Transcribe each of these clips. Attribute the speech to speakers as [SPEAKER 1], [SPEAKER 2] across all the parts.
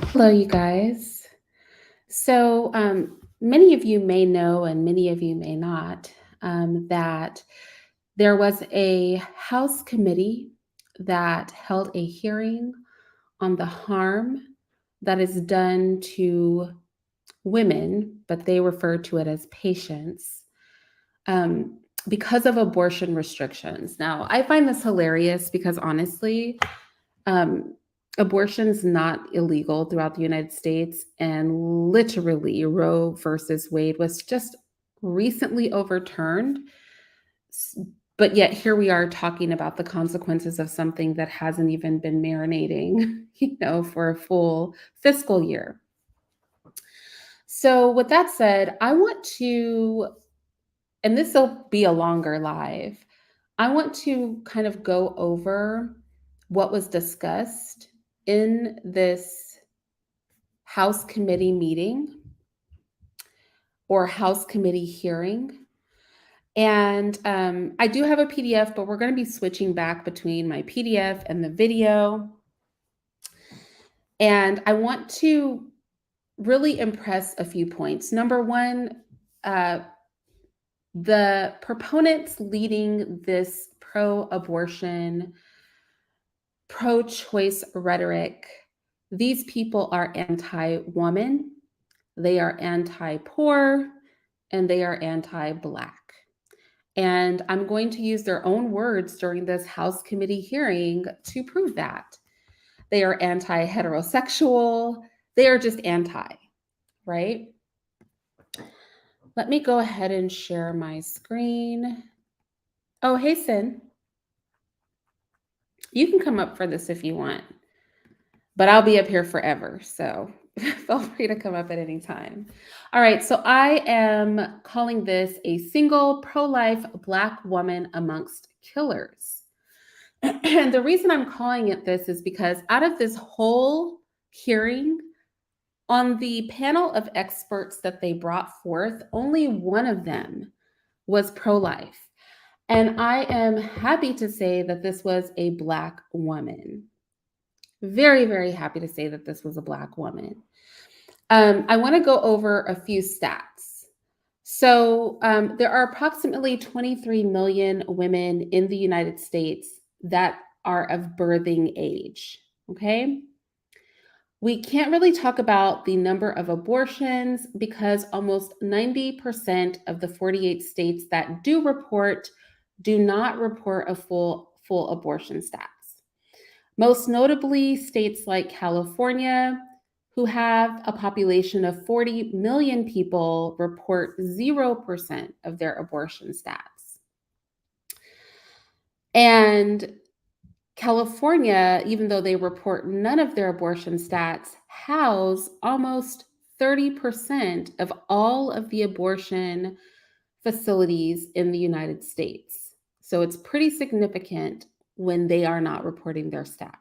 [SPEAKER 1] Hello, you guys. So, many of you may know, and many of you may not, that there was a House committee that held a hearing on the harm that is done to women, but they refer to it as patients, because of abortion restrictions. Now, I find this hilarious because honestly, um, abortion's not illegal throughout the United States, and literally Roe versus Wade was just recently overturned. But yet here we are talking about the consequences of something that hasn't even been marinating, for a full fiscal year. So with that said, I want to, and this will be a longer live, I want to kind of go over what was discussed in this House committee meeting or House committee hearing. And I do have a PDF, but we're going to be switching back between my PDF and the video. And I want to really impress a few points. Number one, the proponents leading this pro-abortion, pro-choice rhetoric, these people are anti-woman, they are anti-poor, and they are anti-Black. And I'm going to use their own words during this House committee hearing to prove that. They are anti-heterosexual, they are just anti, right? Let me go ahead and share my screen. Oh, hey, Sin. You can come up for this if you want, but I'll be up here forever. So feel free to come up at any time. All right. So I am calling this a single pro-life Black woman amongst killers. And the reason I'm calling it this is because out of this whole hearing, on the panel of experts that they brought forth, only one of them was pro-life. And I am happy to say that this was a Black woman. Very, very happy to say that this was a Black woman. I want to go over a few stats. So there are approximately 23 million women in the United States that are of birthing age, okay? We can't really talk about the number of abortions because almost 90% of the 48 states that do not report a full abortion stats. Most notably, states like California, who have a population of 40 million people, report 0% of their abortion stats. And California, even though they report none of their abortion stats, house almost 30% of all of the abortion facilities in the United States. So it's pretty significant when they are not reporting their stats.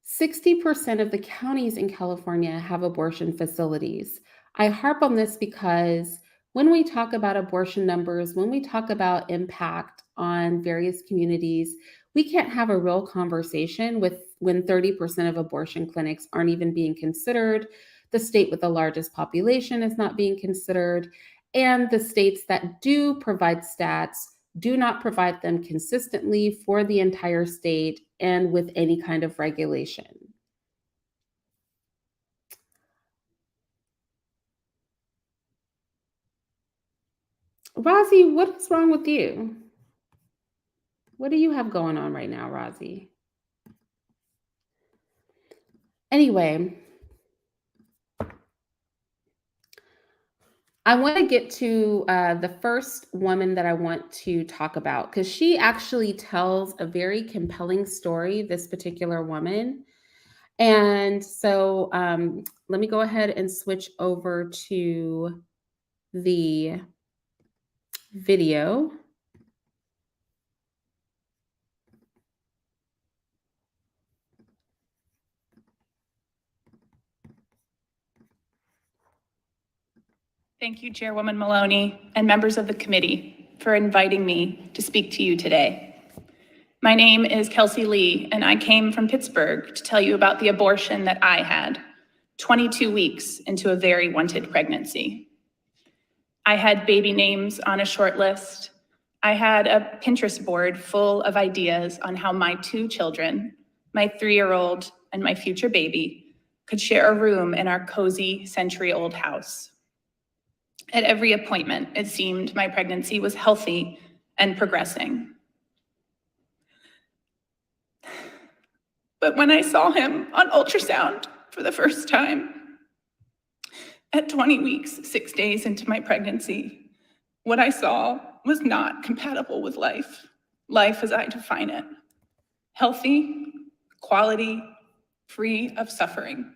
[SPEAKER 1] 60% of the counties in California have abortion facilities. I harp on this because when we talk about abortion numbers, when we talk about impact on various communities, we can't have a real conversation when 30% of abortion clinics aren't even being considered. The state with the largest population is not being considered. And the states that do provide stats do not provide them consistently for the entire state and with any kind of regulation. Rozzy, what is wrong with you? What do you have going on right now, Rozzy? Anyway, I want to get to the first woman that I want to talk about because she actually tells a very compelling story, this particular woman. And so let me go ahead and switch over to the video.
[SPEAKER 2] Thank you, Chairwoman Maloney and members of the committee for inviting me to speak to you today. My name is Kelsey Lee, and I came from Pittsburgh to tell you about the abortion that I had 22 weeks into a very wanted pregnancy. I had baby names on a short list. I had a Pinterest board full of ideas on how my two children, my 3-year-old and my future baby, could share a room in our cozy century-old house. At every appointment, it seemed my pregnancy was healthy and progressing. But when I saw him on ultrasound for the first time, at 20 weeks, 6 days into my pregnancy, what I saw was not compatible with life as I define it. Healthy, quality, free of suffering.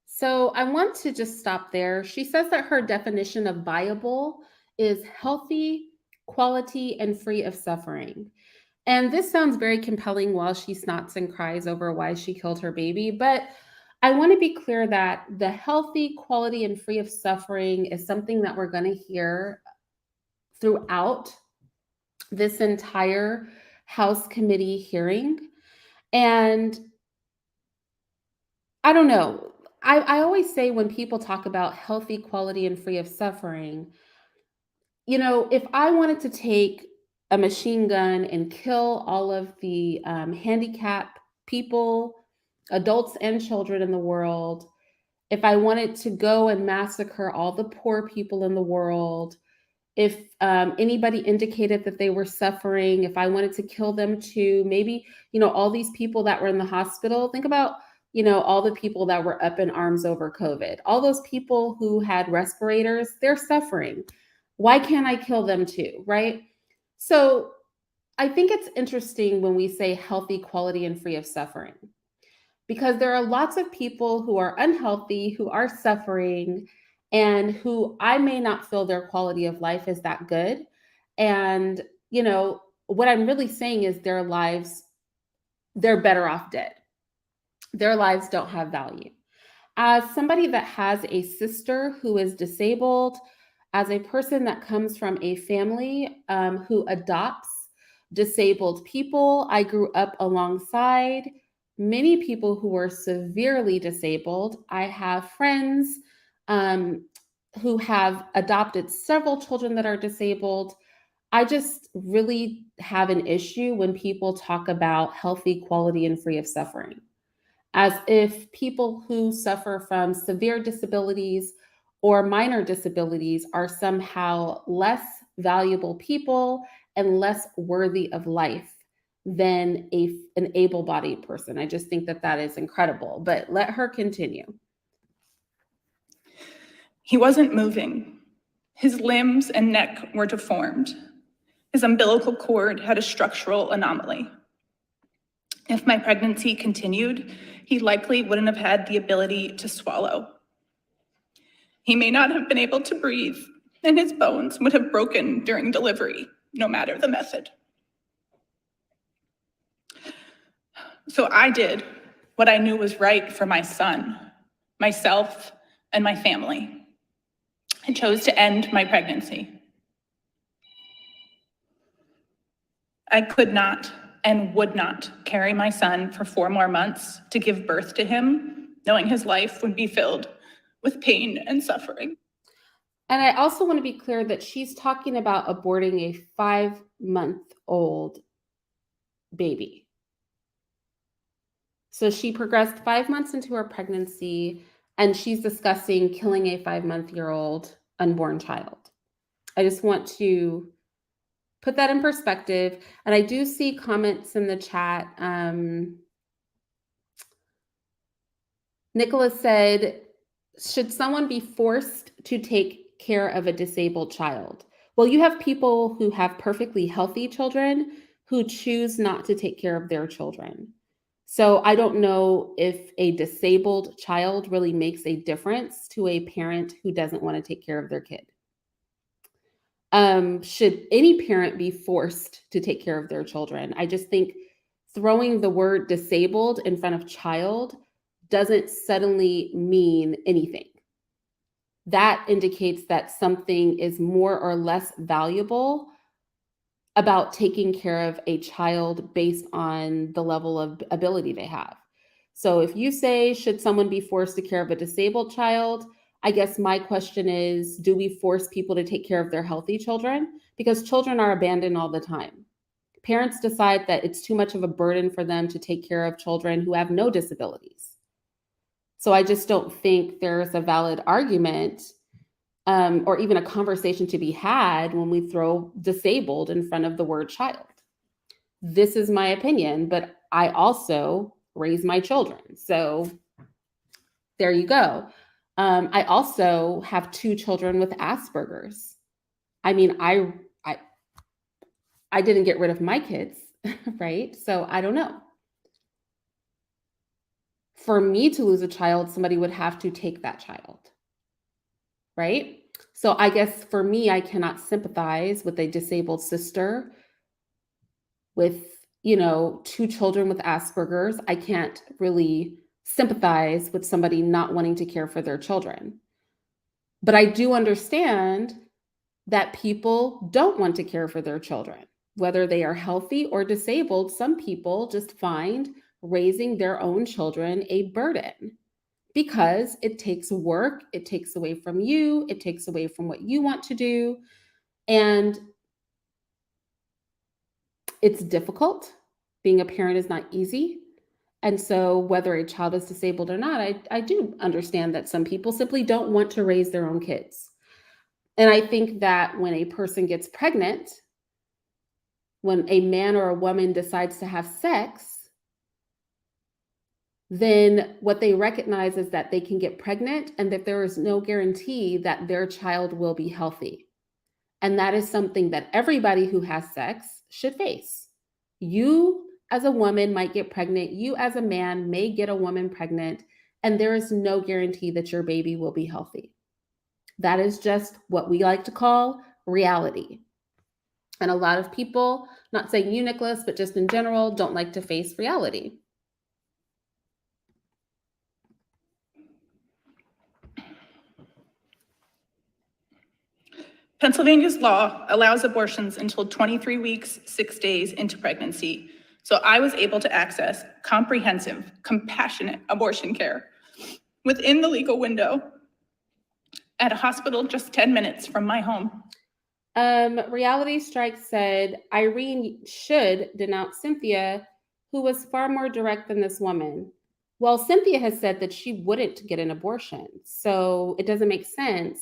[SPEAKER 1] So I want to just stop there. She says that her definition of viable is healthy, quality, and free of suffering. And this sounds very compelling while she snots and cries over why she killed her baby. But I want to be clear that the healthy, quality, and free of suffering is something that we're going to hear throughout this entire House committee hearing. And I don't know. I always say when people talk about healthy, quality, and free of suffering, if I wanted to take a machine gun and kill all of the handicapped people, adults and children in the world, if I wanted to go and massacre all the poor people in the world, if anybody indicated that they were suffering, if I wanted to kill them too, maybe, all these people that were in the hospital, think about, all the people that were up in arms over COVID, all those people who had respirators, they're suffering. Why can't I kill them too, right? So I think it's interesting when we say healthy, quality, and free of suffering, because there are lots of people who are unhealthy, who are suffering, and who I may not feel their quality of life is that good. And, what I'm really saying is their lives, they're better off dead. Their lives don't have value. As somebody that has a sister who is disabled, as a person that comes from a family who adopts disabled people, I grew up alongside many people who were severely disabled. I have friends who have adopted several children that are disabled. I just really have an issue when people talk about healthy, quality, and free of suffering, as if people who suffer from severe disabilities or minor disabilities are somehow less valuable people and less worthy of life than an able-bodied person. I just think that that is incredible, but let her continue.
[SPEAKER 2] He wasn't moving. His limbs and neck were deformed. His umbilical cord had a structural anomaly. If my pregnancy continued, he likely wouldn't have had the ability to swallow. He may not have been able to breathe, and his bones would have broken during delivery, no matter the method. So I did what I knew was right for my son, myself, and my family. I chose to end my pregnancy. I could not and would not carry my son for 4 more months to give birth to him, knowing his life would be filled with pain and suffering.
[SPEAKER 1] And I also want to be clear that she's talking about aborting a 5-month-old baby. So she progressed 5 months into her pregnancy, and she's discussing killing a 5-month-old unborn child. I just want to put that in perspective. And I do see comments in the chat. Nicholas said, should someone be forced to take care of a disabled child? Well, you have people who have perfectly healthy children who choose not to take care of their children. So I don't know if a disabled child really makes a difference to a parent who doesn't want to take care of their kid. Should any parent be forced to take care of their children? I just think throwing the word disabled in front of child doesn't suddenly mean anything. That indicates that something is more or less valuable about taking care of a child based on the level of ability they have. So if you say, should someone be forced to care of a disabled child? I guess my question is, do we force people to take care of their healthy children? Because children are abandoned all the time. Parents decide that it's too much of a burden for them to take care of children who have no disabilities. So I just don't think there's a valid argument or even a conversation to be had when we throw disabled in front of the word child. This is my opinion, but I also raise my children. So there you go. I also have 2 children with Asperger's. I mean, I didn't get rid of my kids, right? So I don't know. For me to lose a child, somebody would have to take that child, right? So I guess for me, I cannot sympathize with a disabled sister with, 2 children with Asperger's. I can't really sympathize with somebody not wanting to care for their children. But I do understand that people don't want to care for their children, whether they are healthy or disabled. Some people just find raising their own children a burden because it takes work, it takes away from you, it takes away from what you want to do, and it's difficult. Being a parent is not easy. And so whether a child is disabled or not, I do understand that some people simply don't want to raise their own kids. And I think that when a person gets pregnant, when a man or a woman decides to have sex, then what they recognize is that they can get pregnant and that there is no guarantee that their child will be healthy. And that is something that everybody who has sex should face. You as a woman might get pregnant. You as a man may get a woman pregnant, and there is no guarantee that your baby will be healthy. That is just what we like to call reality. And a lot of people, not saying you, Nicholas, but just in general, don't like to face reality.
[SPEAKER 2] Pennsylvania's law allows abortions until 23 weeks, 6 days into pregnancy. So I was able to access comprehensive, compassionate abortion care within the legal window at a hospital just 10 minutes from my home.
[SPEAKER 1] Reality Strike said Irene should denounce Cynthia, who was far more direct than this woman. Well, Cynthia has said that she wouldn't get an abortion. So it doesn't make sense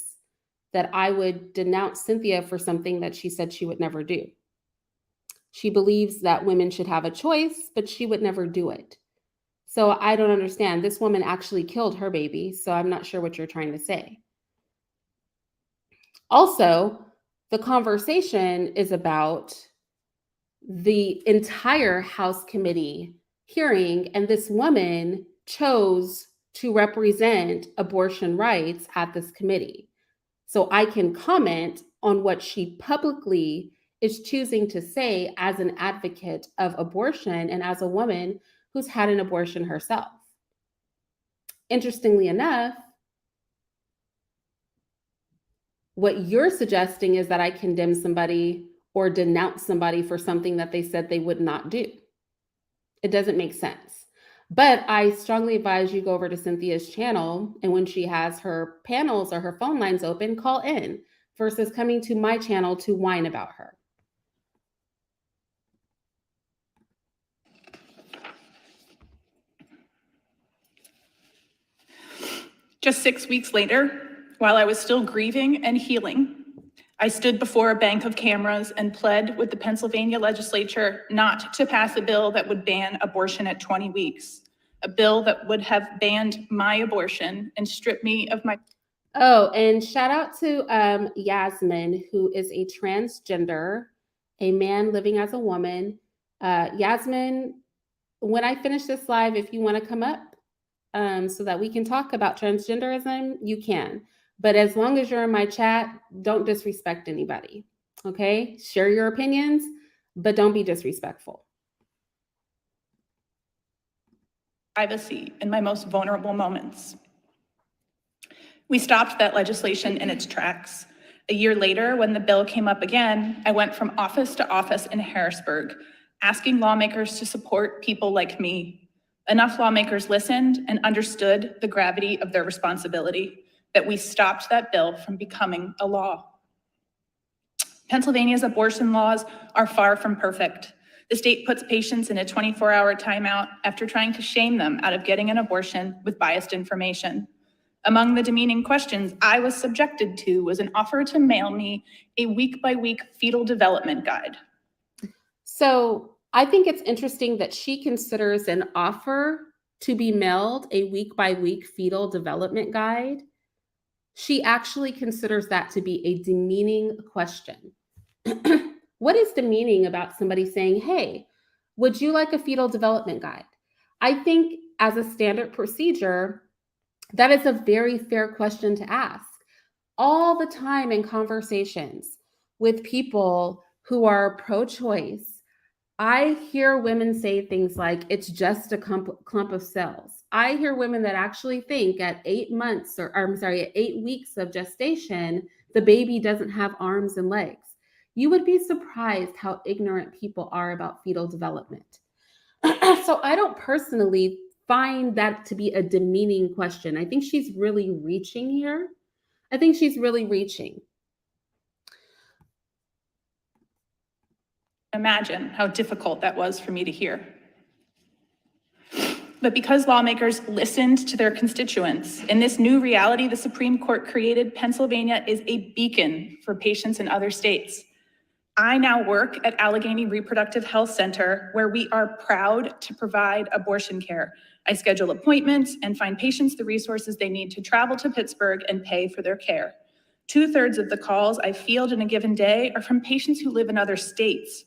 [SPEAKER 1] that I would denounce Cynthia for something that she said she would never do. She believes that women should have a choice, but she would never do it. So I don't understand. This woman actually killed her baby, so I'm not sure what you're trying to say. Also, the conversation is about the entire House committee hearing, and this woman chose to represent abortion rights at this committee. So I can comment on what she publicly is choosing to say as an advocate of abortion and as a woman who's had an abortion herself. Interestingly enough, what you're suggesting is that I condemn somebody or denounce somebody for something that they said they would not do. It doesn't make sense. But I strongly advise you go over to Cynthia's channel, and when she has her panels or her phone lines open, call in versus coming to my channel to whine about her.
[SPEAKER 2] Just 6 weeks later, while I was still grieving and healing, I stood before a bank of cameras and pled with the Pennsylvania legislature not to pass a bill that would ban abortion at 20 weeks, a bill that would have banned my abortion and stripped me of my...
[SPEAKER 1] Oh, and shout out to Yasmin, who is a transgender, a man living as a woman. Yasmin, when I finish this live, if you want to come up so that we can talk about transgenderism, you can. But as long as you're in my chat, don't disrespect anybody, okay? Share your opinions, but don't be disrespectful.
[SPEAKER 2] Privacy in my most vulnerable moments. We stopped that legislation in its tracks. A year later, when the bill came up again, I went from office to office in Harrisburg, asking lawmakers to support people like me. Enough lawmakers listened and understood the gravity of their responsibility that we stopped that bill from becoming a law. Pennsylvania's abortion laws are far from perfect. The state puts patients in a 24-hour timeout after trying to shame them out of getting an abortion with biased information. Among the demeaning questions I was subjected to was an offer to mail me a week-by-week fetal development guide.
[SPEAKER 1] So I think it's interesting that she considers an offer to be mailed a week-by-week fetal development guide. She actually considers that to be a demeaning question. What is demeaning about somebody saying, hey, would you like a fetal development guide? I think as a standard procedure, that is a very fair question to ask. All the time in conversations with people who are pro-choice, I hear women say things like, it's just a clump of cells. I hear women that actually think at 8 months, at 8 weeks of gestation, the baby doesn't have arms and legs. You would be surprised how ignorant people are about fetal development. So I don't personally find that to be a demeaning question. I think she's really reaching here. I think she's really reaching.
[SPEAKER 2] Imagine how difficult that was for me to hear. But because lawmakers listened to their constituents, in this new reality the Supreme Court created, Pennsylvania is a beacon for patients in other states. I now work at Allegheny Reproductive Health Center, where we are proud to provide abortion care. I schedule appointments and find patients the resources they need to travel to Pittsburgh and pay for their care. 2/3 of the calls I field in a given day are from patients who live in other states,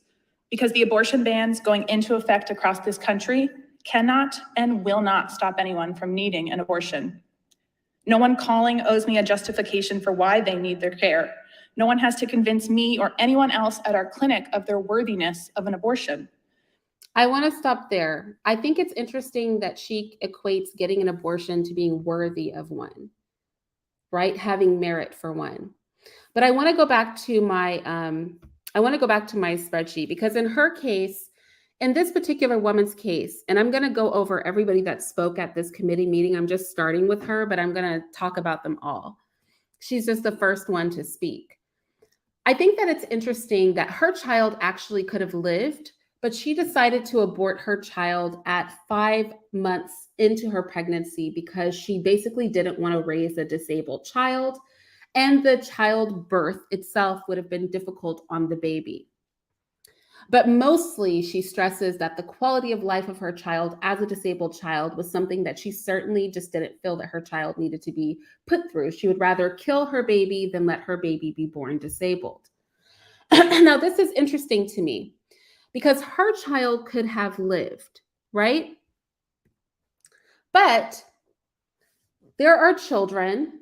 [SPEAKER 2] because the abortion bans going into effect across this country cannot and will not stop anyone from needing an abortion. No one calling owes me a justification for why they need their care. No one has to convince me or anyone else at our clinic of their worthiness of an abortion.
[SPEAKER 1] I want to stop there. I think it's interesting that she equates getting an abortion to being worthy of one, right? Having merit for one. But I want to go back to my spreadsheet, because in her case, in this particular woman's case, and I'm going to go over everybody that spoke at this committee meeting. I'm just starting with her, but I'm going to talk about them all. She's just the first one to speak. I think that it's interesting that her child actually could have lived, but she decided to abort her child at 5 months into her pregnancy because she basically didn't want to raise a disabled child, and the childbirth itself would have been difficult on the baby. But mostly she stresses that the quality of life of her child as a disabled child was something that she certainly just didn't feel that her child needed to be put through. She would rather kill her baby than let her baby be born disabled. Now, this is interesting to me because her child could have lived, right? But there are children,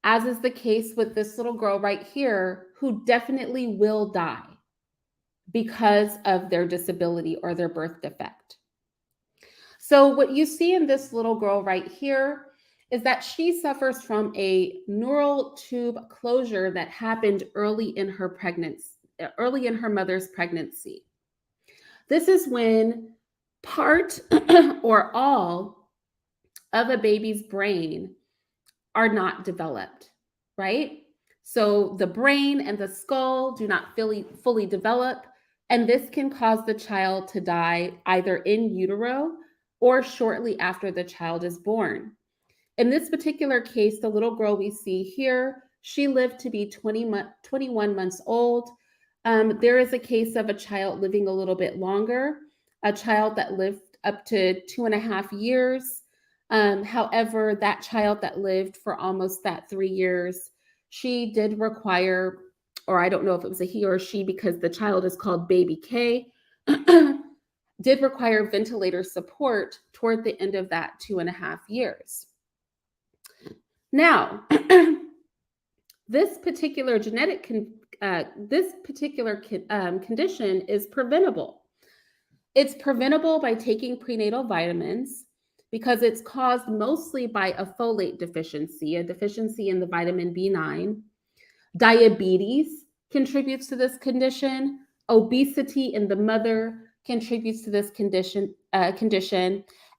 [SPEAKER 1] as is the case with this little girl right here, who definitely will die because of their disability or their birth defect. So what you see in this little girl right here is that she suffers from a neural tube closure that happened early in her pregnancy, early in her mother's pregnancy. This is when part or all of a baby's brain are not developed, right? So the brain and the skull do not fully develop, and this can cause the child to die either in utero or shortly after the child is born. In this particular case, the little girl we see here, she lived to be 21 months old. There is a case of a child living a little bit longer, a child that lived up to 2.5 years. However, that child that lived for almost that 3 years, she did require, or I don't know if it was a he or a she because the child is called baby K, did require ventilator support toward the end of that 2.5 years. Now, this particular condition is preventable. It's preventable by taking prenatal vitamins because it's caused mostly by a folate deficiency, a deficiency in the vitamin B9. Diabetes contributes to this condition. Obesity in the mother contributes to this condition.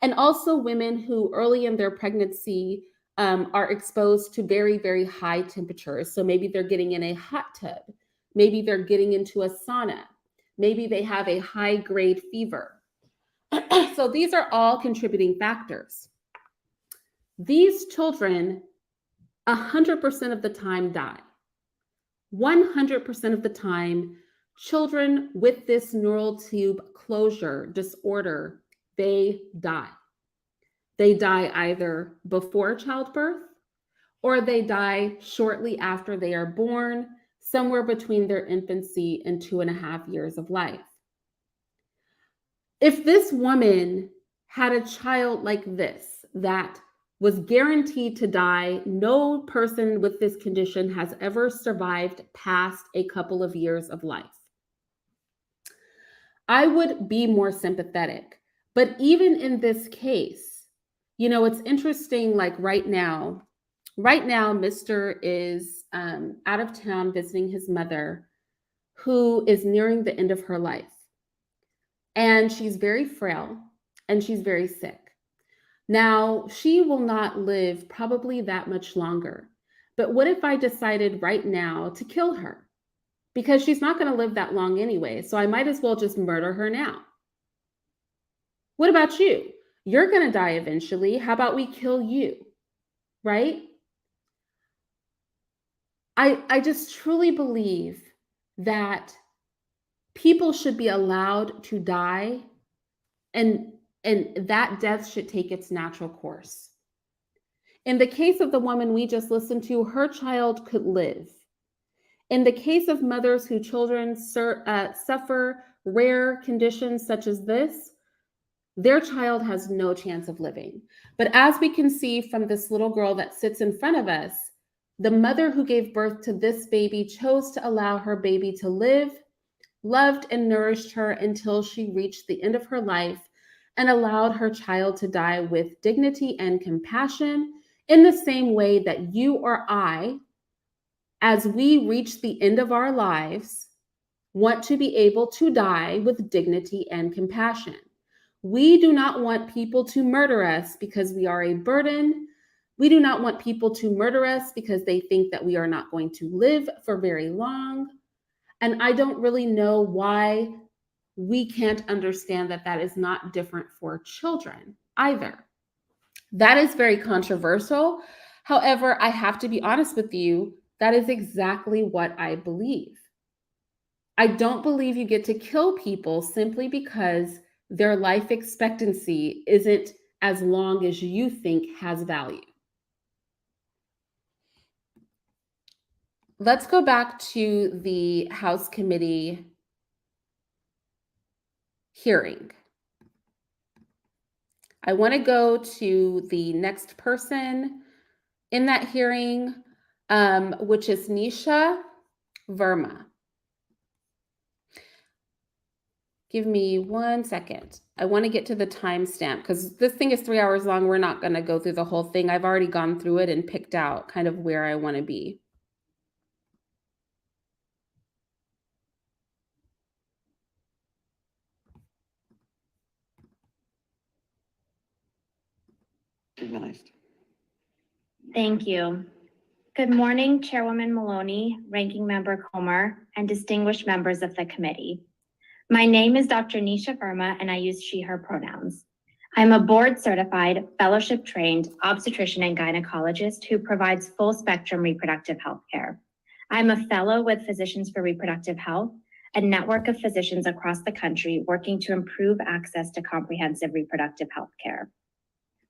[SPEAKER 1] And also women who early in their pregnancy are exposed to very, very high temperatures. So maybe they're getting in a hot tub. Maybe they're getting into a sauna. Maybe they have a high-grade fever. So these are all contributing factors. These children 100% of the time die. 100% of the time, children with this neural tube closure disorder, they die. They die either before childbirth or they die shortly after they are born, somewhere between their infancy and 2.5 years of life. If this woman had a child like this that was guaranteed to die, no person with this condition has ever survived past a couple of years of life, I would be more sympathetic. But even in this case, it's interesting, like right now, Mr. is out of town visiting his mother, who is nearing the end of her life. And she's very frail and she's very sick. Now, she will not live probably that much longer. But what if I decided right now to kill her? Because she's not going to live that long anyway, so I might as well just murder her now. What about you? You're going to die eventually. How about we kill you? Right? I just truly believe that people should be allowed to die, and that death should take its natural course. In the case of the woman we just listened to, her child could live. In the case of mothers whose children suffer rare conditions such as this, their child has no chance of living. But as we can see from this little girl that sits in front of us, the mother who gave birth to this baby chose to allow her baby to live, loved and nourished her until she reached the end of her life, and allowed her child to die with dignity and compassion, in the same way that you or I, as we reach the end of our lives, want to be able to die with dignity and compassion. We do not want people to murder us because we are a burden. We do not want people to murder us because they think that we are not going to live for very long. And I don't really know why we can't understand that that is not different for children either. That is very controversial. However, I have to be honest with you, that is exactly what I believe. I don't believe you get to kill people simply because their life expectancy isn't as long as you think has value. Let's go back to the House Committee hearing. I want to go to the next person in that hearing, which is Nisha Verma. Give me 1 second. I want to get to the timestamp because this thing is 3 hours long. We're not going to go through the whole thing. I've already gone through it and picked out kind of where I want to be.
[SPEAKER 3] Organized.
[SPEAKER 4] Thank you. Good morning, Chairwoman Maloney, Ranking Member Comer, and distinguished members of the committee. My name is Dr. Nisha Verma, and I use she, her pronouns. I'm a board-certified, fellowship-trained obstetrician and gynecologist who provides full-spectrum reproductive health care. I'm a fellow with Physicians for Reproductive Health, a network of physicians across the country working to improve access to comprehensive reproductive health care.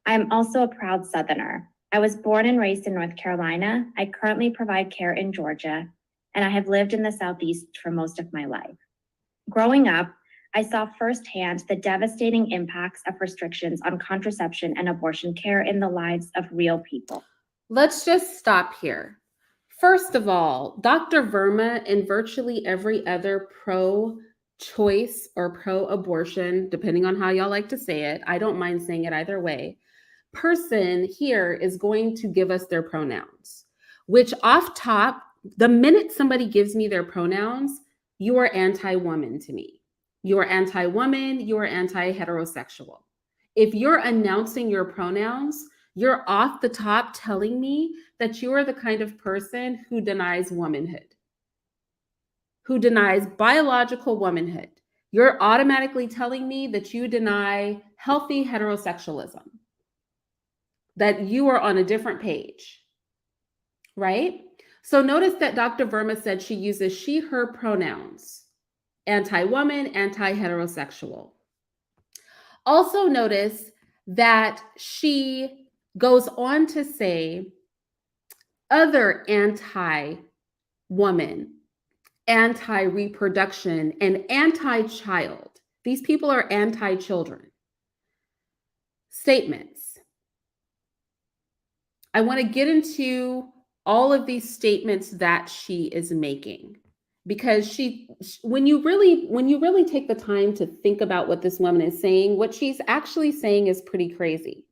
[SPEAKER 4] I'm also a proud Southerner. I was born and raised in North Carolina. I currently provide care in Georgia, and I have lived in the Southeast for most of my life. Growing up, I saw firsthand the devastating impacts of restrictions on contraception and abortion care in the lives of real people.
[SPEAKER 1] Let's just stop here. First of all, Dr. Verma and virtually every other pro-choice or pro-abortion, depending on how y'all like to say it, I don't mind saying it either way, person here is going to give us their pronouns, which off top, The minute somebody gives me their pronouns, you are anti-woman to me. You are anti-woman, you are anti-heterosexual. If you're announcing your pronouns, you're off the top telling me that you are the kind of person who denies womanhood, who denies biological womanhood. You're automatically telling me that you deny healthy heterosexualism, that you are on a different page, right? So notice that Dr. Verma said she uses she, her pronouns, anti-woman, anti-heterosexual. Also notice that she goes on to say other anti-woman, anti-reproduction, and anti-child. These people are anti-children. Statements. I want to get into all of these statements that she is making, because when you really take the time to think about what this woman is saying, what she's actually saying is pretty crazy.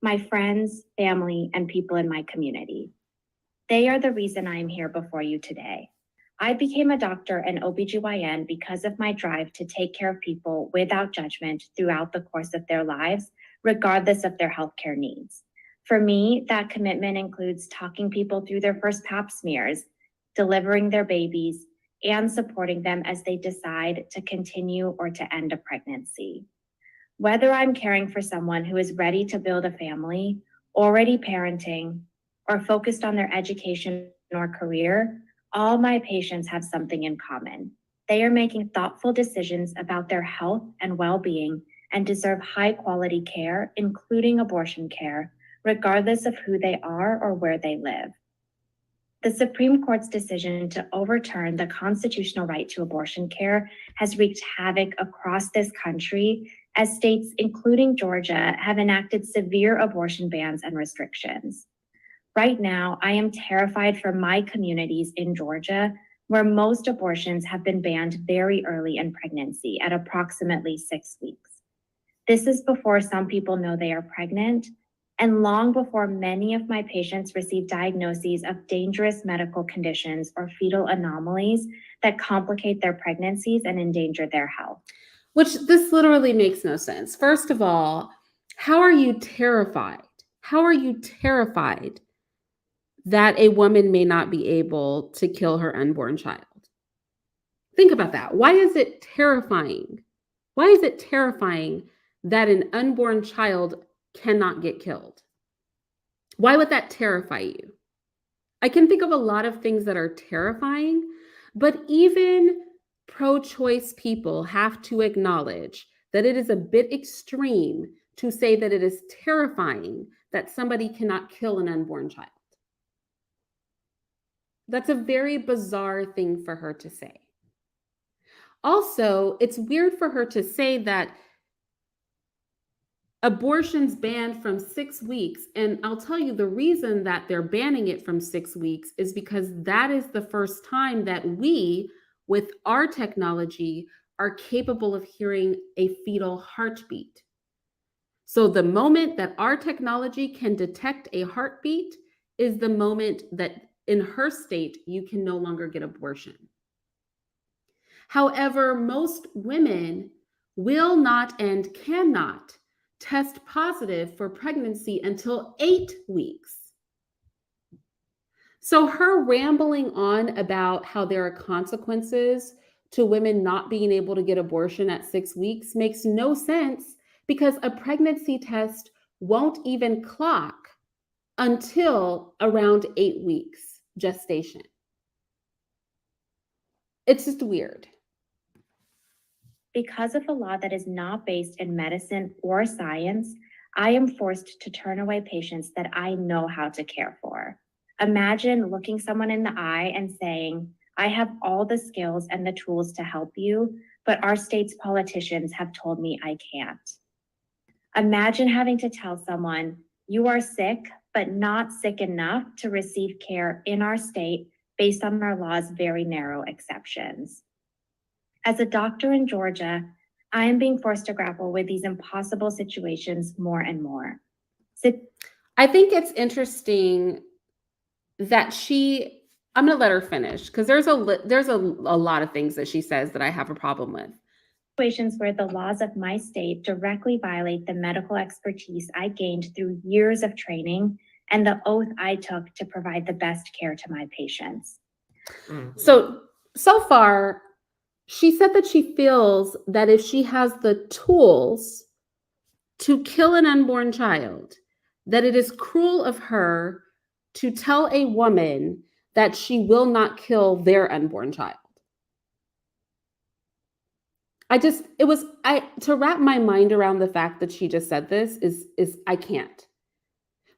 [SPEAKER 4] My friends, family, and people in my community. They are the reason I am here before you today. I became a doctor and OBGYN because of my drive to take care of people without judgment throughout the course of their lives, regardless of their healthcare needs. For me, that commitment includes talking people through their first pap smears, delivering their babies, and supporting them as they decide to continue or to end a pregnancy. Whether I'm caring for someone who is ready to build a family, already parenting, or focused on their education or career, all my patients have something in common. They are making thoughtful decisions about their health and well-being and deserve high-quality care, including abortion care, regardless of who they are or where they live. The Supreme Court's decision to overturn the constitutional right to abortion care has wreaked havoc across this country, as states, including Georgia, have enacted severe abortion bans and restrictions. Right now, I am terrified for my communities in Georgia, where most abortions have been banned very early in pregnancy at approximately 6 weeks. This is before some people know they are pregnant, and long before many of my patients receive diagnoses of dangerous medical conditions or fetal anomalies that complicate their pregnancies and endanger their health.
[SPEAKER 1] Which this literally makes no sense. First of all, how are you terrified? How are you terrified that a woman may not be able to kill her unborn child? Think about that. Why is it terrifying? Why is it terrifying that an unborn child cannot get killed? Why would that terrify you? I can think of a lot of things that are terrifying, but even pro-choice people have to acknowledge that it is a bit extreme to say that it is terrifying that somebody cannot kill an unborn child. That's a very bizarre thing for her to say. Also, it's weird for her to say that abortion's banned from 6 weeks. And I'll tell you the reason that they're banning it from 6 weeks is because that is the first time that we, with our technology, are capable of hearing a fetal heartbeat. So the moment that our technology can detect a heartbeat is the moment that in her state, you can no longer get abortion. However, most women will not and cannot test positive for pregnancy until 8 weeks. So her rambling on about how there are consequences to women not being able to get abortion at 6 weeks makes no sense, because a pregnancy test won't even clock until around 8 weeks gestation. It's just weird.
[SPEAKER 4] Because of a law that is not based in medicine or science, I am forced to turn away patients that I know how to care for. Imagine looking someone in the eye and saying, I have all the skills and the tools to help you, but our state's politicians have told me I can't. Imagine having to tell someone, you are sick, but not sick enough to receive care in our state based on our law's very narrow exceptions. As a doctor in Georgia, I am being forced to grapple with these impossible situations more and more. I
[SPEAKER 1] think it's interesting that she I'm going to let her finish because there's a lot of things that she says that I have a problem with.
[SPEAKER 4] Situations where the laws of my state directly violate the medical expertise I gained through years of training and the oath I took to provide the best care to my patients.
[SPEAKER 1] So far, she said that she feels that if she has the tools to kill an unborn child, that it is cruel of her to tell a woman that she will not kill their unborn child. To wrap my mind around the fact that she just said this is I can't.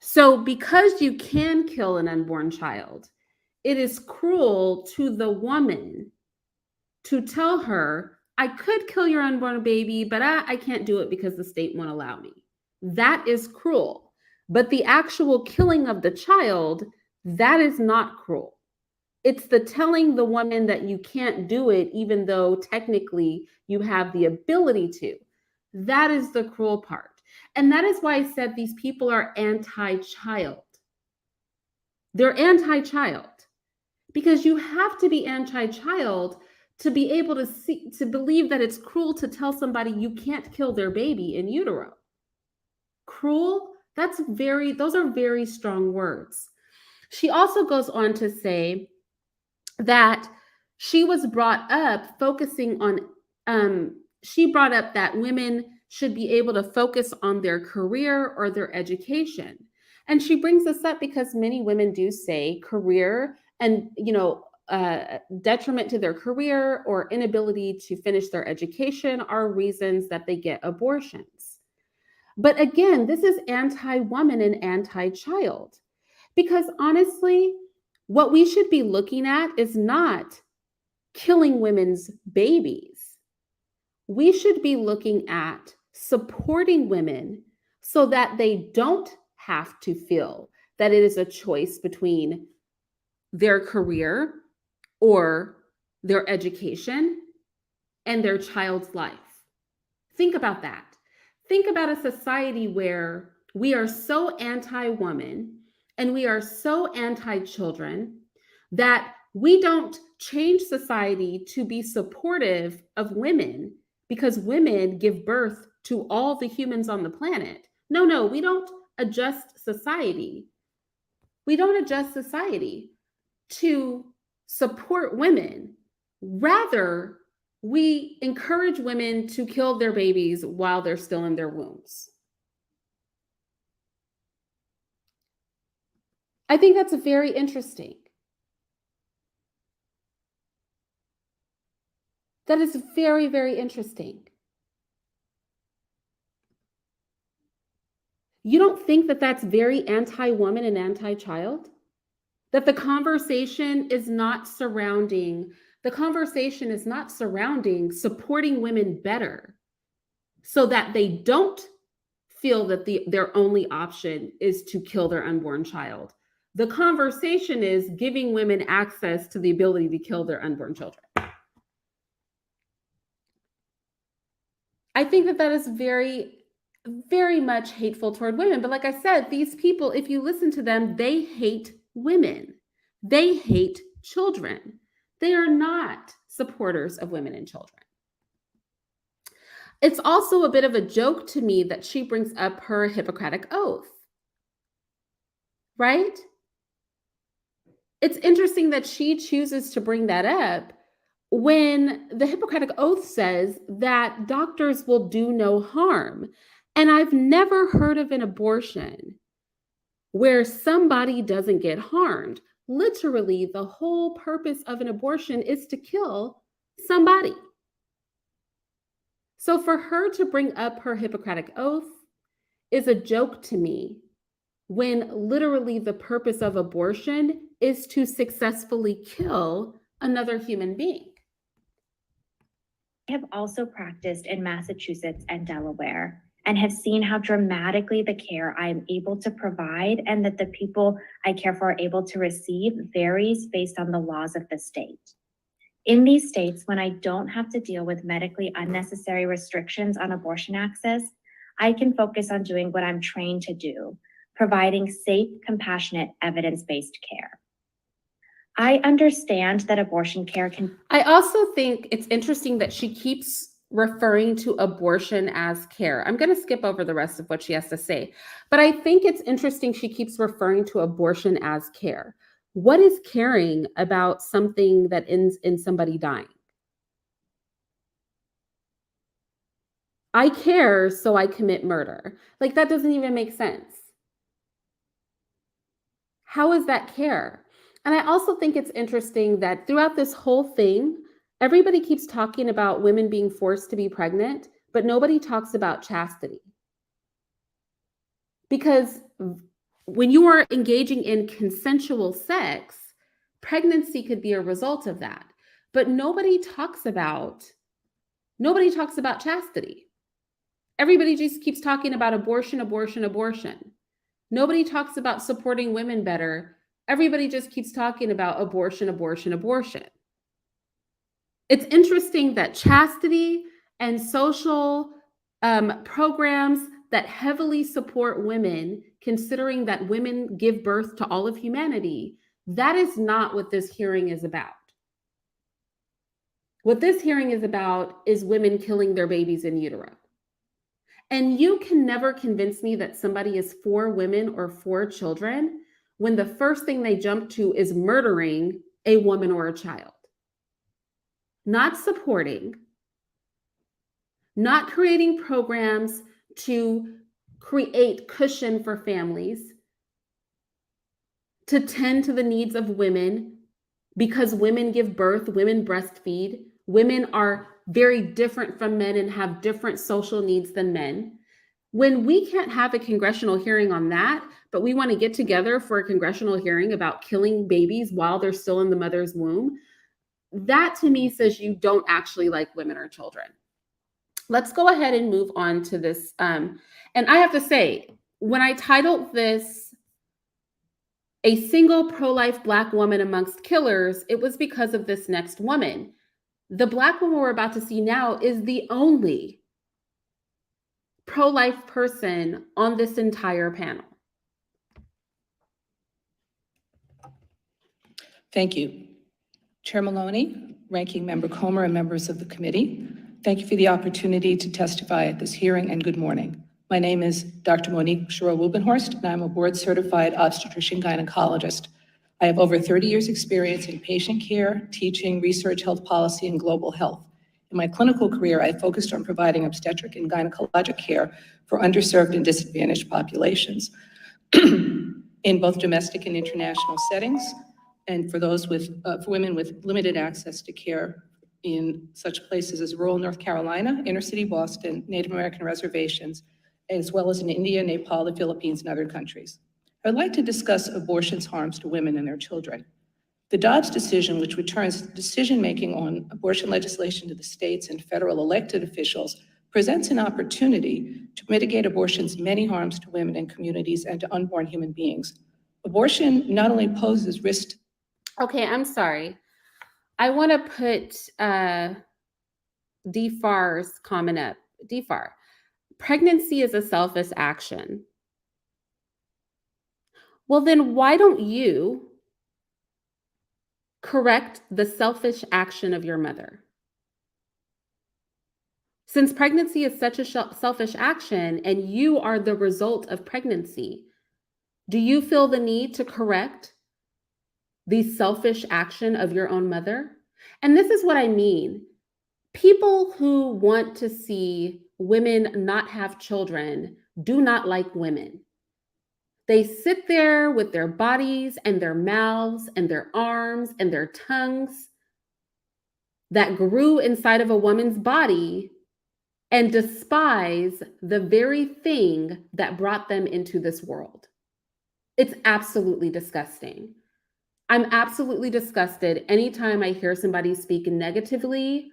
[SPEAKER 1] So because you can kill an unborn child, it is cruel to the woman to tell her, I could kill your unborn baby, but I can't do it because the state won't allow me. That is cruel. But the actual killing of the child, that is not cruel. It's the telling the woman that you can't do it, even though technically you have the ability to. That is the cruel part. And that is why I said these people are anti-child. They're anti-child because you have to be anti-child to be able to believe that it's cruel to tell somebody you can't kill their baby in utero. Cruel, those are very strong words. She also goes on to say that she was brought up focusing on, she brought up that women should be able to focus on their career or their education. And she brings this up because many women do say career and, detriment to their career or inability to finish their education are reasons that they get abortions. But again, this is anti-woman and anti-child because honestly, what we should be looking at is not killing women's babies. We should be looking at supporting women so that they don't have to feel that it is a choice between their career or their education and their child's life. Think about that. Think about a society where we are so anti-woman and we are so anti-children that we don't change society to be supportive of women because women give birth to all the humans on the planet. No, we don't adjust society. We don't adjust society to support women. Rather, we encourage women to kill their babies while they're still in their wombs. I think that's very interesting. That is very, very interesting. You don't think that that's very anti-woman and anti-child? That the conversation is not surrounding supporting women better so that they don't feel that their only option is to kill their unborn child. The conversation is giving women access to the ability to kill their unborn children. I think that is very, very much hateful toward women. But like I said, these people, if you listen to them, they hate women. They hate children. They are not supporters of women and children. It's also a bit of a joke to me that she brings up her Hippocratic oath, right? It's interesting that she chooses to bring that up when the Hippocratic oath says that doctors will do no harm. And I've never heard of an abortion where somebody doesn't get harmed. Literally, the whole purpose of an abortion is to kill somebody. So for her to bring up her Hippocratic oath is a joke to me when literally the purpose of abortion is to successfully kill another human being.
[SPEAKER 4] I have also practiced in Massachusetts and Delaware and have seen how dramatically the care I am able to provide and that the people I care for are able to receive varies based on the laws of the state. In these states, when I don't have to deal with medically unnecessary restrictions on abortion access, I can focus on doing what I'm trained to do, providing safe, compassionate, evidence-based care. I understand that abortion care can.
[SPEAKER 1] I also think it's interesting that she keeps referring to abortion as care. I'm going to skip over the rest of what she has to say, but I think it's interesting she keeps referring to abortion as care. What is caring about something that ends in somebody dying? I care, so I commit murder. Like, that doesn't even make sense. How is that care? And I also think it's interesting that throughout this whole thing, everybody keeps talking about women being forced to be pregnant, but nobody talks about chastity. Because when you are engaging in consensual sex, pregnancy could be a result of that. But nobody talks about chastity. Everybody just keeps talking about abortion, abortion, abortion. Nobody talks about supporting women better. Everybody just keeps talking about abortion, abortion, abortion. It's interesting that chastity and social programs that heavily support women, considering that women give birth to all of humanity, that is not what this hearing is about. What this hearing is about is women killing their babies in utero. And you can never convince me that somebody is for women or for children when the first thing they jump to is murdering a woman or a child. Not supporting, not creating programs to create cushion for families, to tend to the needs of women, because women give birth, women breastfeed, women are very different from men and have different social needs than men. When we can't have a congressional hearing on that, but we want to get together for a congressional hearing about killing babies while they're still in the mother's womb, that to me says you don't actually like women or children. Let's go ahead and move on to this. And I have to say, when I titled this "A Single Pro-Life Black Woman Amongst Killers," it was because of this next woman. The Black woman we're about to see now is the only pro-life person on this entire panel.
[SPEAKER 5] Thank you. Chair Maloney, Ranking Member Comer, and members of the committee, thank you for the opportunity to testify at this hearing, and good morning. My name is Dr. Monique Shiro-Wubenhorst, and I'm a board-certified obstetrician gynecologist. I have over 30 years' experience in patient care, teaching, research, health policy, and global health. In my clinical career, I focused on providing obstetric and gynecologic care for underserved and disadvantaged populations in both domestic and international settings, and for those for women with limited access to care in such places as rural North Carolina, inner city Boston, Native American reservations, as well as in India, Nepal, the Philippines, and other countries. I'd like to discuss abortion's harms to women and their children. The Dobbs decision, which returns decision-making on abortion legislation to the states and federal elected officials, presents an opportunity to mitigate abortion's many harms to women and communities and to unborn human beings. Abortion not only poses risk.
[SPEAKER 1] Okay, I'm sorry. I want to put DFAR's comment up. DFAR, pregnancy is a selfish action. Well, then why don't you correct the selfish action of your mother? Since pregnancy is such a selfish action and you are the result of pregnancy, do you feel the need to correct the selfish action of your own mother? And this is what I mean. People who want to see women not have children do not like women. They sit there with their bodies and their mouths and their arms and their tongues that grew inside of a woman's body and despise the very thing that brought them into this world. It's absolutely disgusting. I'm absolutely disgusted anytime I hear somebody speak negatively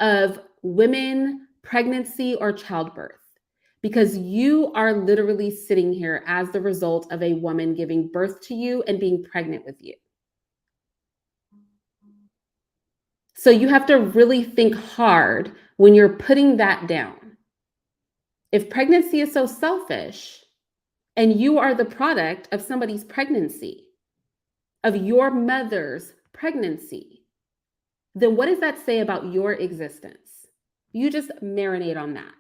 [SPEAKER 1] of women, pregnancy, or childbirth, because you are literally sitting here as the result of a woman giving birth to you and being pregnant with you. So you have to really think hard when you're putting that down. If pregnancy is so selfish and you are the product of somebody's pregnancy, of your mother's pregnancy, then what does that say about your existence? You just marinate on that.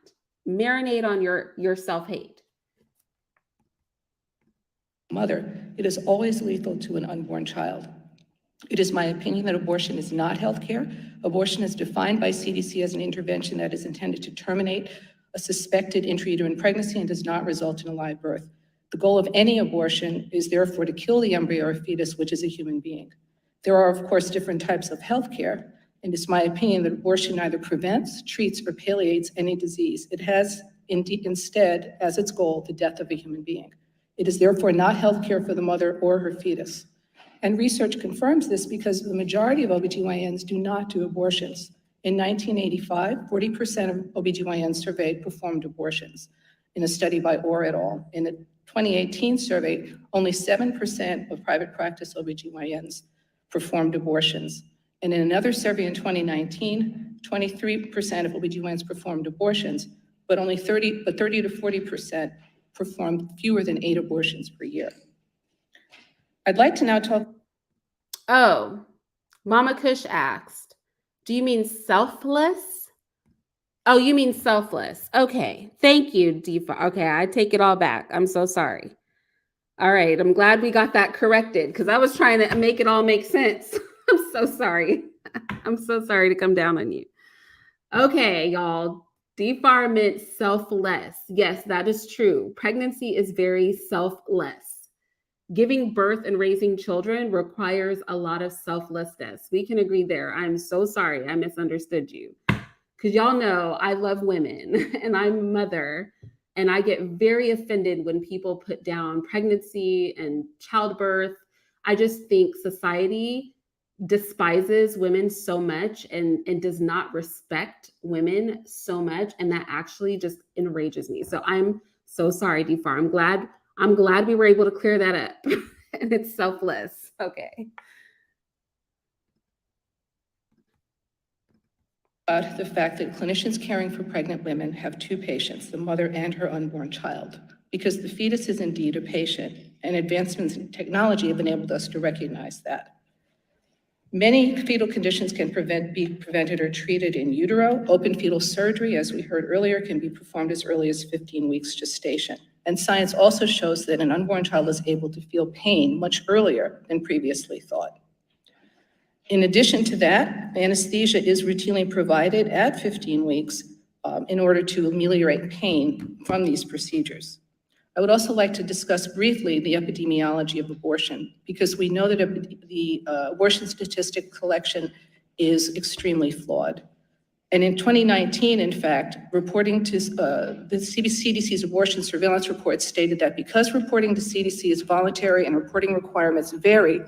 [SPEAKER 1] Marinate on your self-hate.
[SPEAKER 5] Mother, it is always lethal to an unborn child. It is my opinion that abortion is not healthcare. Abortion is defined by CDC as an intervention that is intended to terminate a suspected intrauterine pregnancy and does not result in a live birth. The goal of any abortion is therefore to kill the embryo or fetus, which is a human being. There are, of course, different types of healthcare, and it's my opinion that abortion neither prevents, treats, or palliates any disease. It has instead as its goal the death of a human being. It is therefore not healthcare for the mother or her fetus. And research confirms this because the majority of OBGYNs do not do abortions. In 1985, 40% of OBGYNs surveyed performed abortions in a study by Orr et al. In a 2018 survey, only 7% of private practice OBGYNs performed abortions. And in another survey in 2019, 23% of OBGYNs performed abortions, but 30 to 40% performed fewer than 8 abortions per year. I'd like to now talk.
[SPEAKER 1] Oh, Mama Kush asked, do you mean selfless? Oh, you mean selfless. Okay. Thank you, Defa. Okay, I take it all back. I'm so sorry. All right. I'm glad we got that corrected because I was trying to make it all make sense. I'm so sorry. I'm so sorry to come down on you. Okay, y'all. Defar meant selfless. Yes, that is true. Pregnancy is very selfless. Giving birth and raising children requires a lot of selflessness. We can agree there. I'm so sorry. I misunderstood you. Because y'all know I love women and I'm a mother, and I get very offended when people put down pregnancy and childbirth. I just think society despises women so much and does not respect women so much. And that actually just enrages me. So I'm so sorry, Defar. I'm glad we were able to clear that up. And it's selfless. Okay.
[SPEAKER 5] About the fact that clinicians caring for pregnant women have 2 patients, the mother and her unborn child, because the fetus is indeed a patient, and advancements in technology have enabled us to recognize that. Many fetal conditions can be prevented or treated in utero. Open fetal surgery, as we heard earlier, can be performed as early as 15 weeks gestation. And science also shows that an unborn child is able to feel pain much earlier than previously thought. In addition to that, anesthesia is routinely provided at 15 weeks in order to ameliorate pain from these procedures. I would also like to discuss briefly the epidemiology of abortion, because we know that the abortion statistic collection is extremely flawed. And in 2019, in fact, reporting to the CDC's abortion surveillance report stated that because reporting to CDC is voluntary and reporting requirements vary,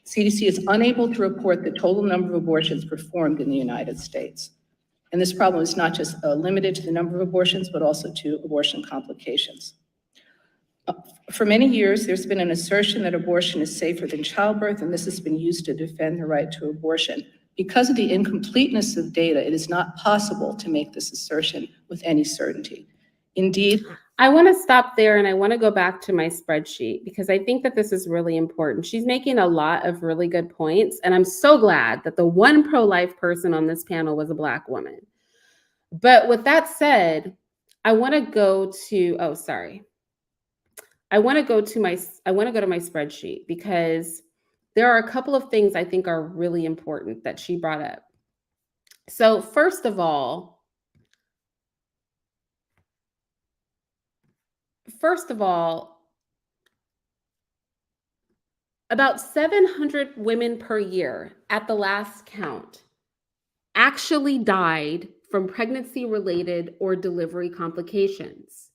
[SPEAKER 5] CDC is unable to report the total number of abortions performed in the United States. And this problem is not just limited to the number of abortions, but also to abortion complications. For many years, there's been an assertion that abortion is safer than childbirth, and this has been used to defend the right to abortion. Because of the incompleteness of data, it is not possible to make this assertion with any certainty. Indeed,
[SPEAKER 1] I want to stop there and I want to go back to my spreadsheet because I think that this is really important. She's making a lot of really good points, and I'm so glad that the one pro-life person on this panel was a Black woman. But with that said, I want to go to, I want to go to my spreadsheet because there are a couple of things I think are really important that she brought up. So first of all, about 700 women per year at the last count actually died from pregnancy-related or delivery complications.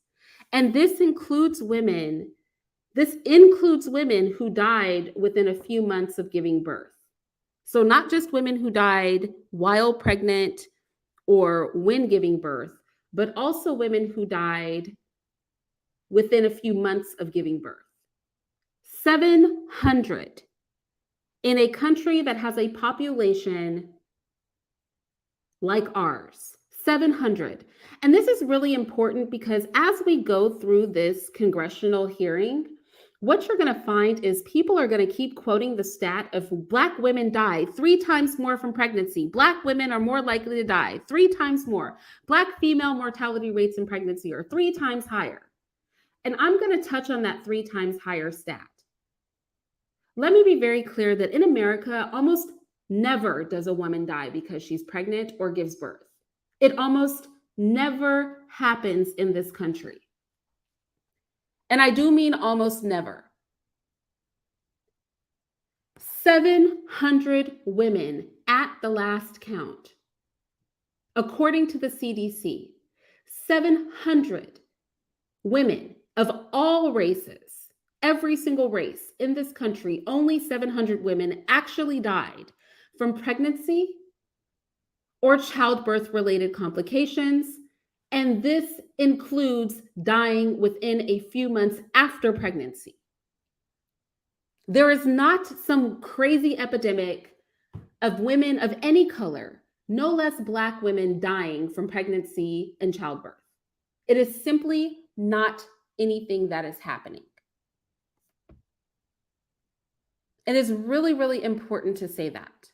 [SPEAKER 1] And this includes women who died within a few months of giving birth. So not just women who died while pregnant or when giving birth, but also women who died within a few months of giving birth. 700 in a country that has a population like ours. 700. And this is really important because as we go through this congressional hearing, what you're going to find is people are going to keep quoting the stat of Black women die 3 times more from pregnancy. Black women are more likely to die 3 times more. Black female mortality rates in pregnancy are 3 times higher. And I'm going to touch on that 3 times higher stat. Let me be very clear that in America, almost never does a woman die because she's pregnant or gives birth. It almost never happens in this country. And I do mean almost never. 700 women at the last count. According to the CDC, 700 women of all races, every single race in this country, only 700 women actually died from pregnancy or childbirth-related complications. And this includes dying within a few months after pregnancy. There is not some crazy epidemic of women of any color, no less Black women, dying from pregnancy and childbirth. It is simply not anything that is happening. It is really, really important to say that.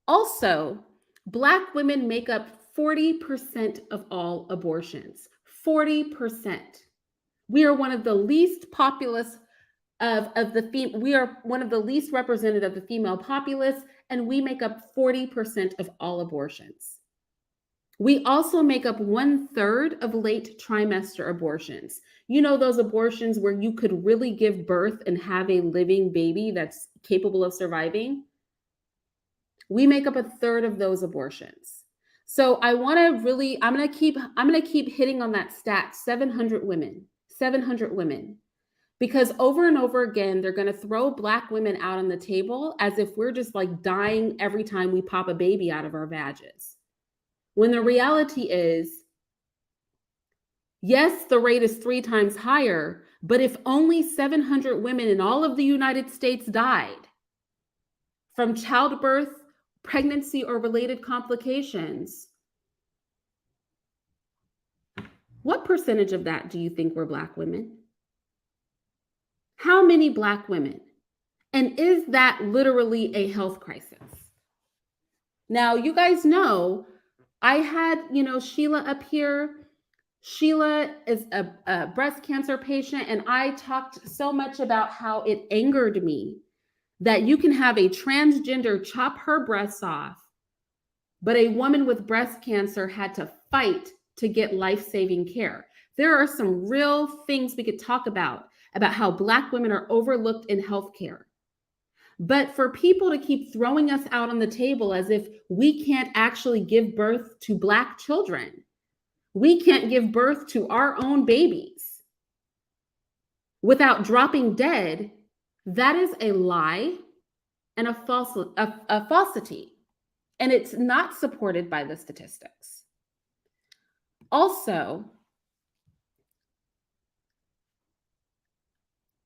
[SPEAKER 1] Also, Black women make up 40% of all abortions. 40%. We are one of the least populous we are one of the least represented of the female populace, and we make up 40% of all abortions. We also make up 1/3 of late trimester abortions. You know, those abortions where you could really give birth and have a living baby that's capable of surviving. We make up 1/3 of those abortions. So I'm going to keep hitting on that stat, 700 women, because over and over again, they're going to throw Black women out on the table as if we're just like dying every time we pop a baby out of our vages. When the reality is, yes, the rate is 3 times higher, but if only 700 women in all of the United States died from childbirth, pregnancy, or related complications, what percentage of that do you think were Black women? How many Black women? And is that literally a health crisis? Now, you guys know, I had, Sheila up here. Sheila is a breast cancer patient, and I talked so much about how it angered me that you can have a transgender chop her breasts off, but a woman with breast cancer had to fight to get life-saving care. There are some real things we could talk about how Black women are overlooked in healthcare. But for people to keep throwing us out on the table as if we can't actually give birth to Black children, we can't give birth to our own babies without dropping dead, that is a lie and a falsity. And it's not supported by the statistics. Also,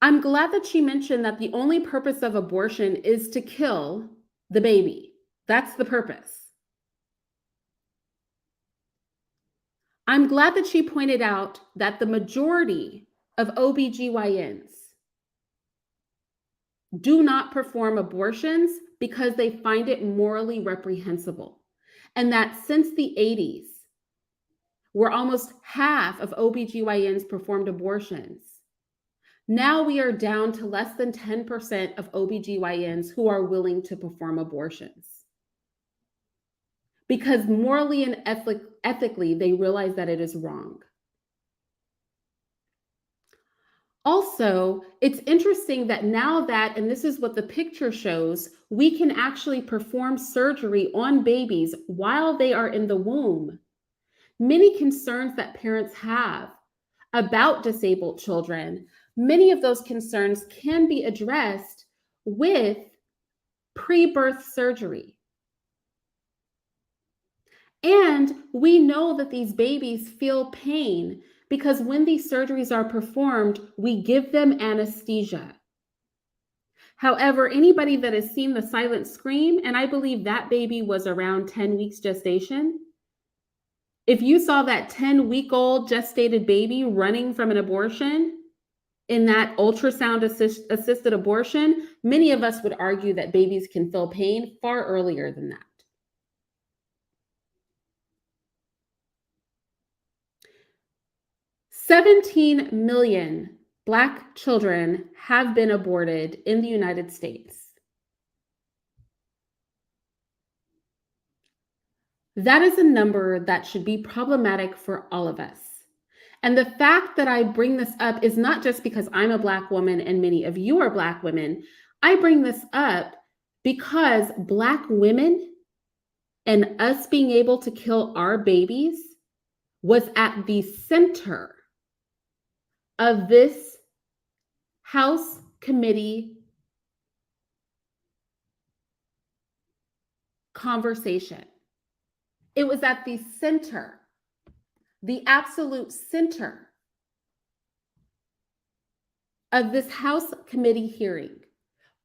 [SPEAKER 1] I'm glad that she mentioned that the only purpose of abortion is to kill the baby. That's the purpose. I'm glad that she pointed out that the majority of OBGYNs do not perform abortions because they find it morally reprehensible. And that since the 80s, where almost half of OBGYNs performed abortions, now we are down to less than 10% of OBGYNs who are willing to perform abortions. Because morally and ethically, they realize that it is wrong. Also, it's interesting that now that, and this is what the picture shows, we can actually perform surgery on babies while they are in the womb. Many concerns that parents have about disabled children, many of those concerns can be addressed with pre-birth surgery. And we know that these babies feel pain because when these surgeries are performed, we give them anesthesia. However, anybody that has seen the silent scream, and I believe that baby was around 10 weeks gestation, if you saw that 10-week-old gestated baby running from an abortion, in that ultrasound assisted abortion, many of us would argue that babies can feel pain far earlier than that. $17 million Black children have been aborted in the United States. That is a number that should be problematic for all of us. And the fact that I bring this up is not just because I'm a Black woman and many of you are Black women. I bring this up because Black women and us being able to kill our babies was at the center of this House committee conversation. It was at the center, the absolute center of this House committee hearing.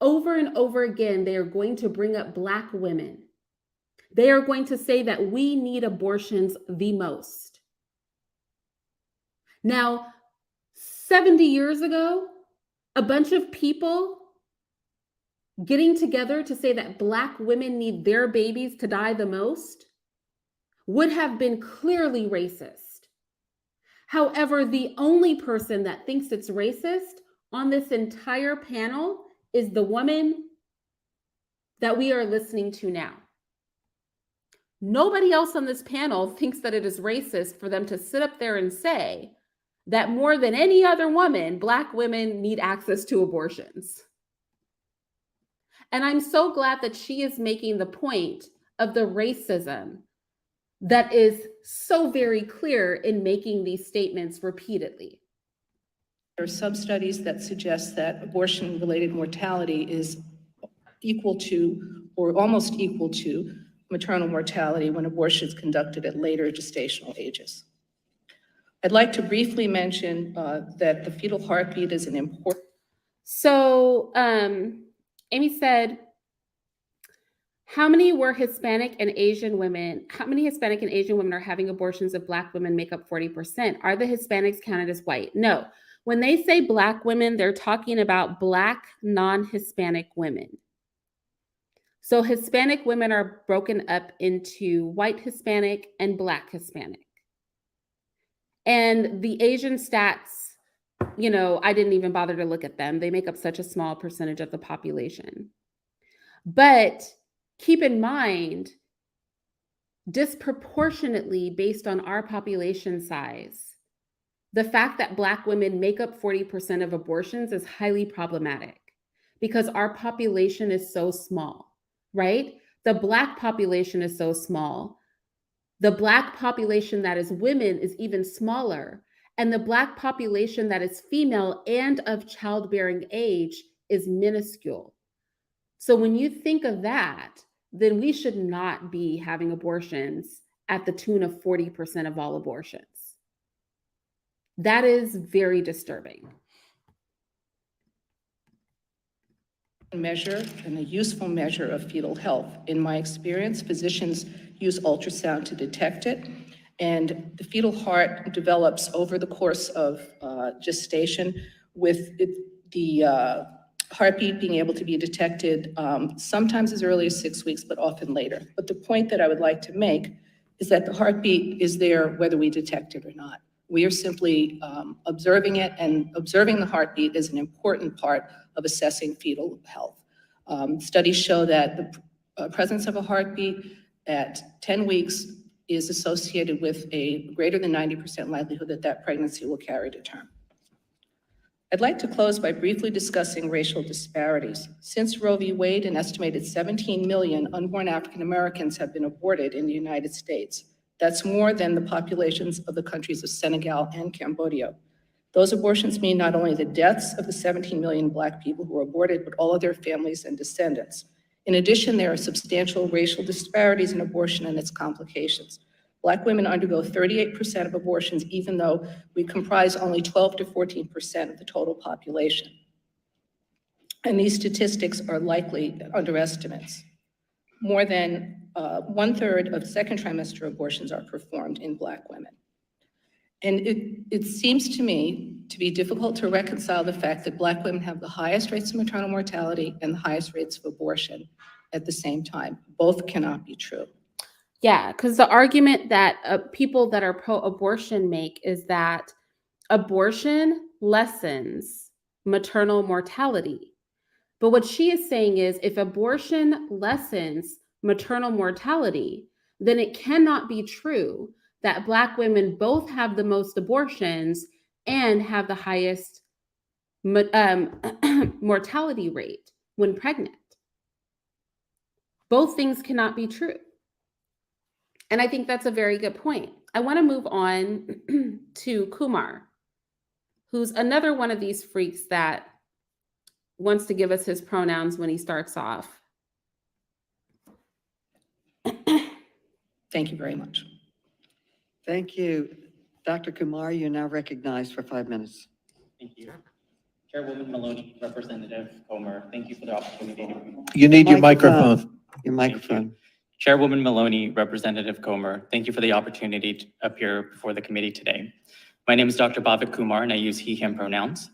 [SPEAKER 1] Over and over again, they are going to bring up Black women. They are going to say that we need abortions the most. Now, 70 years ago, a bunch of people getting together to say that Black women need their babies to die the most would have been clearly racist. However, the only person that thinks it's racist on this entire panel is the woman that we are listening to now. Nobody else on this panel thinks that it is racist for them to sit up there and say that more than any other woman, Black women need access to abortions. And I'm so glad that she is making the point of the racism that is so very clear in making these statements repeatedly.
[SPEAKER 5] There are some studies that suggest that abortion-related mortality is equal to or almost equal to maternal mortality when abortion is conducted at later gestational ages. I'd like to briefly mention that the fetal heartbeat is an important.
[SPEAKER 1] So Amy said, how many Hispanic and Asian women are having abortions if Black women make up 40%? Are the Hispanics counted as white? No. When they say Black women, they're talking about Black non-Hispanic women. So Hispanic women are broken up into white Hispanic and Black Hispanic. And the Asian stats, I didn't even bother to look at them. They make up such a small percentage of the population. But keep in mind, disproportionately based on our population size, the fact that Black women make up 40% of abortions is highly problematic because our population is so small, right? The Black population is so small. The Black population that is women is even smaller. And the Black population that is female and of childbearing age is minuscule. So when you think of that, then we should not be having abortions at the tune of 40% of all abortions. That is very disturbing.
[SPEAKER 5] Measure and a useful measure of fetal health. In my experience, physicians use ultrasound to detect it, and the fetal heart develops over the course of gestation with the heartbeat being able to be detected sometimes as early as 6 weeks, but often later. But the point that I would like to make is that the heartbeat is there whether we detect it or not. We are simply observing it, and observing the heartbeat is an important part of assessing fetal health. Studies show that the presence of a heartbeat at 10 weeks is associated with a greater than 90% likelihood that that pregnancy will carry to term. I'd like to close by briefly discussing racial disparities. Since Roe v. Wade, an estimated 17 million unborn African Americans have been aborted in the United States. That's more than the populations of the countries of Senegal and Cambodia. Those abortions mean not only the deaths of the 17 million Black people who were aborted, but all of their families and descendants. In addition, there are substantial racial disparities in abortion and its complications. Black women undergo 38% of abortions, even though we comprise only 12 to 14% of the total population. And these statistics are likely underestimates. More than 1/3 of second trimester abortions are performed in Black women. And it seems to me to be difficult to reconcile the fact that Black women have the highest rates of maternal mortality and the highest rates of abortion at the same time. Both cannot be true.
[SPEAKER 1] Yeah, because the argument that people that are pro-abortion make is that abortion lessens maternal mortality. But what she is saying is if abortion lessens maternal mortality, then it cannot be true that Black women both have the most abortions and have the highest mortality rate when pregnant. Both things cannot be true. And I think that's a very good point. I want to move on to Kumar, who's another one of these freaks that wants to give us his pronouns when he starts off.
[SPEAKER 5] Thank you very much.
[SPEAKER 3] Thank you. Dr. Kumar, you're now recognized for 5 minutes.
[SPEAKER 6] Thank you. Chairwoman Maloney, Representative Comer, thank you for the opportunity to.
[SPEAKER 7] You need your microphone.
[SPEAKER 3] Your microphone.
[SPEAKER 6] Chairwoman Maloney, Representative Comer, thank you for the opportunity to appear before the committee today. My name is Dr. Bhavik Kumar, and I use he, him pronouns.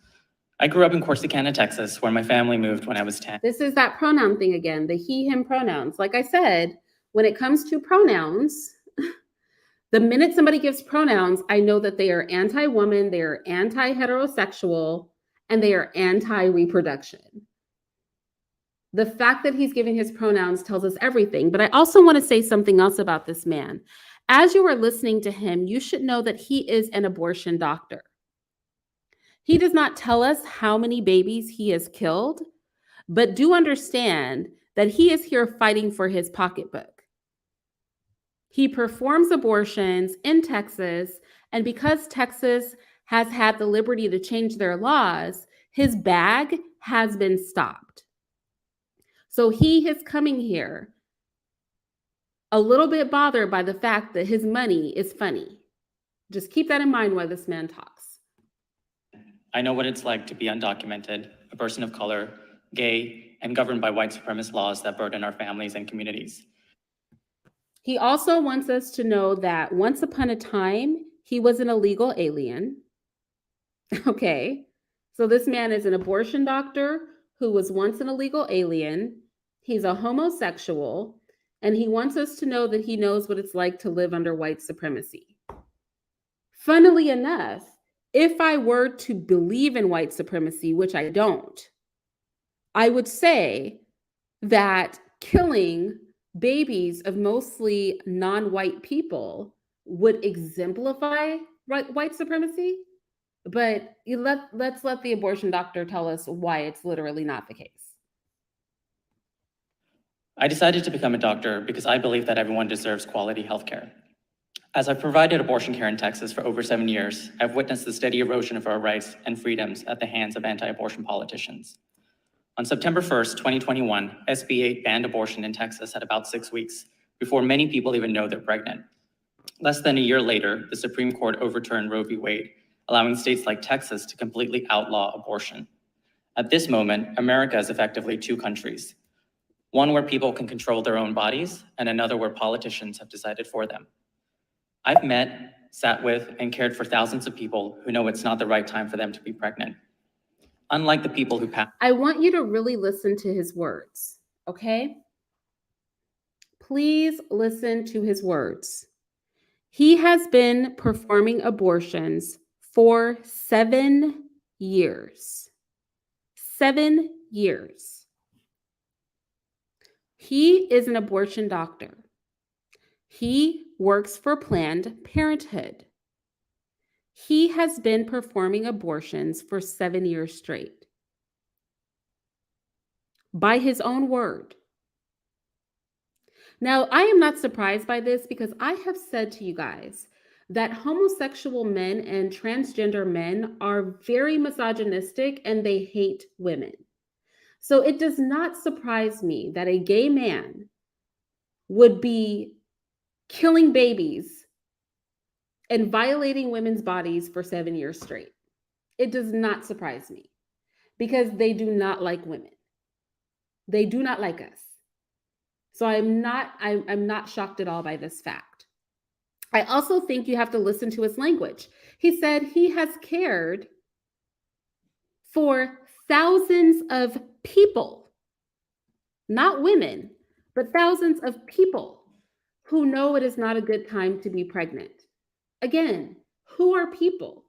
[SPEAKER 6] I grew up in Corsicana, Texas, where my family moved when I was 10.
[SPEAKER 1] This is that pronoun thing again, the he, him pronouns. Like I said, when it comes to pronouns, the minute somebody gives pronouns, I know that they are anti-woman, they are anti-heterosexual, and they are anti-reproduction. The fact that he's giving his pronouns tells us everything. But I also want to say something else about this man. As you are listening to him, you should know that he is an abortion doctor. He does not tell us how many babies he has killed, but do understand that he is here fighting for his pocketbook. He performs abortions in Texas, and because Texas has had the liberty to change their laws, his bag has been stopped. So he is coming here a little bit bothered by the fact that his money is funny. Just keep that in mind while this man talks.
[SPEAKER 6] I know what it's like to be undocumented, a person of color, gay, and governed by white supremacist laws that burden our families and communities.
[SPEAKER 1] He also wants us to know that once upon a time, he was an illegal alien. Okay, so this man is an abortion doctor who was once an illegal alien. He's a homosexual, and he wants us to know that he knows what it's like to live under white supremacy. Funnily enough, if I were to believe in white supremacy, which I don't, I would say that killing babies of mostly non-white people would exemplify white supremacy. But let's let the abortion doctor tell us why it's literally not the case.
[SPEAKER 6] I decided to become a doctor because I believe that everyone deserves quality health care. As I've provided abortion care in Texas for over 7 years, I've witnessed the steady erosion of our rights and freedoms at the hands of anti-abortion politicians. On September 1st, 2021, SB 8 banned abortion in Texas at about 6 weeks, before many people even know they're pregnant. Less than a year later, the Supreme Court overturned Roe v. Wade, allowing states like Texas to completely outlaw abortion. At this moment, America is effectively two countries, one where people can control their own bodies, and another where politicians have decided for them. I've met, sat with, and cared for thousands of people who know it's not the right time for them to be pregnant. Unlike the people who pass.
[SPEAKER 1] I want you to really listen to his words, okay? Please listen to his words. He has been performing abortions for 7 years. 7 years. He is an abortion doctor. He works for Planned Parenthood. He has been performing abortions for 7 years straight. By his own word. Now, I am not surprised by this because I have said to you guys that homosexual men and transgender men are very misogynistic and they hate women. So it does not surprise me that a gay man would be killing babies and violating women's bodies for 7 years straight. It does not surprise me because they do not like women. They do not like us. So I'm not shocked at all by this fact. I also think you have to listen to his language. He said he has cared for thousands of people, not women, but thousands of people who know it is not a good time to be pregnant. Again, who are people?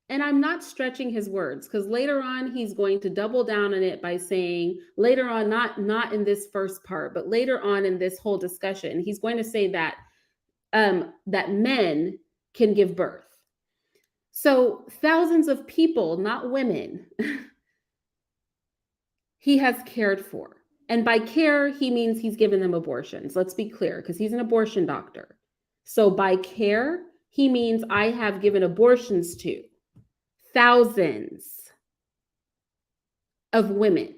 [SPEAKER 1] And I'm not stretching his words because later on he's going to double down on it by saying later on, not in this first part, but later on in this whole discussion, he's going to say that that men can give birth. So thousands of people, not women, he has cared for. And by care, he means he's given them abortions. Let's be clear, because he's an abortion doctor. So by care, he means I have given abortions to thousands of women,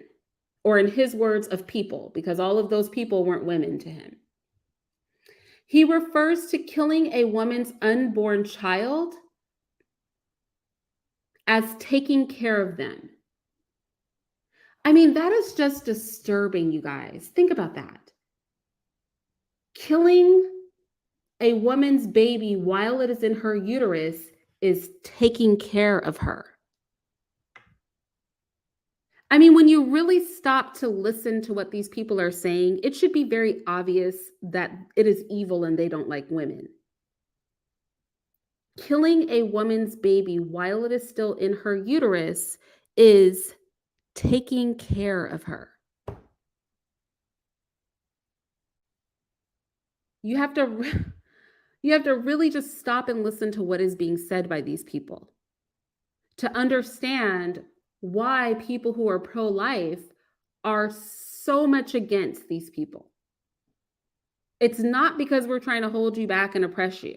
[SPEAKER 1] or in his words, of people, because all of those people weren't women to him. He refers to killing a woman's unborn child as taking care of them. I mean, that is just disturbing, you guys. Think about that. Killing a woman's baby while it is in her uterus is taking care of her. I mean, when you really stop to listen to what these people are saying, it should be very obvious that it is evil and they don't like women. Killing a woman's baby while it is still in her uterus is taking care of her. You have to really just stop and listen to what is being said by these people to understand why people who are pro-life are so much against these people. It's not because we're trying to hold you back and oppress you.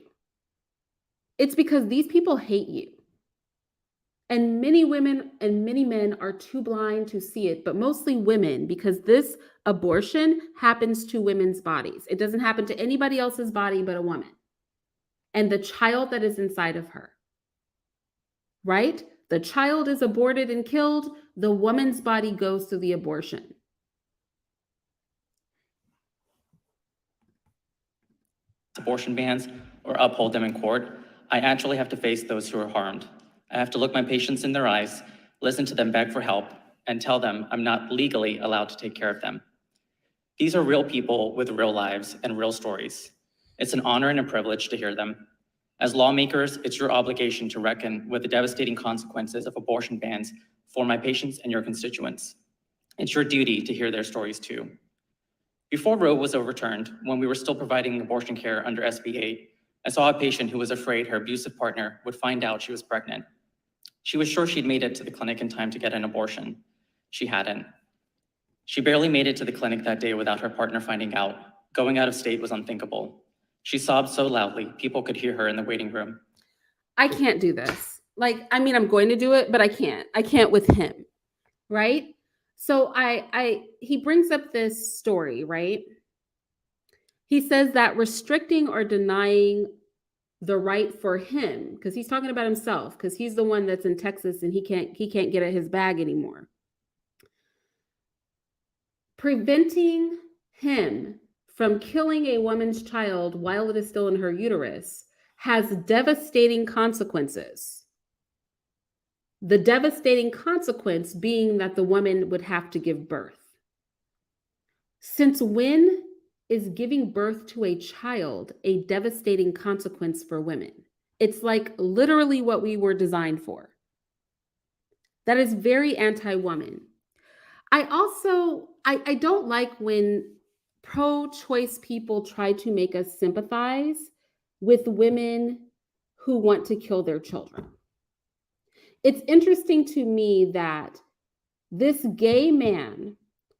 [SPEAKER 1] It's because these people hate you. And many women and many men are too blind to see it, but mostly women, because this abortion happens to women's bodies. It doesn't happen to anybody else's body but a woman and the child that is inside of her, right? The child is aborted and killed. The woman's body goes through the abortion.
[SPEAKER 6] Abortion bans or uphold them in court, I actually have to face those who are harmed. I have to look my patients in their eyes, listen to them beg for help, and tell them I'm not legally allowed to take care of them. These are real people with real lives and real stories. It's an honor and a privilege to hear them. As lawmakers, it's your obligation to reckon with the devastating consequences of abortion bans for my patients and your constituents. It's your duty to hear their stories too. Before Roe was overturned, when we were still providing abortion care under SB 8, I saw a patient who was afraid her abusive partner would find out she was pregnant. She was sure she'd made it to the clinic in time to get an abortion. She hadn't. She barely made it to the clinic that day without her partner finding out. Going out of state was unthinkable. She sobbed so loudly, people could hear her in the waiting room.
[SPEAKER 1] I can't do this. I'm going to do it, but I can't. I can't with him, right? So he brings up this story, right? He says that restricting or denying the right for him, because he's talking about himself, because he's the one that's in Texas and he can't get at his bag anymore. Preventing him from killing a woman's child while it is still in her uterus has devastating consequences. The devastating consequence being that the woman would have to give birth. Since when is giving birth to a child a devastating consequence for women? It's like literally what we were designed for. That is very anti-woman. I don't like when pro-choice people try to make us sympathize with women who want to kill their children. It's interesting to me that this gay man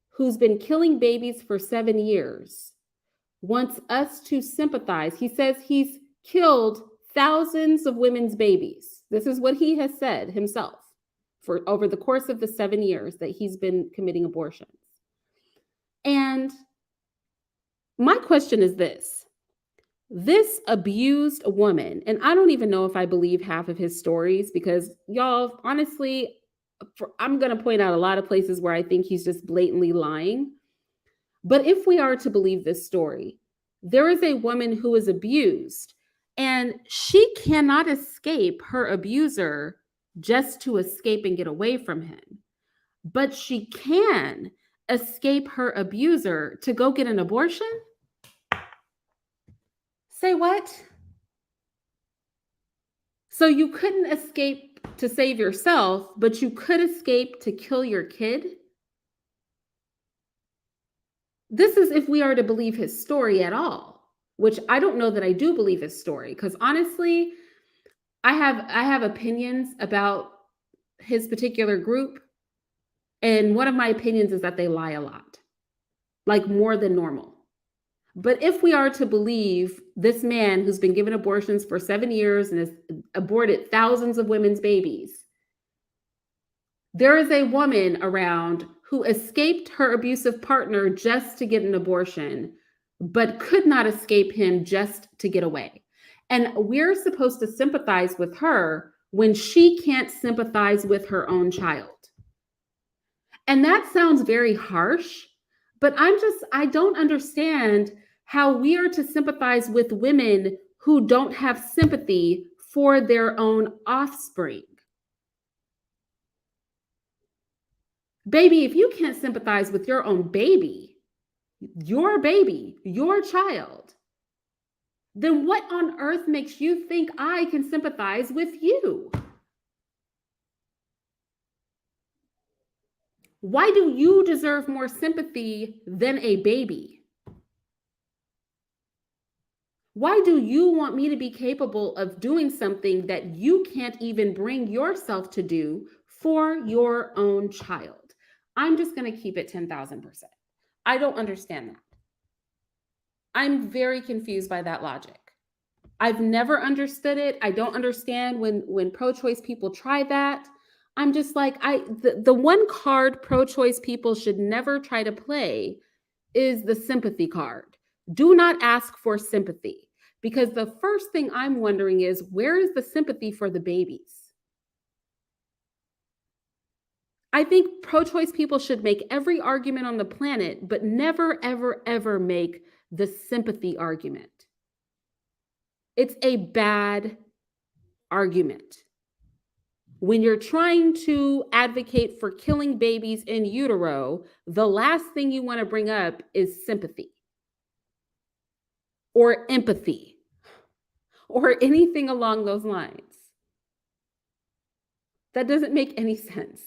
[SPEAKER 1] who's been killing babies for 7 years wants us to sympathize. He says he's killed thousands of women's babies. This is what he has said himself for over the course of the 7 years that he's been committing abortions. And my question is this abused woman, and I don't even know if I believe half of his stories because y'all, honestly, I'm going to point out a lot of places where I think he's just blatantly lying. But if we are to believe this story, there is a woman who is abused And she cannot escape her abuser just to escape and get away from him. But she can escape her abuser to go get an abortion? Say what? So you couldn't escape to save yourself, but you could escape to kill your kid? This is if we are to believe his story at all, which I don't know that I do believe his story, because honestly, I have opinions about his particular group, and one of my opinions is that they lie a lot, like more than normal. But if we are to believe this man who's been given abortions for 7 years and has aborted thousands of women's babies, there is a woman around who escaped her abusive partner just to get an abortion, but could not escape him just to get away. And we're supposed to sympathize with her when she can't sympathize with her own child. And that sounds very harsh, but I don't understand how we are to sympathize with women who don't have sympathy for their own offspring. Baby, if you can't sympathize with your own baby, your child, then what on earth makes you think I can sympathize with you? Why do you deserve more sympathy than a baby? Why do you want me to be capable of doing something that you can't even bring yourself to do for your own child? I'm just going to keep it 10,000%. I don't understand that. I'm very confused by that logic. I've never understood it. I don't understand when pro-choice people try that. I'm just like, the one card pro-choice people should never try to play is the sympathy card. Do not ask for sympathy, because the first thing I'm wondering is, where is the sympathy for the babies? I think pro-choice people should make every argument on the planet, but never, ever, ever make the sympathy argument. It's a bad argument. When you're trying to advocate for killing babies in utero, the last thing you want to bring up is sympathy or empathy or anything along those lines. That doesn't make any sense.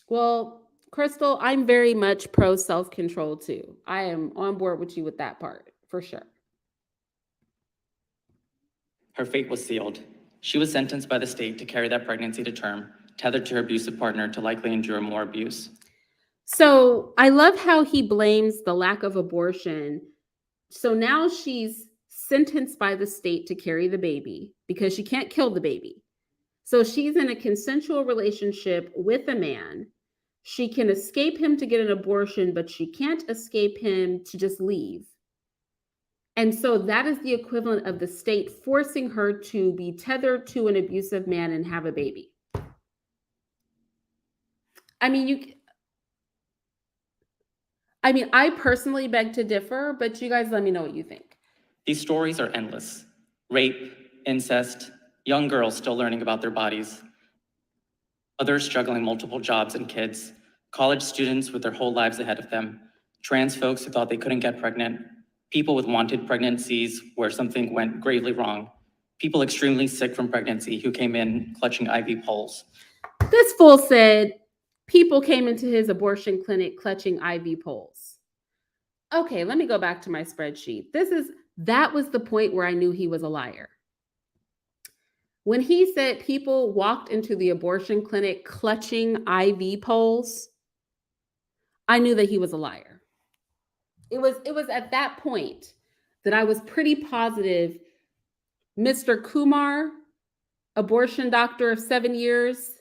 [SPEAKER 1] Well, Crystal, I'm very much pro self-control too. I am on board with you with that part, for sure.
[SPEAKER 6] Her fate was sealed. She was sentenced by the state to carry that pregnancy to term, tethered to her abusive partner to likely endure more abuse.
[SPEAKER 1] So I love how he blames the lack of abortion. So now she's sentenced by the state to carry the baby because she can't kill the baby. So she's in a consensual relationship with a man. She can escape him to get an abortion, but she can't escape him to just leave. And so that is the equivalent of the state forcing her to be tethered to an abusive man and have a baby. I personally beg to differ, but you guys let me know what you think.
[SPEAKER 6] These stories are endless. Rape, incest, young girls still learning about their bodies, others juggling multiple jobs and kids, college students with their whole lives ahead of them, trans folks who thought they couldn't get pregnant, people with wanted pregnancies where something went gravely wrong, people extremely sick from pregnancy who came in clutching IV poles.
[SPEAKER 1] This fool said people came into his abortion clinic clutching IV poles. Okay, let me go back to my spreadsheet. That was the point where I knew he was a liar. When he said people walked into the abortion clinic clutching IV poles, I knew that he was a liar. It was at that point that I was pretty positive Mr. Kumar, abortion doctor of 7 years,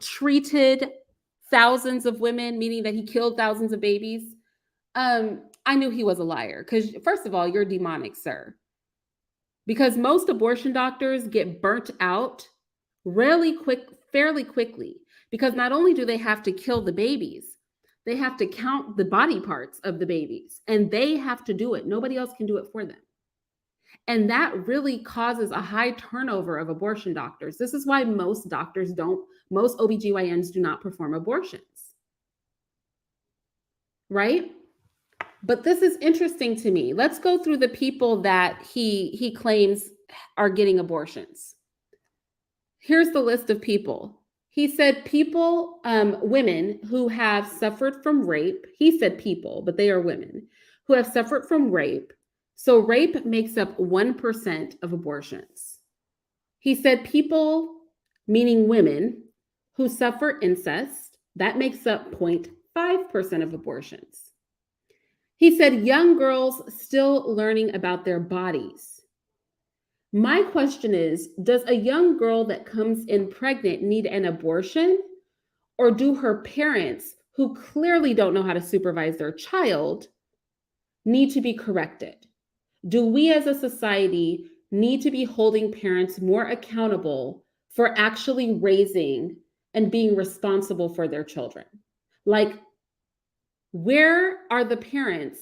[SPEAKER 1] treated thousands of women, meaning that he killed thousands of babies. I knew he was a liar because, first of all, you're demonic, sir. Because most abortion doctors get burnt out fairly quickly, because not only do they have to kill the babies, They have to count the body parts of the babies, and they have to do it. Nobody else can do it for them. And that really causes a high turnover of abortion doctors. This is why most OBGYNs do not perform abortions. Right? But this is interesting to me. Let's go through the people that he claims are getting abortions. Here's the list of people. He said people, women who have suffered from rape. He said people, but they are women who have suffered from rape. So rape makes up 1% of abortions. He said people, meaning women, who suffer incest. That makes up 0.5% of abortions. He said young girls still learning about their bodies. My question is, does a young girl that comes in pregnant need an abortion? Or do her parents, who clearly don't know how to supervise their child, need to be corrected? Do we as a society need to be holding parents more accountable for actually raising and being responsible for their children? Like, where are the parents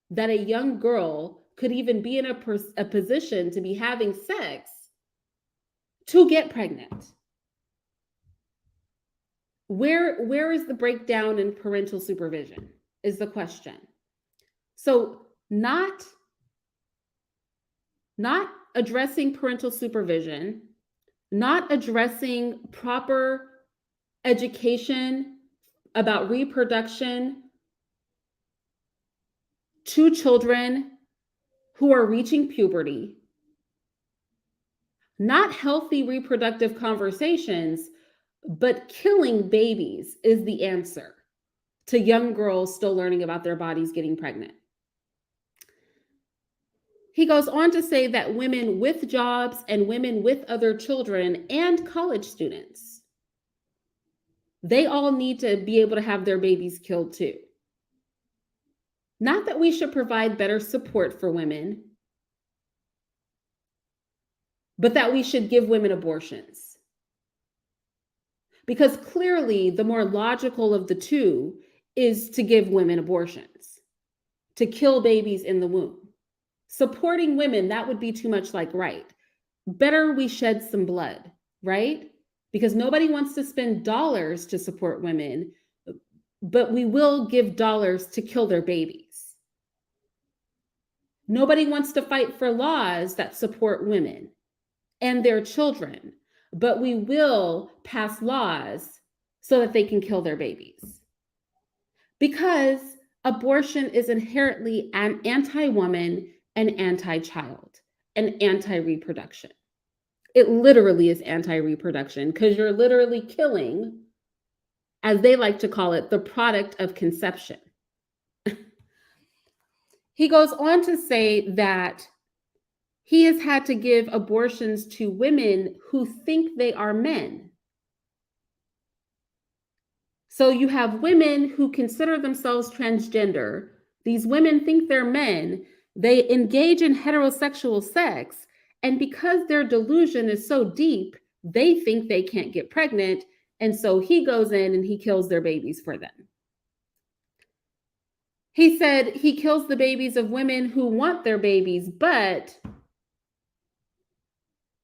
[SPEAKER 1] that a young girl could even be in a position to be having sex to get pregnant? Where is the breakdown in parental supervision is the question. So not addressing parental supervision, not addressing proper education about reproduction to children who are reaching puberty, not healthy reproductive conversations, but killing babies is the answer to young girls still learning about their bodies getting pregnant. He goes on to say that women with jobs and women with other children and college students, they all need to be able to have their babies killed too. Not that we should provide better support for women, but that we should give women abortions. Because clearly the more logical of the two is to give women abortions, to kill babies in the womb. Supporting women, that would be too much like right. Better we shed some blood, right? Because nobody wants to spend dollars to support women, but we will give dollars to kill their babies. Nobody wants to fight for laws that support women and their children, but we will pass laws so that they can kill their babies. Because abortion is inherently an anti-woman and anti-child and anti-reproduction. It literally is anti-reproduction because you're literally killing, as they like to call it, the product of conception. He goes on to say that he has had to give abortions to women who think they are men. So you have women who consider themselves transgender. These women think they're men. They engage in heterosexual sex. And because their delusion is so deep, they think they can't get pregnant. And so he goes in and he kills their babies for them. He said he kills the babies of women who want their babies, but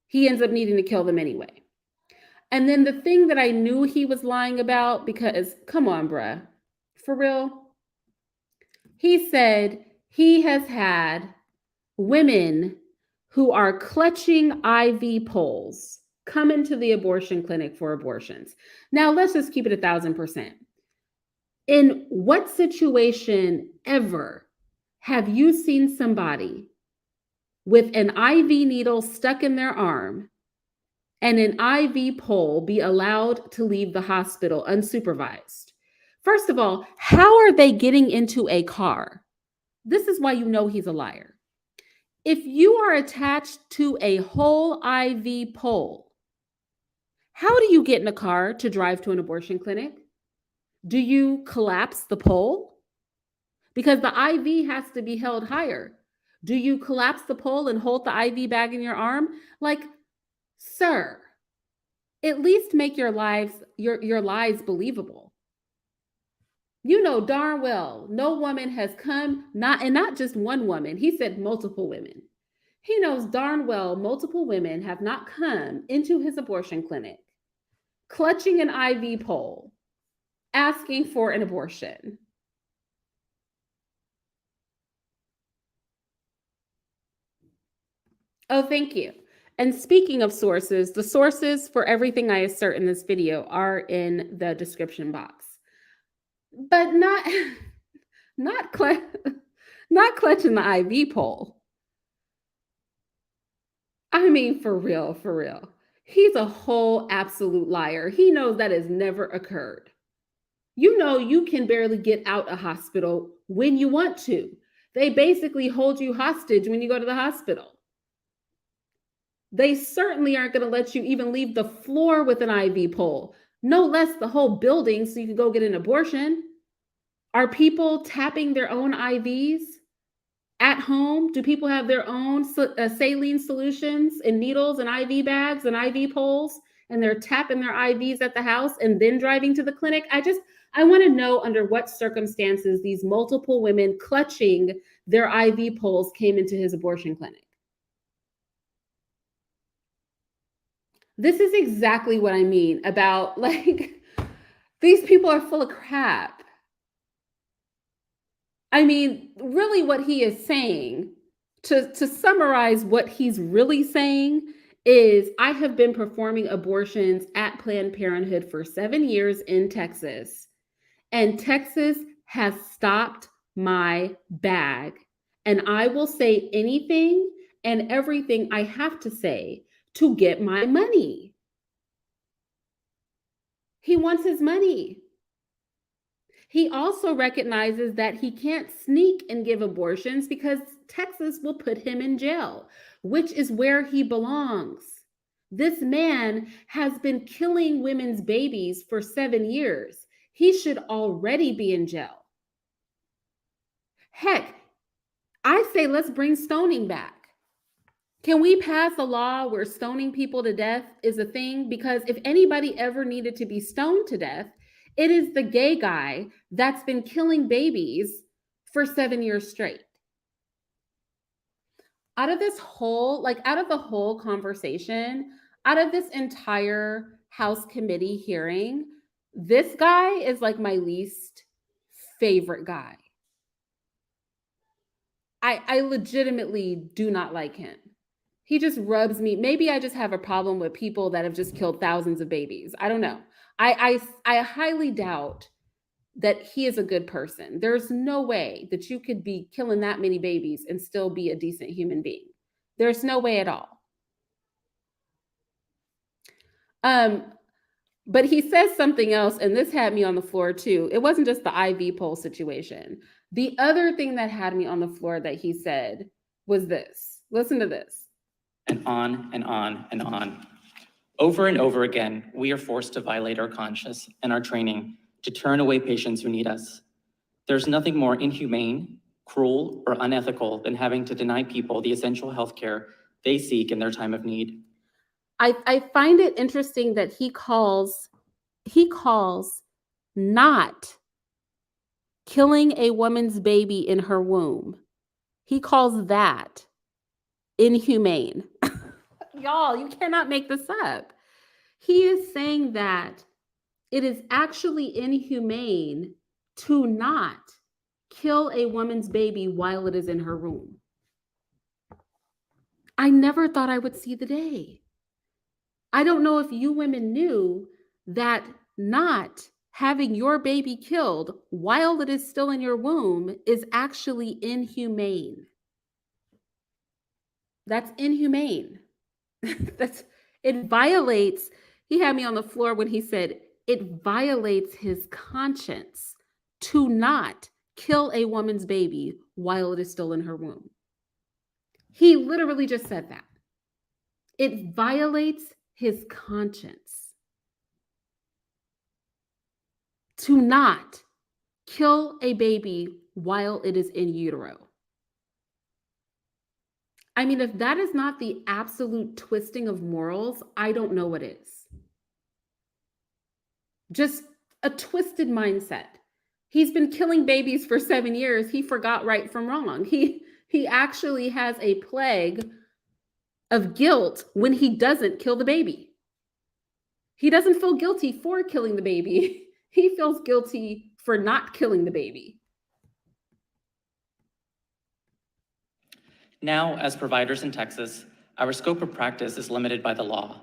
[SPEAKER 1] he ends up needing to kill them anyway. And then the thing that I knew he was lying about, because come on, bruh, for real. He said he has had women who are clutching IV poles come into the abortion clinic for abortions. Now, let's just keep it 1,000%. In what situation ever have you seen somebody with an IV needle stuck in their arm and an IV pole be allowed to leave the hospital unsupervised? First of all, how are they getting into a car? This is why you know he's a liar. If you are attached to a whole IV pole, how do you get in a car to drive to an abortion clinic? Do you collapse the pole? Because the IV has to be held higher. Do you collapse the pole and hold the IV bag in your arm? Like, sir, at least make your lies believable. You know darn well no woman has come, not just one woman, he said multiple women. He knows darn well multiple women have not come into his abortion clinic clutching an IV pole, asking for an abortion. Oh, thank you. And speaking of sources, the sources for everything I assert in this video are in the description box. But not not clutching the IV pole. I mean, for real, for real. He's a whole absolute liar. He knows that has never occurred. You know, you can barely get out a hospital when you want to. They basically hold you hostage when you go to the hospital. They certainly aren't going to let you even leave the floor with an IV pole, no less the whole building so you can go get an abortion. Are people tapping their own IVs at home? Do people have their own saline solutions and needles and IV bags and IV poles, and they're tapping their IVs at the house and then driving to the clinic? I want to know under what circumstances these multiple women clutching their IV poles came into his abortion clinic. This is exactly what I mean about, like, these people are full of crap. I mean, really what he is saying, to summarize what he's really saying, is I have been performing abortions at Planned Parenthood for 7 years in Texas, and Texas has stopped my bag. And I will say anything and everything I have to say to get my money. He wants his money. He also recognizes that he can't sneak and give abortions because Texas will put him in jail, which is where he belongs. This man has been killing women's babies for 7 years. He should already be in jail. Heck, I say let's bring stoning back. Can we pass a law where stoning people to death is a thing? Because if anybody ever needed to be stoned to death, it is the gay guy that's been killing babies for 7 years straight. Out of the whole conversation, out of this entire House committee hearing, this guy is like my least favorite guy. I legitimately do not like him. He just rubs me. Maybe I just have a problem with people that have just killed thousands of babies. I don't know. I highly doubt that he is a good person. There's no way that you could be killing that many babies and still be a decent human being. There's no way at all. But he says something else, and this had me on the floor too. It wasn't just the IV pole situation. The other thing that had me on the floor that he said was this. Listen to this.
[SPEAKER 6] And on and on and on. Over and over again, we are forced to violate our conscience and our training to turn away patients who need us. There's nothing more inhumane, cruel, or unethical than having to deny people the essential health care they seek in their time of need.
[SPEAKER 1] I find it interesting that he calls not killing a woman's baby in her womb, he calls that inhumane. Y'all, you cannot make this up. He is saying that it is actually inhumane to not kill a woman's baby while it is in her womb. I never thought I would see the day. I don't know if you women knew that not having your baby killed while it is still in your womb is actually inhumane. That's inhumane. It violates, he had me on the floor when he said, it violates his conscience to not kill a woman's baby while it is still in her womb. He literally just said that. It violates his conscience to not kill a baby while it is in utero. I mean, if that is not the absolute twisting of morals, I don't know what is. Just a twisted mindset. He's been killing babies for 7 years. He forgot right from wrong. He actually has a plague of guilt when he doesn't kill the baby. He doesn't feel guilty for killing the baby. He feels guilty for not killing the baby.
[SPEAKER 6] Now, as providers in Texas, our scope of practice is limited by the law.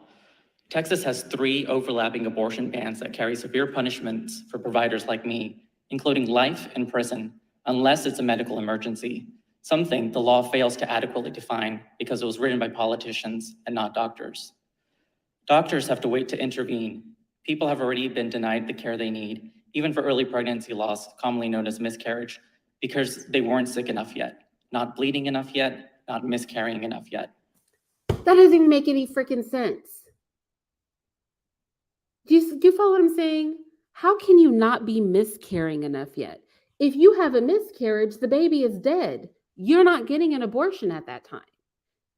[SPEAKER 6] Texas has 3 overlapping abortion bans that carry severe punishments for providers like me, including life in prison, unless it's a medical emergency, something the law fails to adequately define because it was written by politicians and not doctors. Doctors have to wait to intervene. People have already been denied the care they need, even for early pregnancy loss, commonly known as miscarriage, because they weren't sick enough yet, not bleeding enough yet, not miscarrying enough yet.
[SPEAKER 1] That doesn't even make any freaking sense. Do you follow what I'm saying? How can you not be miscarrying enough yet? If you have a miscarriage, the baby is dead. You're not getting an abortion at that time.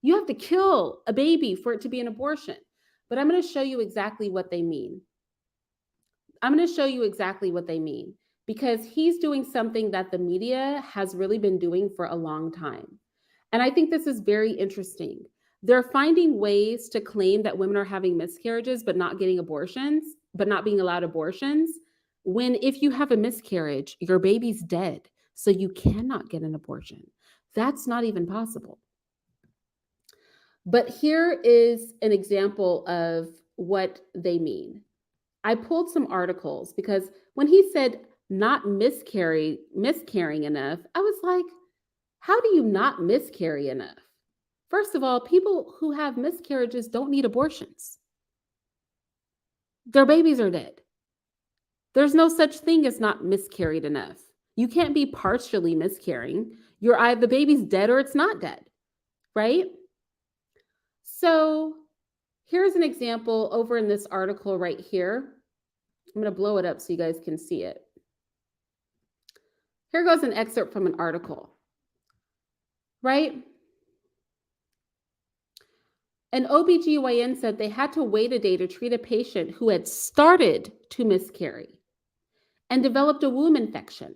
[SPEAKER 1] You have to kill a baby for it to be an abortion. But I'm going to show you exactly what they mean. I'm going to show you exactly what they mean because he's doing something that the media has really been doing for a long time. And I think this is very interesting. They're finding ways to claim that women are having miscarriages, but not getting abortions, but not being allowed abortions. When if you have a miscarriage, your baby's dead, so you cannot get an abortion. That's not even possible. But here is an example of what they mean. I pulled some articles because when he said not miscarrying enough, I was like, how do you not miscarry enough? First of all, people who have miscarriages don't need abortions. Their babies are dead. There's no such thing as not miscarried enough. You can't be partially miscarrying. You're either the baby's dead or it's not dead, right? So here's an example over in this article right here. I'm going to blow it up so you guys can see it. Here goes an excerpt from an article, right? An OBGYN said they had to wait a day to treat a patient who had started to miscarry and developed a womb infection.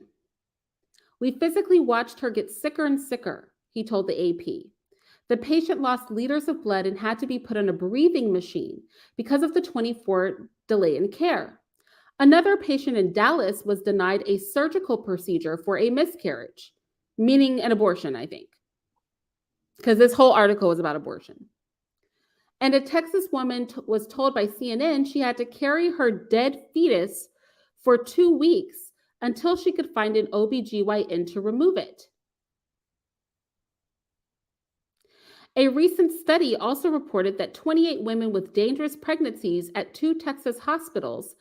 [SPEAKER 1] We physically watched her get sicker and sicker, he told the AP. The patient lost liters of blood and had to be put on a breathing machine because of the 24-hour delay in care. Another patient in Dallas was denied a surgical procedure for a miscarriage, meaning an abortion, I think, because this whole article was about abortion. And a Texas woman was told by CNN she had to carry her dead fetus for 2 weeks until she could find an OBGYN to remove it. A recent study also reported that 28 women with dangerous pregnancies at 2 Texas hospitals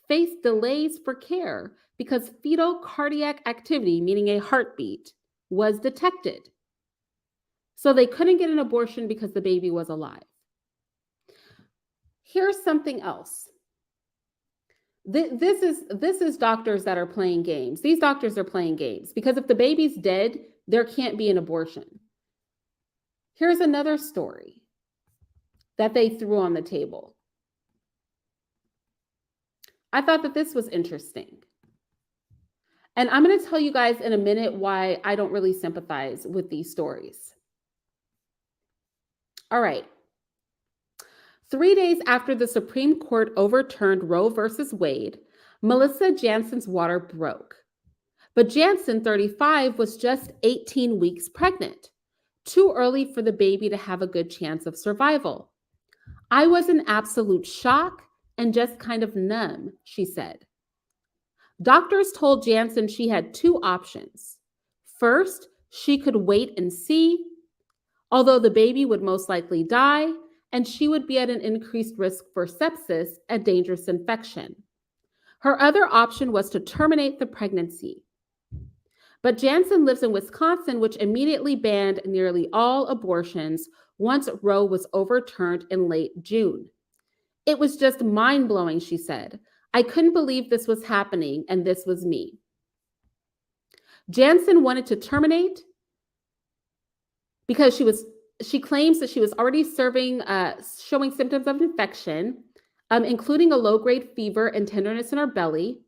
[SPEAKER 1] faced delays for care because fetal cardiac activity, meaning a heartbeat, was detected. So they couldn't get an abortion because the baby was alive. Here's something else. This is doctors that are playing games. These doctors are playing games because if the baby's dead, there can't be an abortion. Here's another story that they threw on the table. I thought that this was interesting. And I'm going to tell you guys in a minute why I don't really sympathize with these stories. All right. 3 days after the Supreme Court overturned Roe versus Wade, Melissa Jansen's water broke. But Jansen, 35, was just 18 weeks pregnant, too early for the baby to have a good chance of survival. I was in absolute shock and just kind of numb, she said. Doctors told Jansen she had 2 options. First, she could wait and see, although the baby would most likely die, and she would be at an increased risk for sepsis, a dangerous infection. Her other option was to terminate the pregnancy. But Jansen lives in Wisconsin, which immediately banned nearly all abortions once Roe was overturned in late June. It was just mind-blowing, she said. I couldn't believe this was happening, and this was me. Jansen wanted to terminate because she claims that she was already showing symptoms of infection, including a low-grade fever and tenderness in her belly.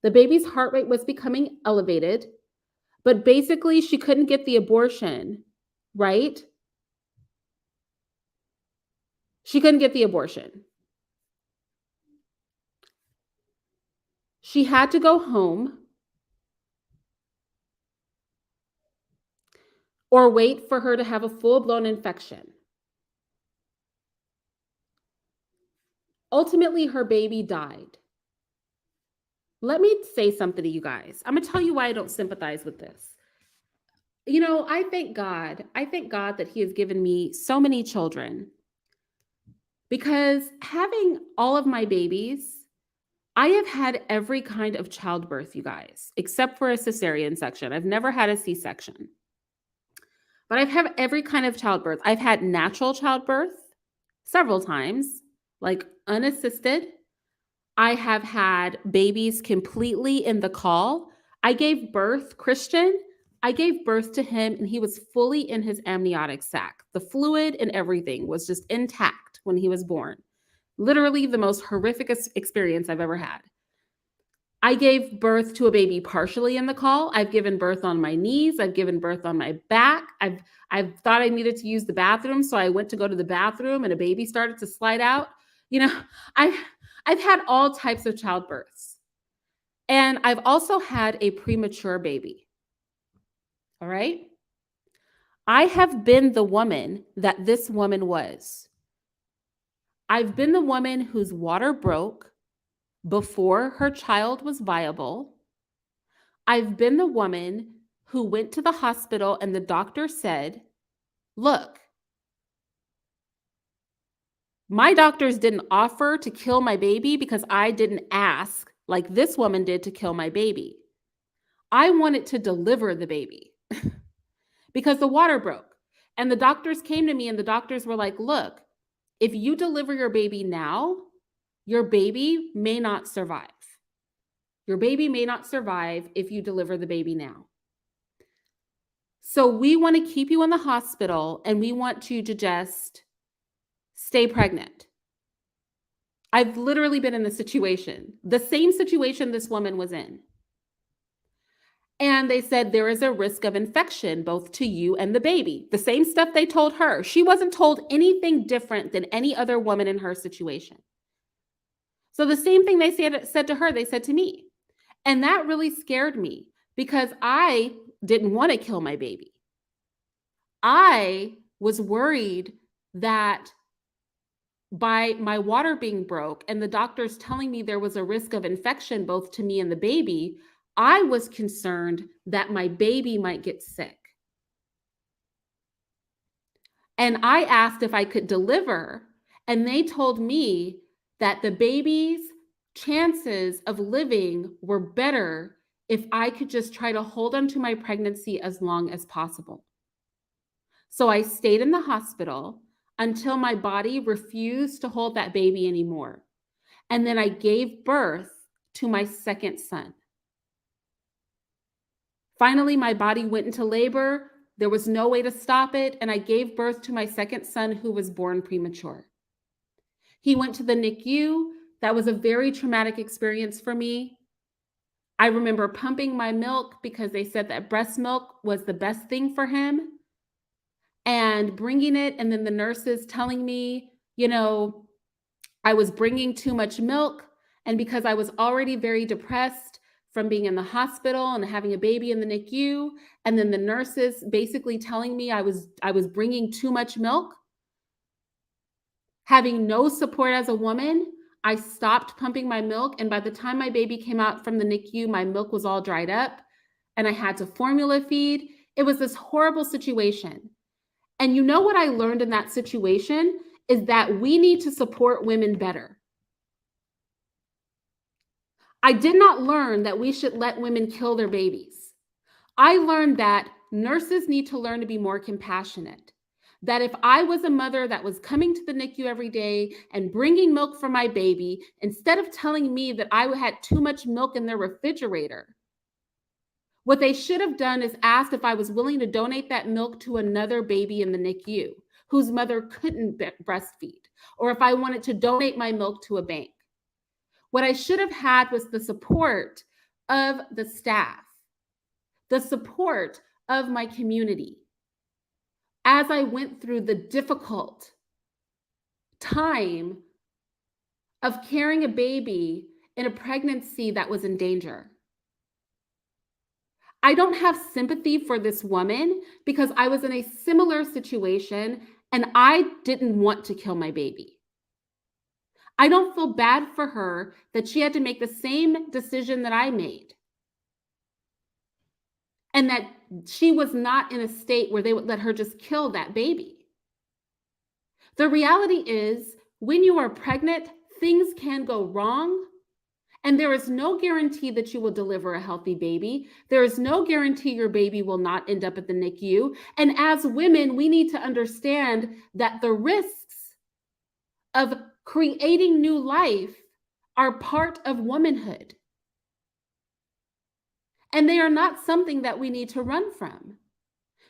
[SPEAKER 1] The baby's heart rate was becoming elevated, but basically she couldn't get the abortion, right? She couldn't get the abortion. She had to go home or wait for her to have a full-blown infection. Ultimately, her baby died. Let me say something to you guys. I'm going to tell you why I don't sympathize with this. You know, I thank God. I thank God that He has given me so many children, because having all of my babies, I have had every kind of childbirth, you guys, except for a cesarean section. I've never had a C-section. But I've had every kind of childbirth. I've had natural childbirth several times, like unassisted. I have had babies completely in the call. I gave birth, Christian, I gave birth to him and he was fully in his amniotic sac. The fluid and everything was just intact when he was born. Literally the most horrific experience I've ever had. I gave birth to a baby partially in the call. I've given birth on my knees. I've given birth on my back. I've thought I needed to use the bathroom, so I went to go to the bathroom and a baby started to slide out. You know, I've had all types of childbirths. And I've also had a premature baby. All right? I have been the woman that this woman was. I've been the woman whose water broke before her child was viable. I've been the woman who went to the hospital and the doctor said, look, my doctors didn't offer to kill my baby because I didn't ask like this woman did to kill my baby. I wanted to deliver the baby because the water broke. And the doctors came to me and the doctors were like, look, if you deliver your baby now, your baby may not survive. Your baby may not survive if you deliver the baby now. So we want to keep you in the hospital and we want you to just stay pregnant. I've literally been in this situation, the same situation this woman was in. And they said there is a risk of infection both to you and the baby. The same stuff they told her. She wasn't told anything different than any other woman in her situation. So the same thing they said to her, they said to me. And that really scared me because I didn't want to kill my baby. I was worried that by my water being broke and the doctors telling me there was a risk of infection both to me and the baby, I was concerned that my baby might get sick. And I asked if I could deliver, and they told me that the baby's chances of living were better if I could just try to hold on to my pregnancy as long as possible. So I stayed in the hospital until my body refused to hold that baby anymore. And then I gave birth to my second son. Finally, my body went into labor. There was no way to stop it. And I gave birth to my second son, who was born premature. He went to the NICU. That was a very traumatic experience for me. I remember pumping my milk because they said that breast milk was the best thing for him, and bringing it. And then the nurses telling me, you know, I was bringing too much milk. And because I was already very depressed from being in the hospital and having a baby in the NICU, and then the nurses basically telling me I was bringing too much milk, having no support as a woman, I stopped pumping my milk. And by the time my baby came out from the NICU, my milk was all dried up and I had to formula feed. It was this horrible situation. And you know what I learned in that situation is that we need to support women better. I did not learn that we should let women kill their babies. I learned that nurses need to learn to be more compassionate. That if I was a mother that was coming to the NICU every day and bringing milk for my baby, instead of telling me that I had too much milk in their refrigerator, what they should have done is asked if I was willing to donate that milk to another baby in the NICU whose mother couldn't breastfeed, or if I wanted to donate my milk to a bank. What I should have had was the support of the staff, the support of my community as I went through the difficult time of carrying a baby in a pregnancy that was in danger. I don't have sympathy for this woman because I was in a similar situation and I didn't want to kill my baby. I don't feel bad for her that she had to make the same decision that I made, and that she was not in a state where they would let her just kill that baby. The reality is, when you are pregnant, things can go wrong, and there is no guarantee that you will deliver a healthy baby. There is no guarantee your baby will not end up at the NICU. And as women, we need to understand that the risks of creating new life are part of womanhood. And they are not something that we need to run from.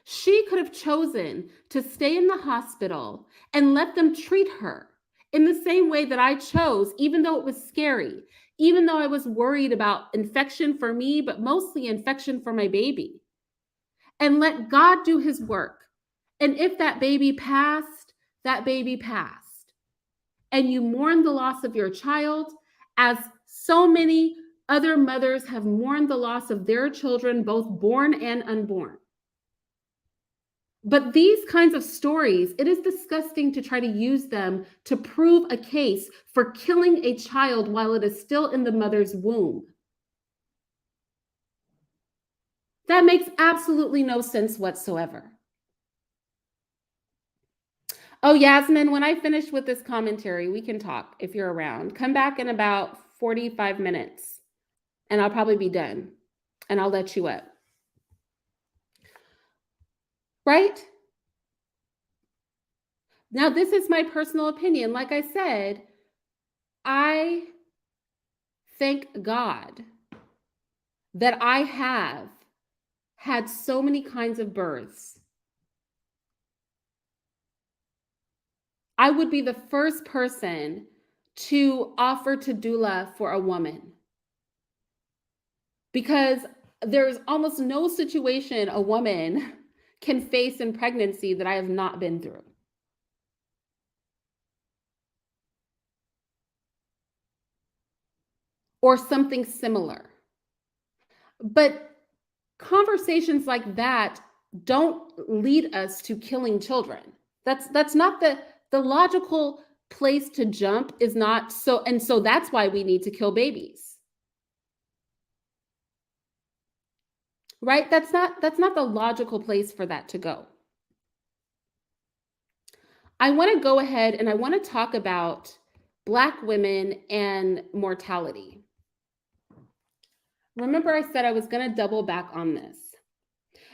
[SPEAKER 1] She could have chosen to stay in the hospital and let them treat her in the same way that I chose, even though it was scary, even though I was worried about infection for me, but mostly infection for my baby. And let God do his work. And if that baby passed, that baby passed. And you mourn the loss of your child, as so many other mothers have mourned the loss of their children, both born and unborn. But these kinds of stories, it is disgusting to try to use them to prove a case for killing a child while it is still in the mother's womb. That makes absolutely no sense whatsoever. Oh, Yasmin, when I finish with this commentary, we can talk if you're around. Come back in about 45 minutes and I'll probably be done and I'll let you up. Right? Now, this is my personal opinion. Like I said, I thank God that I have had so many kinds of births. I would be the first person to offer to doula for a woman, because there's almost no situation a woman can face in pregnancy that I have not been through. Or something similar. But conversations like that don't lead us to killing children. That's not the logical place to jump, is not so, and so that's why we need to kill babies. Right? That's not the logical place for that to go. I want to go ahead and I want to talk about Black women and mortality. Remember, I said I was going to double back on this.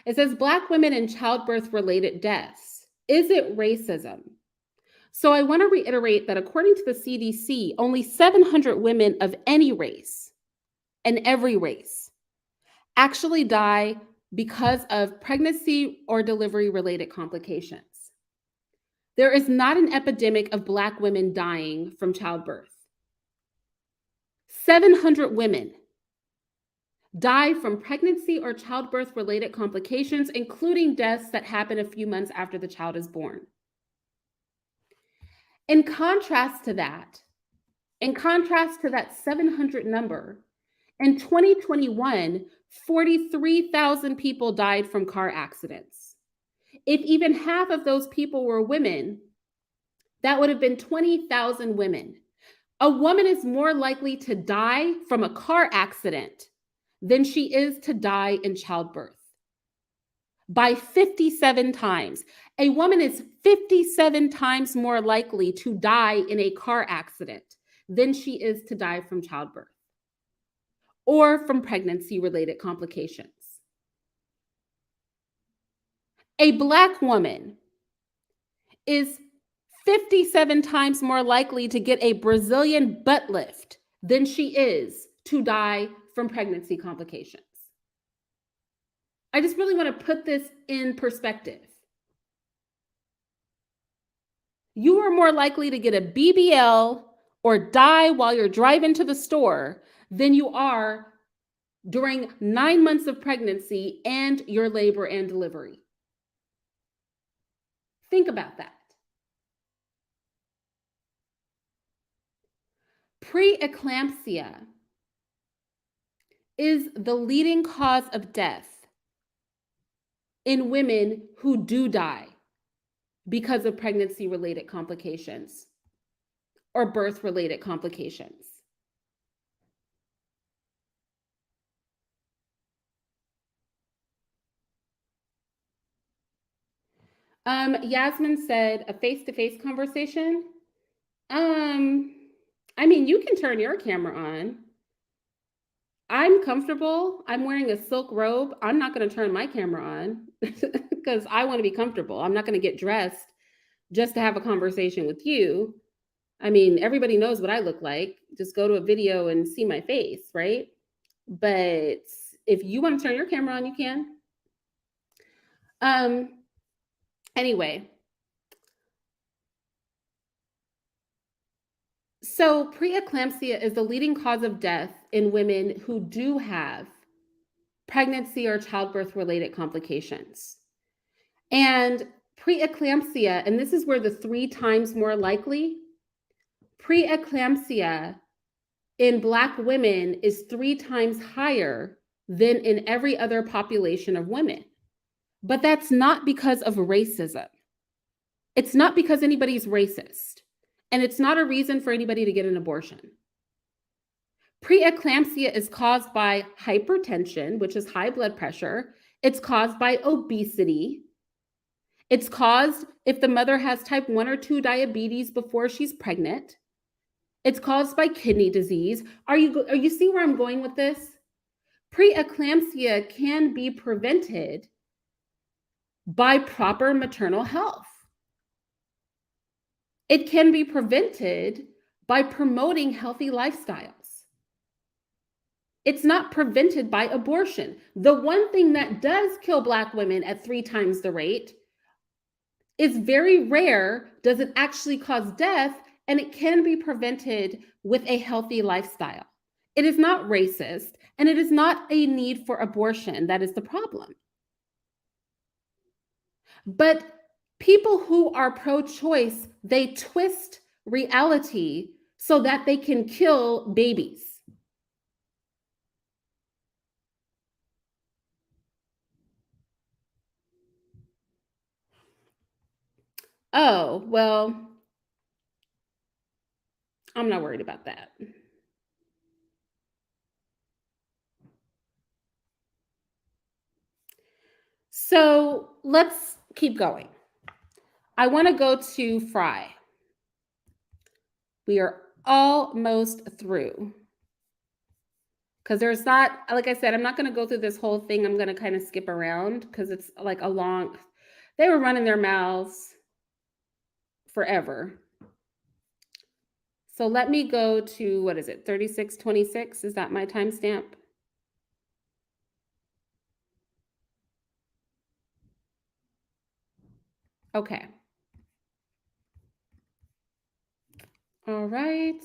[SPEAKER 1] It says Black women and childbirth-related deaths. Is it racism? So I want to reiterate that according to the CDC, only 700 women of any race and every race actually die because of pregnancy or delivery-related complications. There is not an epidemic of Black women dying from childbirth. 700 women die from pregnancy or childbirth-related complications, including deaths that happen a few months after the child is born. In contrast to that 700 number, in 2021, 43,000 people died from car accidents. If even half of those people were women, that would have been 20,000 women. A woman is more likely to die from a car accident than she is to die in childbirth. By 57 times. A woman is 57 times more likely to die in a car accident than she is to die from childbirth or from pregnancy-related complications. A Black woman is 57 times more likely to get a Brazilian butt lift than she is to die from pregnancy complications. I just really want to put this in perspective. You are more likely to get a BBL or die while you're driving to the store than you are during 9 months of pregnancy and your labor and delivery. Think about that. Preeclampsia is the leading cause of death in women who do die because of pregnancy-related complications or birth-related complications. Yasmin said a face-to-face conversation. I mean, you can turn your camera on. I'm comfortable. I'm wearing a silk robe. I'm not going to turn my camera on because I want to be comfortable. I'm not going to get dressed just to have a conversation with you. I mean, everybody knows what I look like. Just go to a video and see my face, right? But if you want to turn your camera on, you can. Anyway. So preeclampsia is the leading cause of death in women who do have pregnancy or childbirth-related complications. And preeclampsia, and this is where the 3 times more likely, preeclampsia in Black women is 3 times higher than in every other population of women. But that's not because of racism. It's not because anybody's racist. And it's not a reason for anybody to get an abortion. Preeclampsia is caused by hypertension, which is high blood pressure. It's caused by obesity. It's caused if the mother has type 1 or 2 diabetes before she's pregnant. It's caused by kidney disease. Are you see where I'm going with this? Preeclampsia can be prevented by proper maternal health. It can be prevented by promoting healthy lifestyles. It's not prevented by abortion. The one thing that does kill Black women at 3 times the rate is very rare, doesn't actually cause death, and it can be prevented with a healthy lifestyle. It is not racist, and it is not a need for abortion that is the problem. But people who are pro-choice, they twist reality so that they can kill babies. Oh, well, I'm not worried about that. So let's keep going. I want to go to Fry. We are almost through. Because there's not, like I said, I'm not going to go through this whole thing. I'm going to kind of skip around because it's like a long, they were running their mouths forever. So let me go to, what is it, 3626? Is that my timestamp? Okay. All right.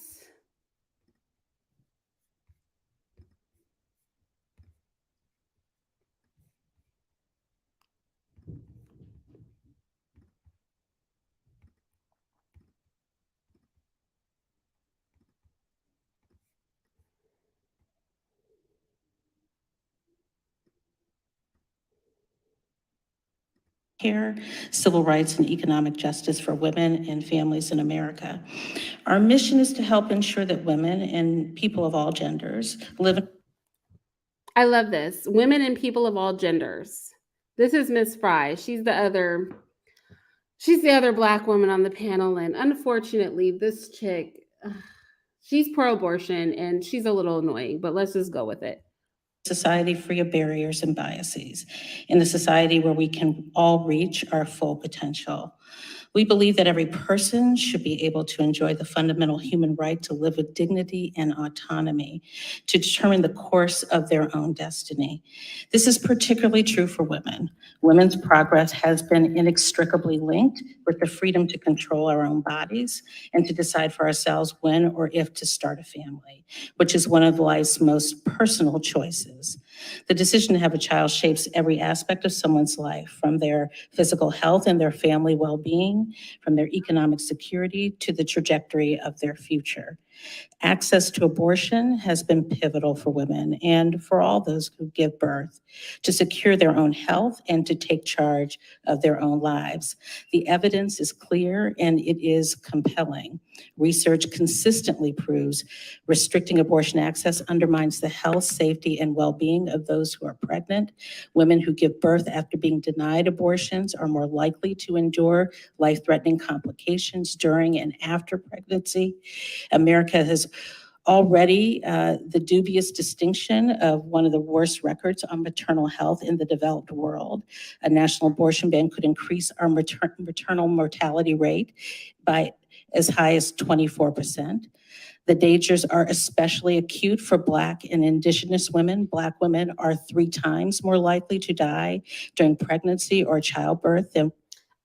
[SPEAKER 7] Care, civil rights, and economic justice for women and families in America. Our mission is to help ensure that women and people of all genders live.
[SPEAKER 1] I love this. Women and people of all genders. This is Miss Fry. She's the other Black woman on the panel. And unfortunately, this chick, she's pro-abortion and she's a little annoying, but let's just go with it.
[SPEAKER 7] Society free of barriers and biases, in a society where we can all reach our full potential. We believe that every person should be able to enjoy the fundamental human right to live with dignity and autonomy, to determine the course of their own destiny. This is particularly true for women. Women's progress has been inextricably linked with the freedom to control our own bodies and to decide for ourselves when or if to start a family, which is one of life's most personal choices. The decision to have a child shapes every aspect of someone's life, from their physical health and their family well-being, from their economic security to the trajectory of their future. Access to abortion has been pivotal for women and for all those who give birth to secure their own health and to take charge of their own lives. The evidence is clear and it is compelling. Research consistently proves restricting abortion access undermines the health, safety, and well-being of those who are pregnant. Women who give birth after being denied abortions are more likely to endure life-threatening complications during and after pregnancy. America has already the dubious distinction of one of the worst records on maternal health in the developed world. A national abortion ban could increase our maternal mortality rate by as high as 24%. The dangers are especially acute for Black and Indigenous women. Black women are 3 times more likely to die during pregnancy or childbirth than.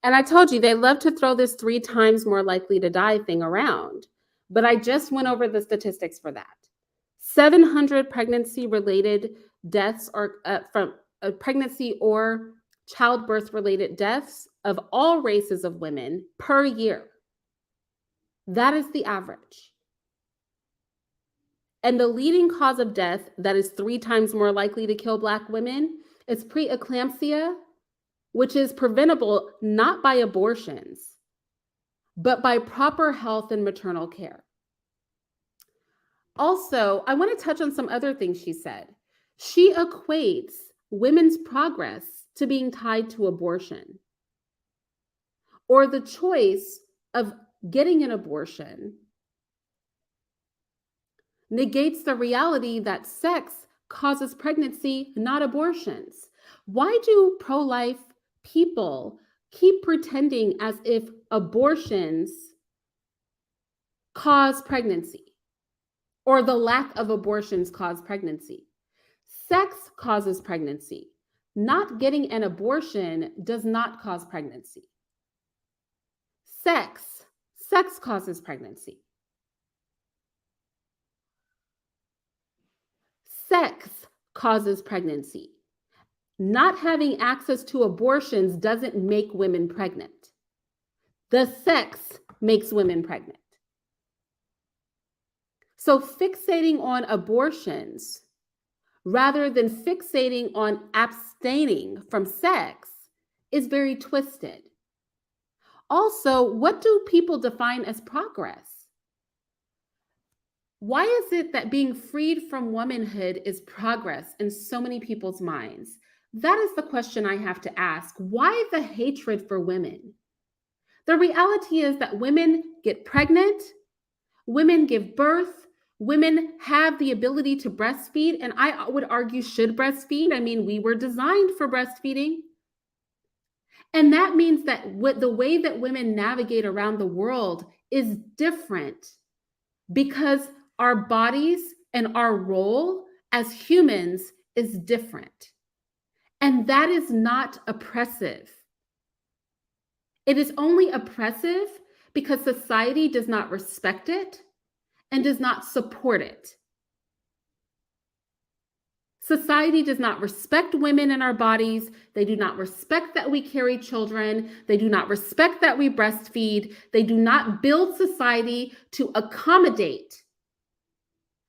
[SPEAKER 1] And I told you, they love to throw this 3 times more likely to die thing around. But I just went over the statistics for that. 700 pregnancy-related deaths or from pregnancy or childbirth-related deaths of all races of women per year. That is the average. And the leading cause of death that is 3 times more likely to kill Black women is preeclampsia, which is preventable not by abortions, but by proper health and maternal care. Also, I want to touch on some other things she said. She equates women's progress to being tied to abortion, or the choice of getting an abortion negates the reality that sex causes pregnancy, not abortions. Why do pro-life people keep pretending as if abortions cause pregnancy or the lack of abortions cause pregnancy? Sex causes pregnancy. Not getting an abortion does not cause pregnancy. Sex causes pregnancy. Sex causes pregnancy. Not having access to abortions doesn't make women pregnant. The sex makes women pregnant. So fixating on abortions rather than fixating on abstaining from sex is very twisted. Also, what do people define as progress? Why is it that being freed from womanhood is progress in so many people's minds? That is the question I have to ask. Why the hatred for women? The reality is that women get pregnant, women give birth, women have the ability to breastfeed, and I would argue should breastfeed. I mean, we were designed for breastfeeding. And that means that the way that women navigate around the world is different because our bodies and our role as humans is different. And that is not oppressive. It is only oppressive because society does not respect it and does not support it. Society does not respect women in our bodies. They do not respect that we carry children. They do not respect that we breastfeed. They do not build society to accommodate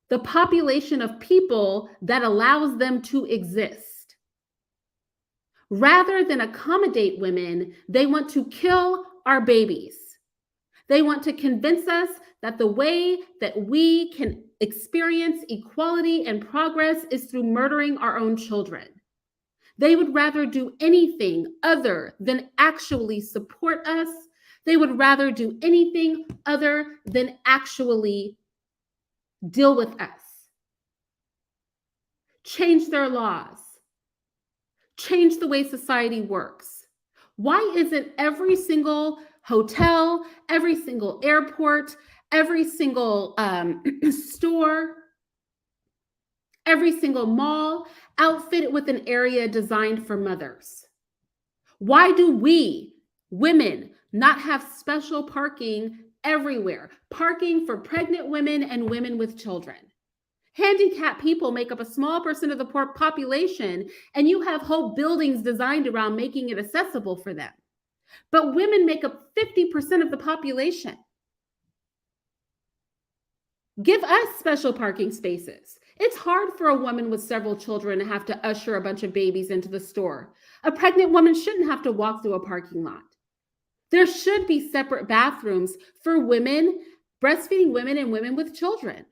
[SPEAKER 1] the population of people that allows them to exist. Rather than accommodate women, they want to kill our babies. They want to convince us that the way that we can experience equality and progress is through murdering our own children. They would rather do anything other than actually support us. They would rather do anything other than actually deal with us. Change their laws. Change the way society works. Why isn't every single hotel, every single airport, every single store, every single mall outfitted with an area designed for mothers. Why do we, women, not have special parking everywhere? Parking for pregnant women and women with children. Handicapped people make up a small percent of the population, and you have whole buildings designed around making it accessible for them. But women make up 50% of the population. Give us special parking spaces. It's hard for a woman with several children to have to usher a bunch of babies into the store. A pregnant woman shouldn't have to walk through a parking lot. There should be separate bathrooms for women, breastfeeding women, and women with children.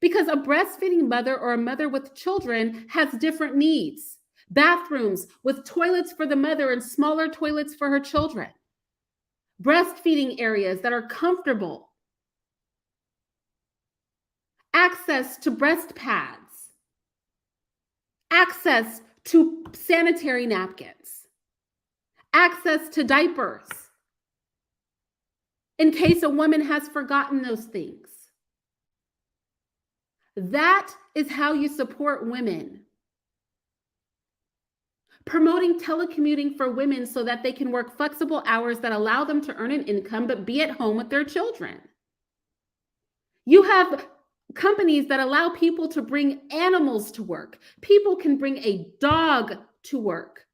[SPEAKER 1] Because a breastfeeding mother or a mother with children has different needs. Bathrooms with toilets for the mother and smaller toilets for her children. Breastfeeding areas that are comfortable. Access to breast pads. Access to sanitary napkins. Access to diapers. In case a woman has forgotten those things. That is how you support women. Promoting telecommuting for women so that they can work flexible hours that allow them to earn an income but be at home with their children. You have companies that allow people to bring animals to work. People can bring a dog to work.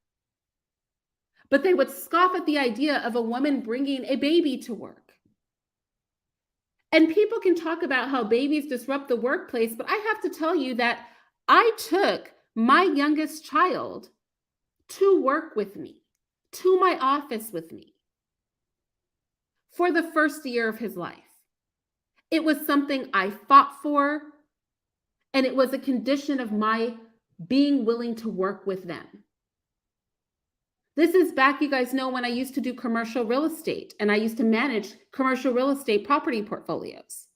[SPEAKER 1] But they would scoff at the idea of a woman bringing a baby to work. And people can talk about how babies disrupt the workplace, but I have to tell you that I took my youngest child to work with me, to my office with me, for the first year of his life. It was something I fought for, and it was a condition of my being willing to work with them. This is back, you guys know, when I used to do commercial real estate, and I used to manage commercial real estate property portfolios.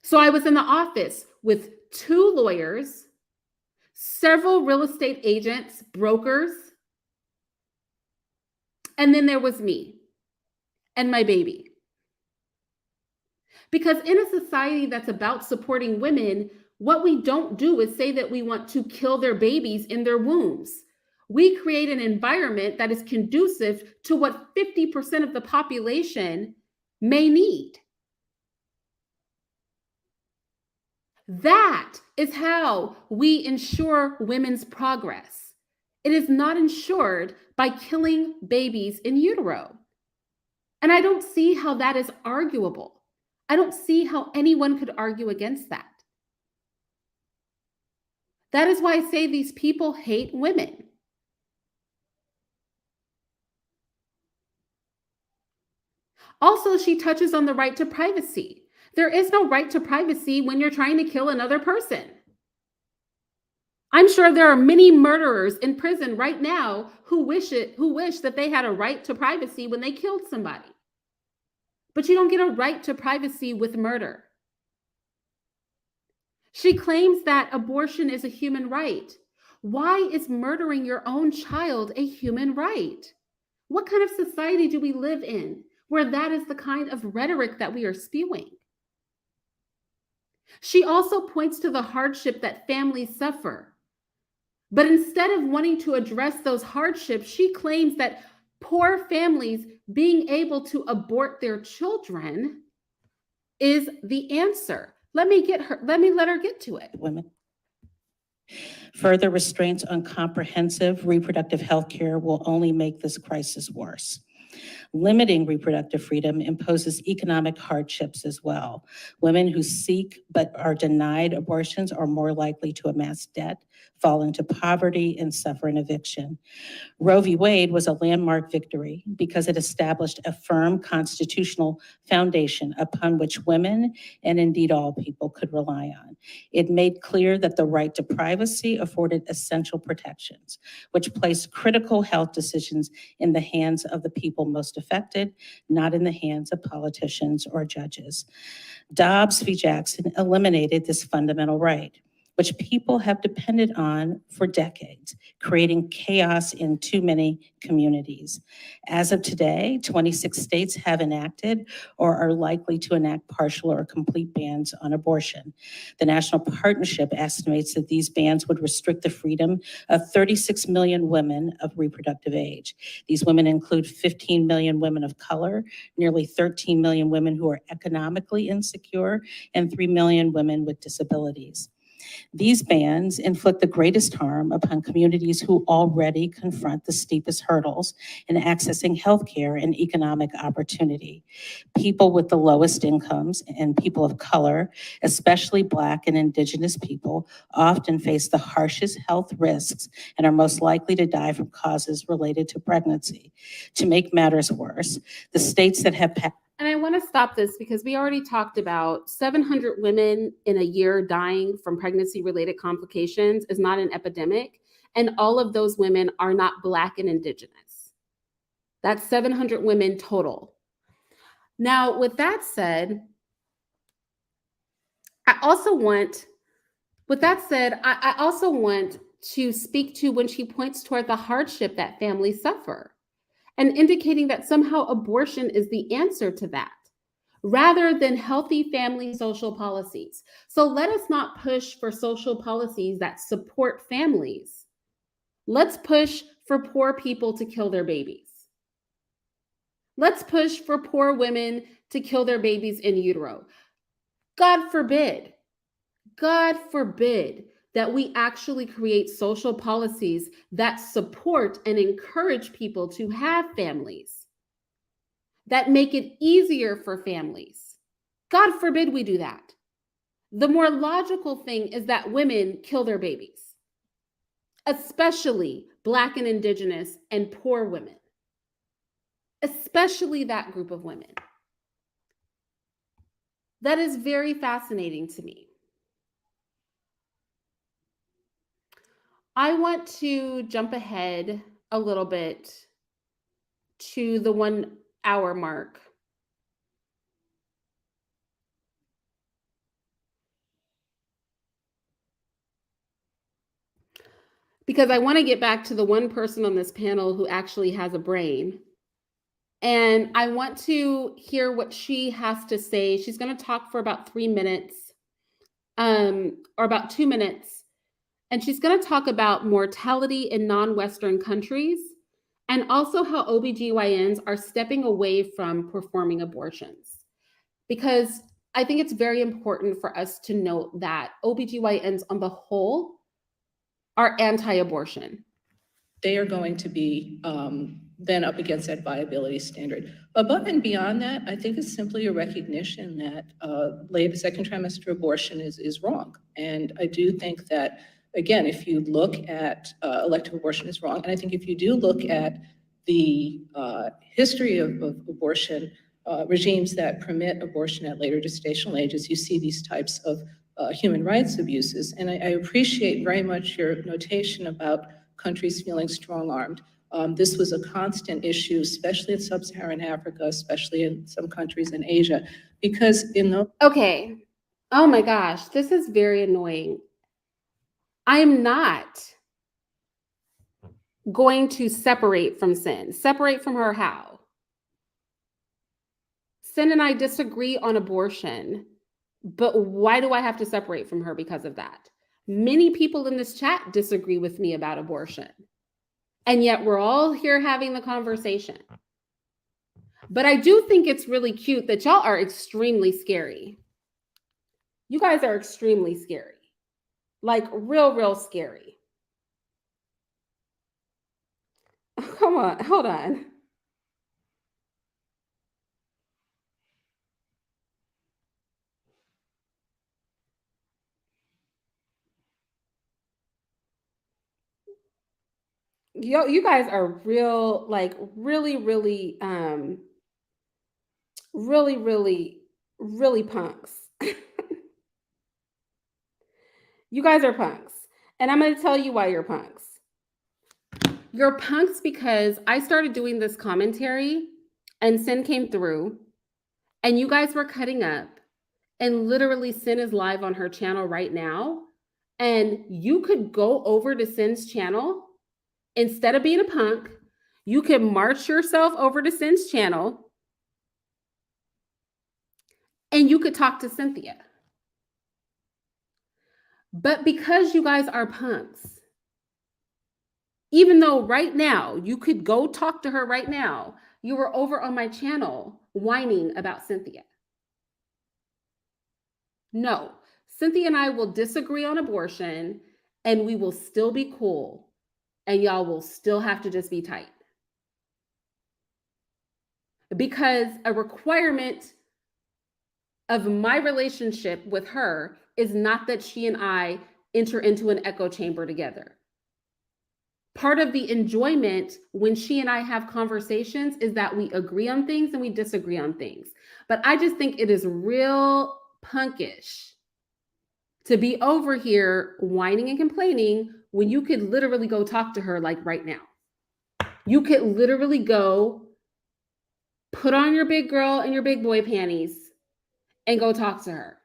[SPEAKER 1] So I was in the office with 2 lawyers, several real estate agents, brokers, and then there was me and my baby. Because in a society that's about supporting women, what we don't do is say that we want to kill their babies in their wombs. We create an environment that is conducive to what 50% of the population may need. That is how we ensure women's progress. It is not ensured by killing babies in utero. And I don't see how that is arguable. I don't see how anyone could argue against that. That is why I say these people hate women. Also, she touches on the right to privacy. There is no right to privacy when you're trying to kill another person. I'm sure there are many murderers in prison right now who wish that they had a right to privacy when they killed somebody. But you don't get a right to privacy with murder. She claims that abortion is a human right. Why is murdering your own child a human right? What kind of society do we live in where that is the kind of rhetoric that we are spewing? She also points to the hardship that families suffer. But instead of wanting to address those hardships, she claims that poor families being able to abort their children is the answer. Let me let her get to it.
[SPEAKER 7] Women. Further restraints on comprehensive reproductive health care will only make this crisis worse. Limiting reproductive freedom imposes economic hardships as well. Women who seek but are denied abortions are more likely to amass debt, fall into poverty, and suffer an eviction. Roe v. Wade was a landmark victory because it established a firm constitutional foundation upon which women, and indeed all people, could rely on. It made clear that the right to privacy afforded essential protections, which placed critical health decisions in the hands of the people most affected, not in the hands of politicians or judges. Dobbs v. Jackson eliminated this fundamental right. which people have depended on for decades, creating chaos in too many communities. As of today, 26 states have enacted or are likely to enact partial or complete bans on abortion. The National Partnership estimates that these bans would restrict the freedom of 36 million women of reproductive age. These women include 15 million women of color, nearly 13 million women who are economically insecure, and 3 million women with disabilities. These bans inflict the greatest harm upon communities who already confront the steepest hurdles in accessing healthcare and economic opportunity. People with the lowest incomes and people of color, especially Black and Indigenous people, often face the harshest health risks and are most likely to die from causes related to pregnancy. To make matters worse, the states that have
[SPEAKER 1] And I want to stop this because we already talked about 700 women in a year dying from pregnancy-related complications is not an epidemic, and all of those women are not Black and Indigenous. That's 700 women total. Now, with that said, I also want to speak to when she points toward the hardship that families suffer and indicating that somehow abortion is the answer to that, rather than healthy family social policies. So let us not push for social policies that support families. Let's push for poor people to kill their babies. Let's push for poor women to kill their babies in utero. God forbid that we actually create social policies that support and encourage people to have families, that make it easier for families. God forbid we do that. The more logical thing is that women kill their babies, especially Black and Indigenous and poor women, especially that group of women. That is very fascinating to me. I want to jump ahead a little bit to the 1 hour mark. Because I want to get back to the one person on this panel who actually has a brain. And I want to hear what she has to say. She's going to talk for about 3 minutes, or about 2 minutes. And she's going to talk about mortality in non-Western countries and also how OBGYNs are stepping away from performing abortions. Because I think it's very important for us to note that OBGYNs on the whole are anti-abortion.
[SPEAKER 5] They are going to be then up against that viability standard. Above and beyond that, I think it's simply a recognition that late second trimester abortion is wrong. And I do think that, again, if you look at elective abortion is wrong, and I think if you do look at the history of abortion, regimes that permit abortion at later gestational ages, you see these types of human rights abuses. And I appreciate very much your notation about countries feeling strong-armed. This was a constant issue, especially in sub-Saharan Africa, especially in some countries in Asia, because in the—
[SPEAKER 1] Okay. Oh my gosh, this is very annoying. I'm not going to separate from Sin. Separate from her how? Sin and I disagree on abortion, but why do I have to separate from her because of that? Many people in this chat disagree with me about abortion, and yet we're all here having the conversation. But I do think it's really cute that y'all are extremely scary. You guys are extremely scary. Like real scary. Come on, hold on. Yo, you guys are real, like really punks. You guys are punks. And I'm going to tell you why you're punks. You're punks because I started doing this commentary and Sin came through and you guys were cutting up, and literally Sin is live on her channel right now. And you could go over to Sin's channel instead of being a punk. You could march yourself over to Sin's channel and you could talk to Cynthia. But because you guys are punks, even though right now you could go talk to her right now, you were over on my channel whining about Cynthia. No, Cynthia and I will disagree on abortion and we will still be cool and y'all will still have to just be tight. Because a requirement of my relationship with her is not that she and I enter into an echo chamber together. Part of the enjoyment when she and I have conversations is that we agree on things and we disagree on things. But I just think it is real punkish to be over here whining and complaining when you could literally go talk to her like right now. You could literally go put on your big girl and your big boy panties and go talk to her.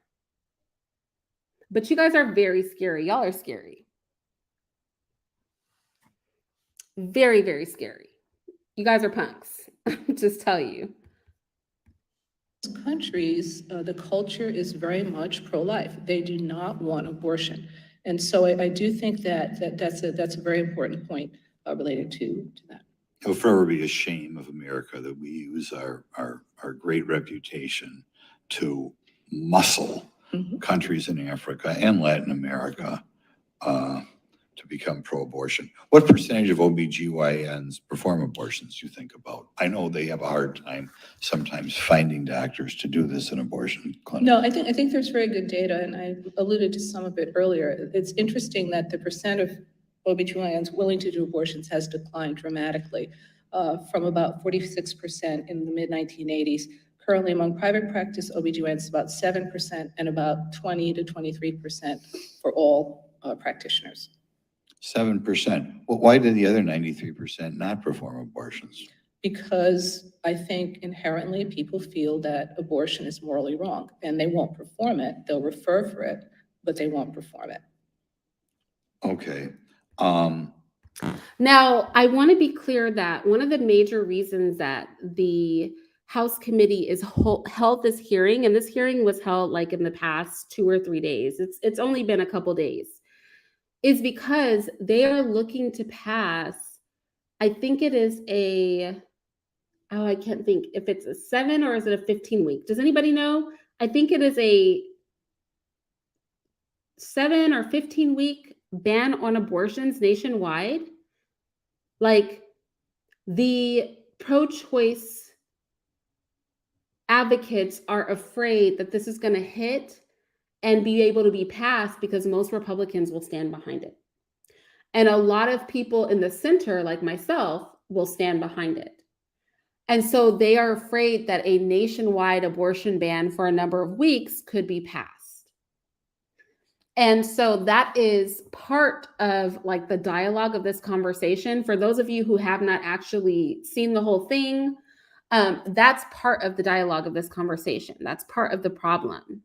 [SPEAKER 1] But you guys are very scary. Y'all are scary. Very, very scary. You guys are punks. Just tell you.
[SPEAKER 5] Countries, the culture is very much pro-life. They do not want abortion. And so I do think that's a very important point related to that.
[SPEAKER 8] It'll forever be a shame of America that we use our great reputation to muscle countries in Africa and Latin America to become pro-abortion. What percentage of OBGYNs perform abortions, you think about? I know they have a hard time sometimes finding doctors to do this in abortion clinics.
[SPEAKER 5] No, I think there's very good data, and I alluded to some of it earlier. It's interesting that the percent of OBGYNs willing to do abortions has declined dramatically from about 46% in the mid-1980s. Currently, among private practice OBGYNs, about 7% and about 20 to 23% for all practitioners.
[SPEAKER 8] 7%. Well, why did the other 93% not perform abortions?
[SPEAKER 5] Because I think inherently people feel that abortion is morally wrong and they won't perform it. They'll refer for it, but they won't perform it.
[SPEAKER 8] Okay.
[SPEAKER 1] Now, I want to be clear that one of the major reasons that the House committee is held this hearing, and this hearing was held like in the past 2 or 3 days. It's only been a couple days. Is because they are looking to pass, I think it is I can't think if it's a 7 or is it a 15 week. Does anybody know? I think it is a 7 or 15 week ban on abortions nationwide. Like the pro-choice advocates are afraid that this is going to hit and be able to be passed because most Republicans will stand behind it. And a lot of people in the center, like myself, will stand behind it. And so they are afraid that a nationwide abortion ban for a number of weeks could be passed. And so that is part of like the dialogue of this conversation. For those of you who have not actually seen the whole thing, that's part of the dialogue of this conversation. That's part of the problem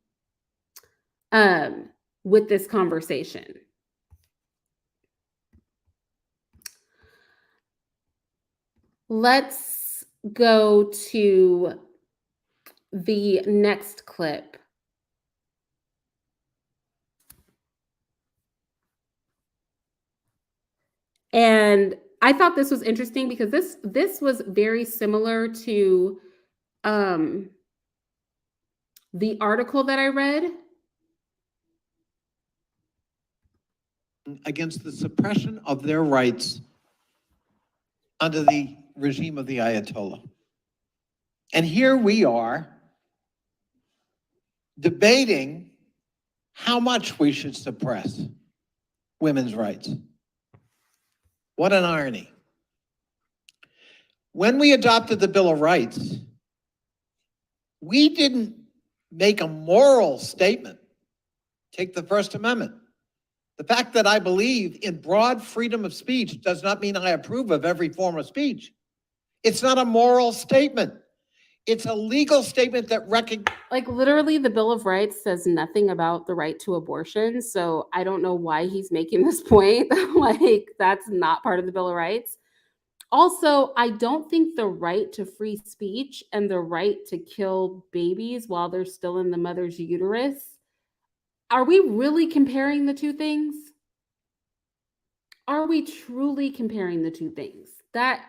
[SPEAKER 1] with this conversation. Let's go to the next clip. And I thought this was interesting because this was very similar to the article that I read.
[SPEAKER 9] Against the suppression of their rights under the regime of the Ayatollah. And here we are debating how much we should suppress women's rights. What an irony. When we adopted the Bill of Rights, we didn't make a moral statement. Take the First Amendment. The fact that I believe in broad freedom of speech does not mean I approve of every form of speech. It's not a moral statement. It's a legal statement that
[SPEAKER 1] Like literally the Bill of Rights says nothing about the right to abortion. So I don't know why he's making this point. Like that's not part of the Bill of Rights. Also, I don't think the right to free speech and the right to kill babies while they're still in the mother's uterus, are we really comparing the two things? Are we truly comparing the two things? That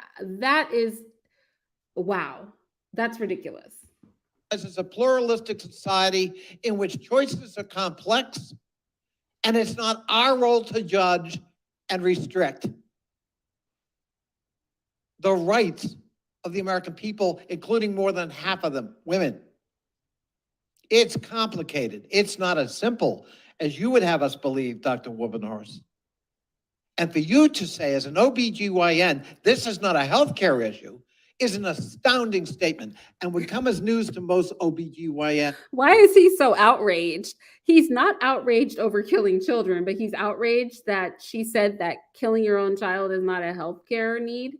[SPEAKER 1] is wow. That's ridiculous.
[SPEAKER 9] is a pluralistic society in which choices are complex, and it's not our role to judge and restrict the rights of the American people, including more than half of them, women. It's complicated. It's not as simple as you would have us believe, Dr. Wubbenhorst. And for you to say as an OBGYN, this is not a healthcare issue, is an astounding statement and would come as news to most OBGYN.
[SPEAKER 1] Why is he so outraged? He's not outraged over killing children, but he's outraged that she said that killing your own child is not a healthcare need.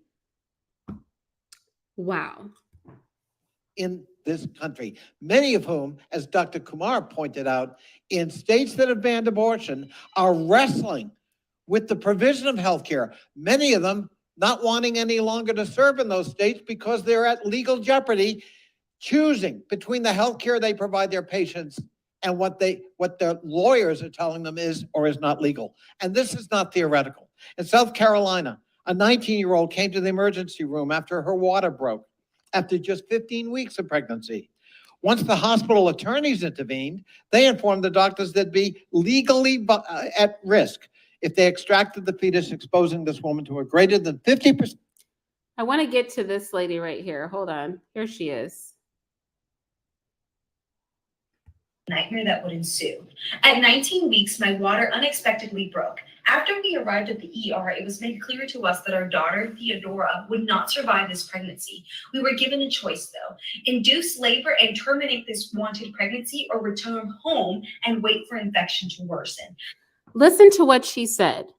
[SPEAKER 1] Wow.
[SPEAKER 9] In this country, many of whom, as Dr. Kumar pointed out, in states that have banned abortion, are wrestling with the provision of healthcare. Many of them not wanting any longer to serve in those states because they're at legal jeopardy, choosing between the healthcare they provide their patients and what their lawyers are telling them is or is not legal. And this is not theoretical. In South Carolina, a 19-year-old came to the emergency room after her water broke after just 15 weeks of pregnancy. Once the hospital attorneys intervened, they informed the doctors they'd be legally at risk if they extracted the fetus, exposing this woman to a greater than 50%.
[SPEAKER 1] I want to get to this lady right here. Hold on. Here she is.
[SPEAKER 10] Nightmare that would ensue. At 19 weeks, my water unexpectedly broke. After we arrived at the ER, it was made clear to us that our daughter, Theodora, would not survive this pregnancy. We were given a choice, though: induce labor and terminate this wanted pregnancy, or return home and wait for infection to worsen.
[SPEAKER 1] Listen to what she said.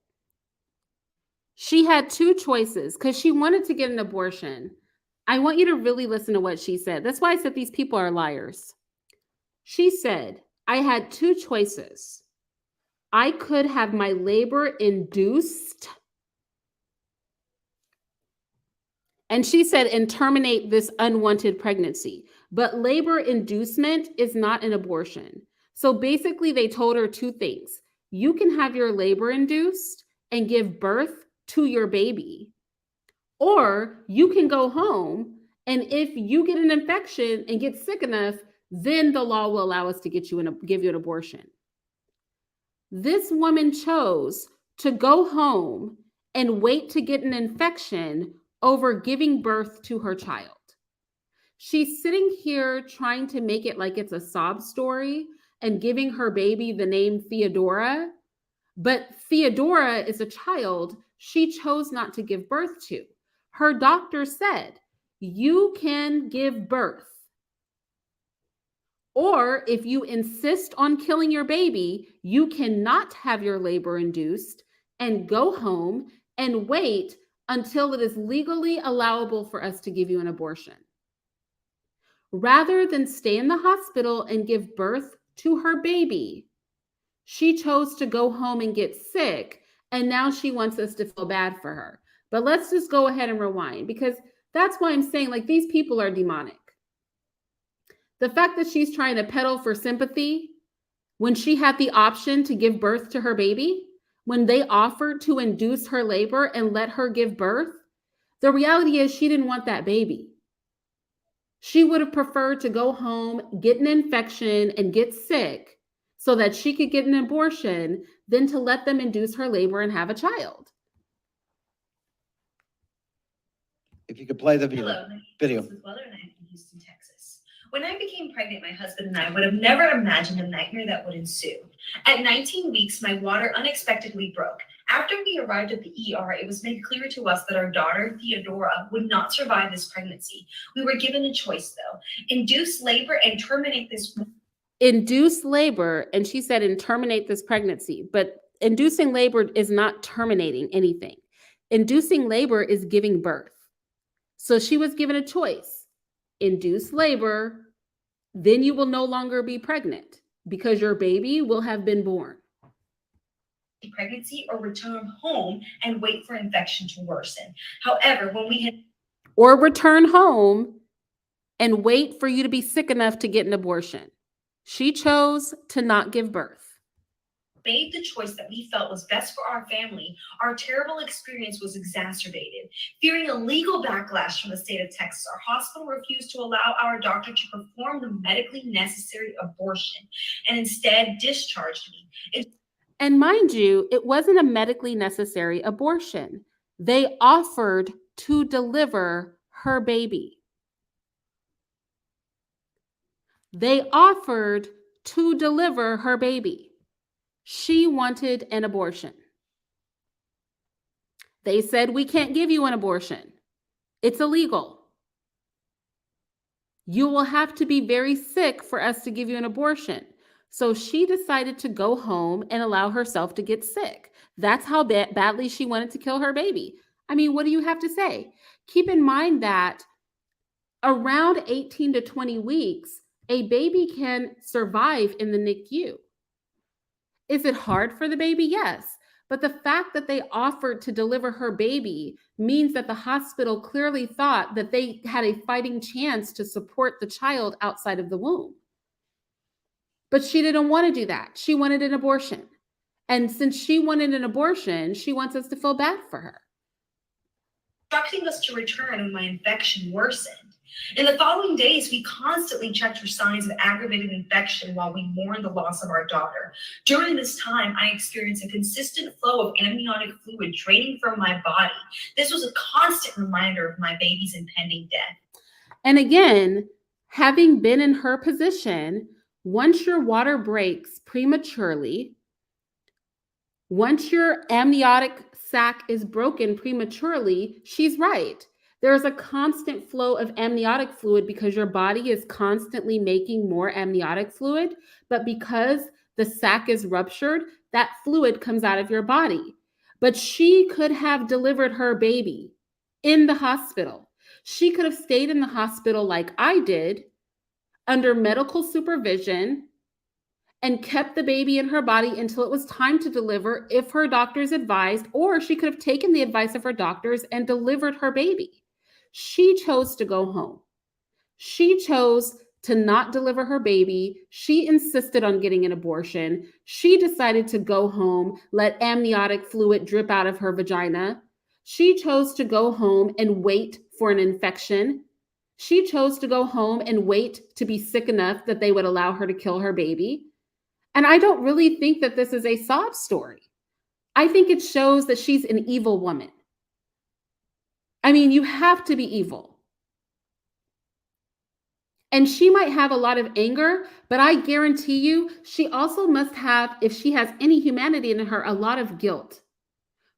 [SPEAKER 1] She had two choices because she wanted to get an abortion. I want you to really listen to what she said. That's why I said these people are liars. She said, I had two choices. I could have my labor induced. And she said, and terminate this unwanted pregnancy. But labor inducement is not an abortion. So basically, they told her two things. You can have your labor induced and give birth to your baby, or you can go home, and if you get an infection and get sick enough, then the law will allow us to give you an abortion. This woman chose to go home and wait to get an infection over giving birth to her child. She's sitting here trying to make it like it's a sob story and giving her baby the name Theodora, but Theodora is a child she chose not to give birth to. Her doctor said, you can give birth, or if you insist on killing your baby, you cannot have your labor induced and go home and wait until it is legally allowable for us to give you an abortion. Rather than stay in the hospital and give birth to her baby, she chose to go home and get sick, and now she wants us to feel bad for her. But let's just go ahead and rewind, because that's why I'm saying, like, these people are demonic. The fact that she's trying to peddle for sympathy when she had the option to give birth to her baby, when they offered to induce her labor and let her give birth, the reality is she didn't want that baby. She would have preferred to go home, get an infection, and get sick so that she could get an abortion than to let them induce her labor and have a child.
[SPEAKER 9] If you could play the
[SPEAKER 10] Hello,
[SPEAKER 9] video.
[SPEAKER 10] This is Weller, and I'm from Houston, Texas. When I became pregnant, my husband and I would have never imagined the nightmare that would ensue. At 19 weeks, my water unexpectedly broke. After we arrived at the ER, it was made clear to us that our daughter, Theodora, would not survive this pregnancy. We were given a choice, though: induce labor and terminate this.
[SPEAKER 1] Induce labor, and she said, and terminate this pregnancy. But inducing labor is not terminating anything. Inducing labor is giving birth. So she was given a choice. induce labor, then you will no longer be pregnant because your baby will have been born.
[SPEAKER 10] Pregnancy or return home and wait for infection to worsen. However, when we had
[SPEAKER 1] Or return home and wait for you to be sick enough to get an abortion. She chose to not give birth.
[SPEAKER 10] made the choice that we felt was best for our family, our terrible experience was exacerbated. Fearing a legal backlash from the state of Texas, our hospital refused to allow our doctor to perform the medically necessary abortion and instead discharged me.
[SPEAKER 1] And mind you, it wasn't a medically necessary abortion. They offered to deliver her baby. They offered to deliver her baby. She wanted an abortion. They said, we can't give you an abortion. It's illegal. You will have to be very sick for us to give you an abortion. So she decided to go home and allow herself to get sick. That's how badly she wanted to kill her baby. I mean, what do you have to say? Keep in mind that around 18 to 20 weeks, a baby can survive in the NICU. Is it hard for the baby? Yes. But the fact that they offered to deliver her baby means that the hospital clearly thought that they had a fighting chance to support the child outside of the womb. But she didn't want to do that. She wanted an abortion. And since she wanted an abortion, she wants us to feel bad for her.
[SPEAKER 10] Instructing us to return when my infection worsened. In the following days, we constantly checked for signs of aggravated infection while we mourned the loss of our daughter. During this time, I experienced a consistent flow of amniotic fluid draining from my body. This was a constant reminder of my baby's impending death.
[SPEAKER 1] And again, having been in her position, once your water breaks prematurely, once your amniotic sac is broken prematurely, she's right. There's a constant flow of amniotic fluid because your body is constantly making more amniotic fluid. But because the sac is ruptured, that fluid comes out of your body. But she could have delivered her baby in the hospital. She could have stayed in the hospital like I did under medical supervision and kept the baby in her body until it was time to deliver if her doctors advised, or she could have taken the advice of her doctors and delivered her baby. She chose to go home. She chose to not deliver her baby. She insisted on getting an abortion. She decided to go home, let amniotic fluid drip out of her vagina. She chose to go home and wait for an infection. She chose to go home and wait to be sick enough that they would allow her to kill her baby. And I don't really think that this is a sob story. I think it shows that she's an evil woman. I mean, you have to be evil. And she might have a lot of anger, but I guarantee you, she also must have, if she has any humanity in her, a lot of guilt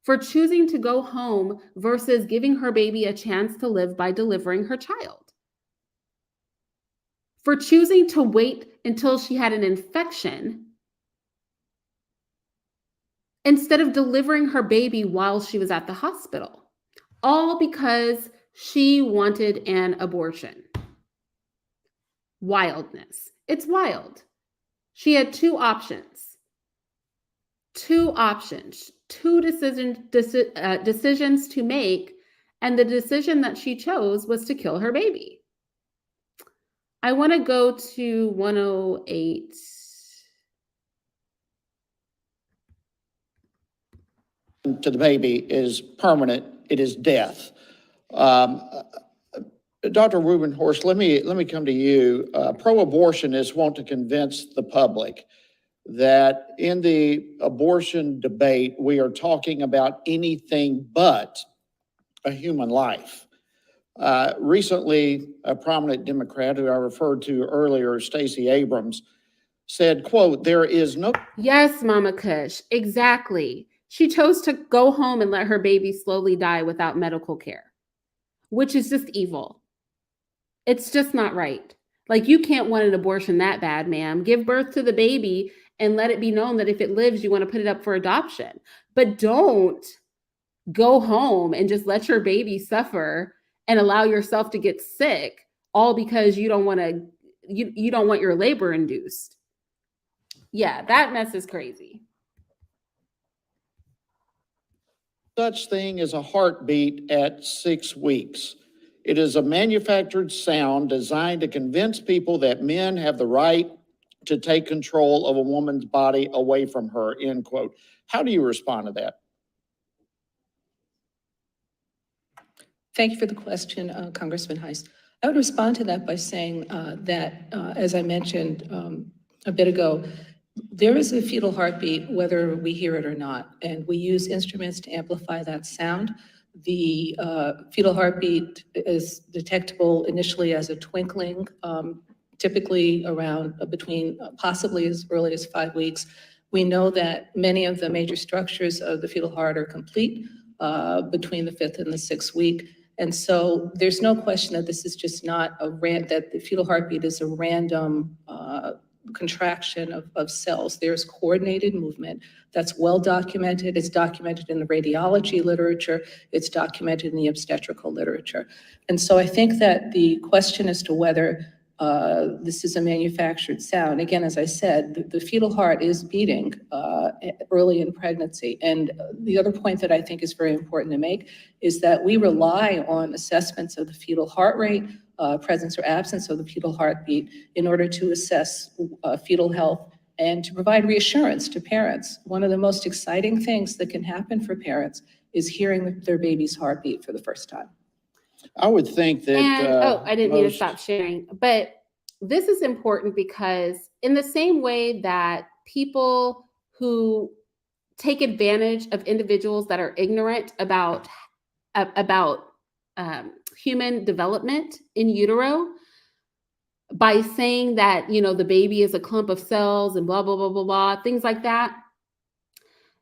[SPEAKER 1] for choosing to go home versus giving her baby a chance to live by delivering her child. For choosing to wait until she had an infection instead of delivering her baby while she was at the hospital, all because she wanted an abortion. Wildness. It's wild. She had two decisions to make, and the decision that she chose was to kill her baby. I want to go to 108.
[SPEAKER 11] To the baby is permanent. It is death. Dr. Rubenhorst, let me come to you. Pro-abortionists want to convince the public that in the abortion debate, we are talking about anything but a human life. Recently, a prominent Democrat who I referred to earlier, Stacey Abrams, said, quote, there is no...
[SPEAKER 1] Yes, Mama Kush, exactly. She chose to go home and let her baby slowly die without medical care, which is just evil. It's just not right. Like, you can't want an abortion that bad, ma'am. Give birth to the baby and let it be known that if it lives, you want to put it up for adoption. But don't go home and just let your baby suffer and allow yourself to get sick all because you don't want to, you don't want your labor induced. Yeah, that mess is crazy.
[SPEAKER 11] Such thing as a heartbeat at 6 weeks. It is a manufactured sound designed to convince people that men have the right to take control of a woman's body away from her, end quote. How do you respond to that?
[SPEAKER 5] Thank you for the question, Congressman Heist. I would respond to that by saying that, as I mentioned a bit ago, there is a fetal heartbeat whether we hear it or not, and we use instruments to amplify that sound. The fetal heartbeat is detectable initially as a twinkling, typically around between possibly as early as 5 weeks. We know that many of the major structures of the fetal heart are complete between the 5th and the 6th week. And so there's no question that this is just not that the fetal heartbeat is a random contraction of cells. There's coordinated movement that's well documented. It's documented in the radiology literature. It's documented in the obstetrical literature. And so I think that the question as to whether this is a manufactured sound, again, as I said, the fetal heart is beating early in pregnancy. And the other point that I think is very important to make is that we rely on assessments of the fetal heart rate, presence or absence of the fetal heartbeat in order to assess fetal health and to provide reassurance to parents. One of the most exciting things that can happen for parents is hearing their baby's heartbeat for the first time.
[SPEAKER 11] I would think that.
[SPEAKER 1] And I didn't mean to stop sharing, but this is important because in the same way that people who take advantage of individuals that are ignorant about human development in utero by saying that, the baby is a clump of cells and blah, blah, blah, blah, blah, things like that.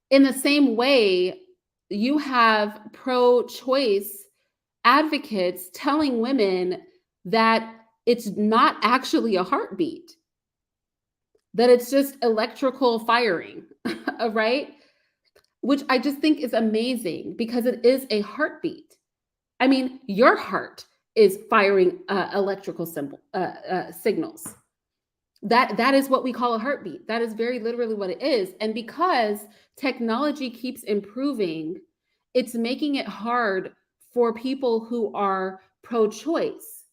[SPEAKER 1] In the same way, you have pro-choice advocates telling women that it's not actually a heartbeat, that it's just electrical firing, right? Which I just think is amazing because it is a heartbeat. I mean, your heart is firing electrical signals. That is what we call a heartbeat. That is very literally what it is. And because technology keeps improving, it's making it hard for people who are pro-choice,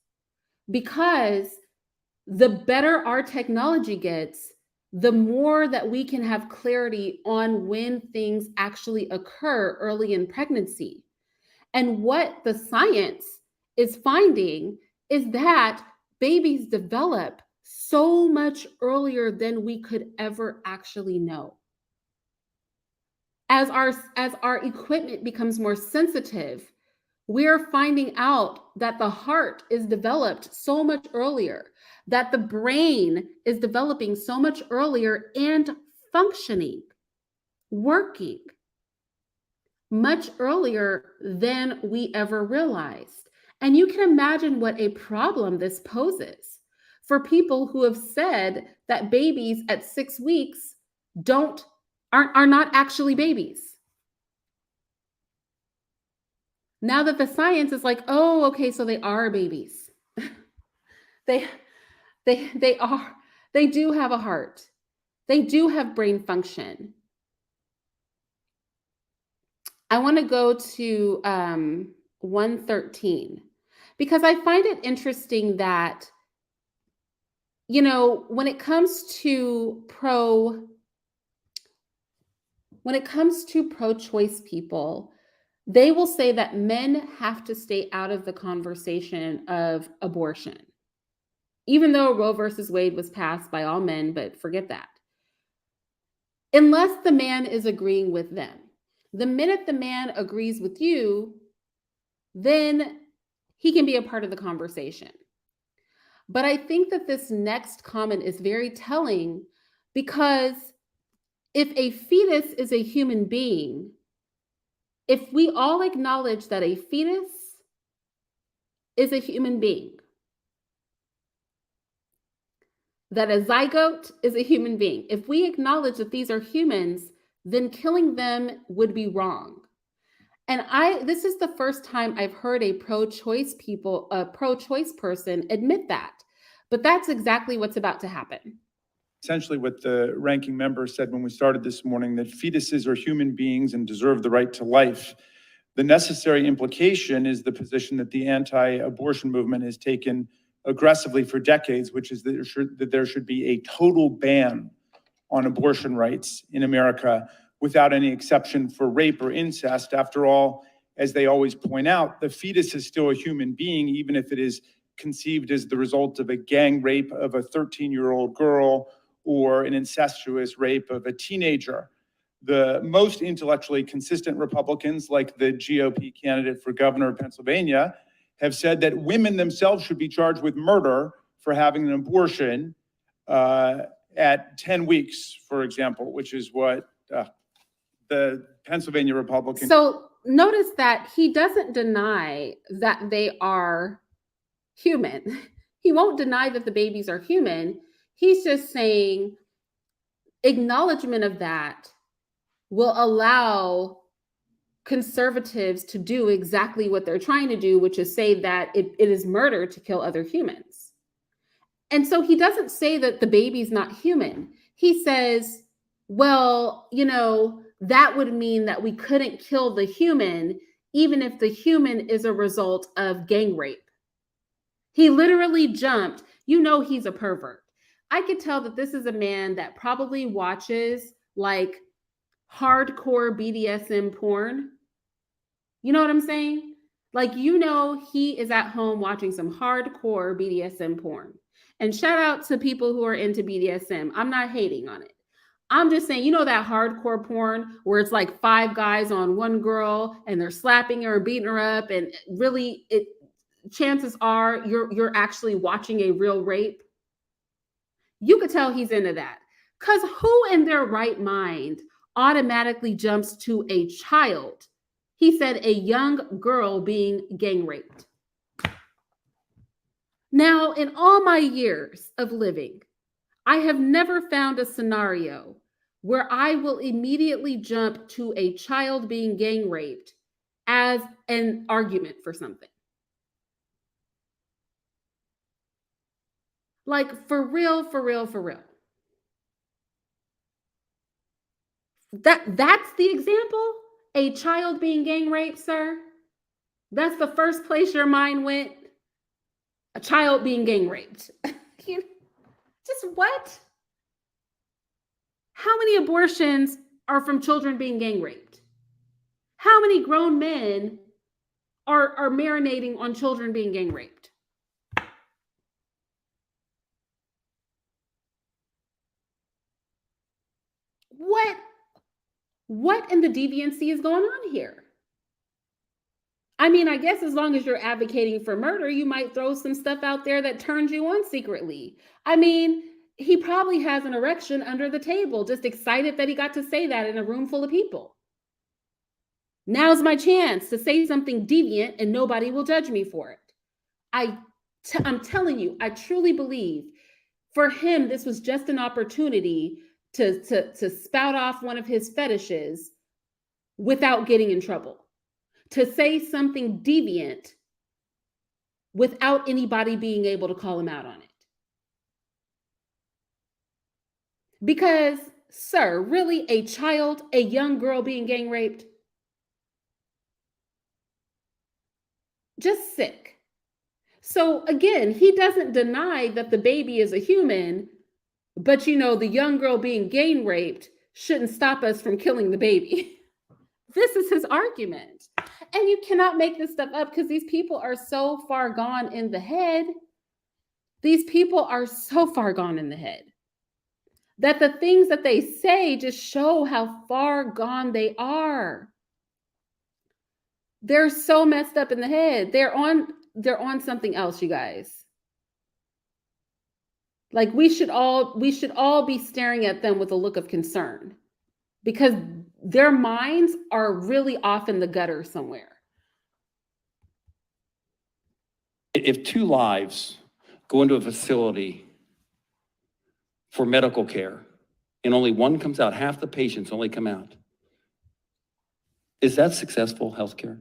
[SPEAKER 1] because the better our technology gets, the more that we can have clarity on when things actually occur early in pregnancy. And what the science is finding is that babies develop so much earlier than we could ever actually know. As our equipment becomes more sensitive, we're finding out that the heart is developed so much earlier, that the brain is developing so much earlier and functioning, working much earlier than we ever realized. And you can imagine what a problem this poses for people who have said that babies at 6 weeks are not actually babies. Now that the science is like, oh, okay, so they are babies. They do have a heart. They do have brain function. I want to go to 113 because I find it interesting that, when it comes to pro-choice people, they will say that men have to stay out of the conversation of abortion, even though Roe versus Wade was passed by all men, but forget that. Unless the man is agreeing with them. The minute the man agrees with you, then he can be a part of the conversation. But I think that this next comment is very telling, because if a fetus is a human being, if we all acknowledge that a fetus is a human being, that a zygote is a human being, if we acknowledge that these are humans, then killing them would be wrong. And this is the first time I've heard a pro-choice person admit that. But that's exactly what's about to happen.
[SPEAKER 12] Essentially what the ranking member said when we started this morning, that fetuses are human beings and deserve the right to life. The necessary implication is the position that the anti-abortion movement has taken aggressively for decades, which is that there should be a total ban on abortion rights in America without any exception for rape or incest. After all, as they always point out, the fetus is still a human being, even if it is conceived as the result of a gang rape of a 13-year-old girl or an incestuous rape of a teenager. The most intellectually consistent Republicans, like the GOP candidate for governor of Pennsylvania, have said that women themselves should be charged with murder for having an abortion at 10 weeks, for example, which is what the Pennsylvania Republican.
[SPEAKER 1] So notice that he doesn't deny that they are human. He won't deny that the babies are human. He's just saying acknowledgement of that will allow conservatives to do exactly what they're trying to do, which is say that it is murder to kill other humans. And so he doesn't say that the baby's not human. He says, well, that would mean that we couldn't kill the human, even if the human is a result of gang rape. He literally jumped. He's a pervert. I could tell that this is a man that probably watches like hardcore BDSM porn. You know what I'm saying? Like, he is at home watching some hardcore BDSM porn. And shout out to people who are into BDSM. I'm not hating on it. I'm just saying, that hardcore porn where it's like 5 guys on one girl and they're slapping her or beating her up. And really, chances are you're actually watching a real rape. You could tell he's into that. Because who in their right mind automatically jumps to a child? He said a young girl being gang raped. Now, in all my years of living, I have never found a scenario where I will immediately jump to a child being gang raped as an argument for something. Like, for real, for real, for real. That's the example? A child being gang raped, sir? That's the first place your mind went? A child being gang raped. Just what? How many abortions are from children being gang raped? How many grown men are marinating on children being gang raped? What in the deviancy is going on here? I mean, I guess as long as you're advocating for murder, you might throw some stuff out there that turns you on secretly. I mean, he probably has an erection under the table, just excited that he got to say that in a room full of people. Now's my chance to say something deviant and nobody will judge me for it. I'm telling you, I truly believe for him, this was just an opportunity to spout off one of his fetishes without getting in trouble, to say something deviant without anybody being able to call him out on it. Because, sir, really, a young girl being gang raped? Just sick. So again, he doesn't deny that the baby is a human, but the young girl being gang raped shouldn't stop us from killing the baby. This is his argument. And you cannot make this stuff up because these people are so far gone in the head. These people are so far gone in the head that the things that they say just show how far gone they are. They're so messed up in the head. They're on something else, you guys. Like, we should all be staring at them with a look of concern because their minds are really off in the gutter somewhere.
[SPEAKER 13] If 2 lives go into a facility for medical care and only one comes out, half the patients only come out, Is that successful healthcare?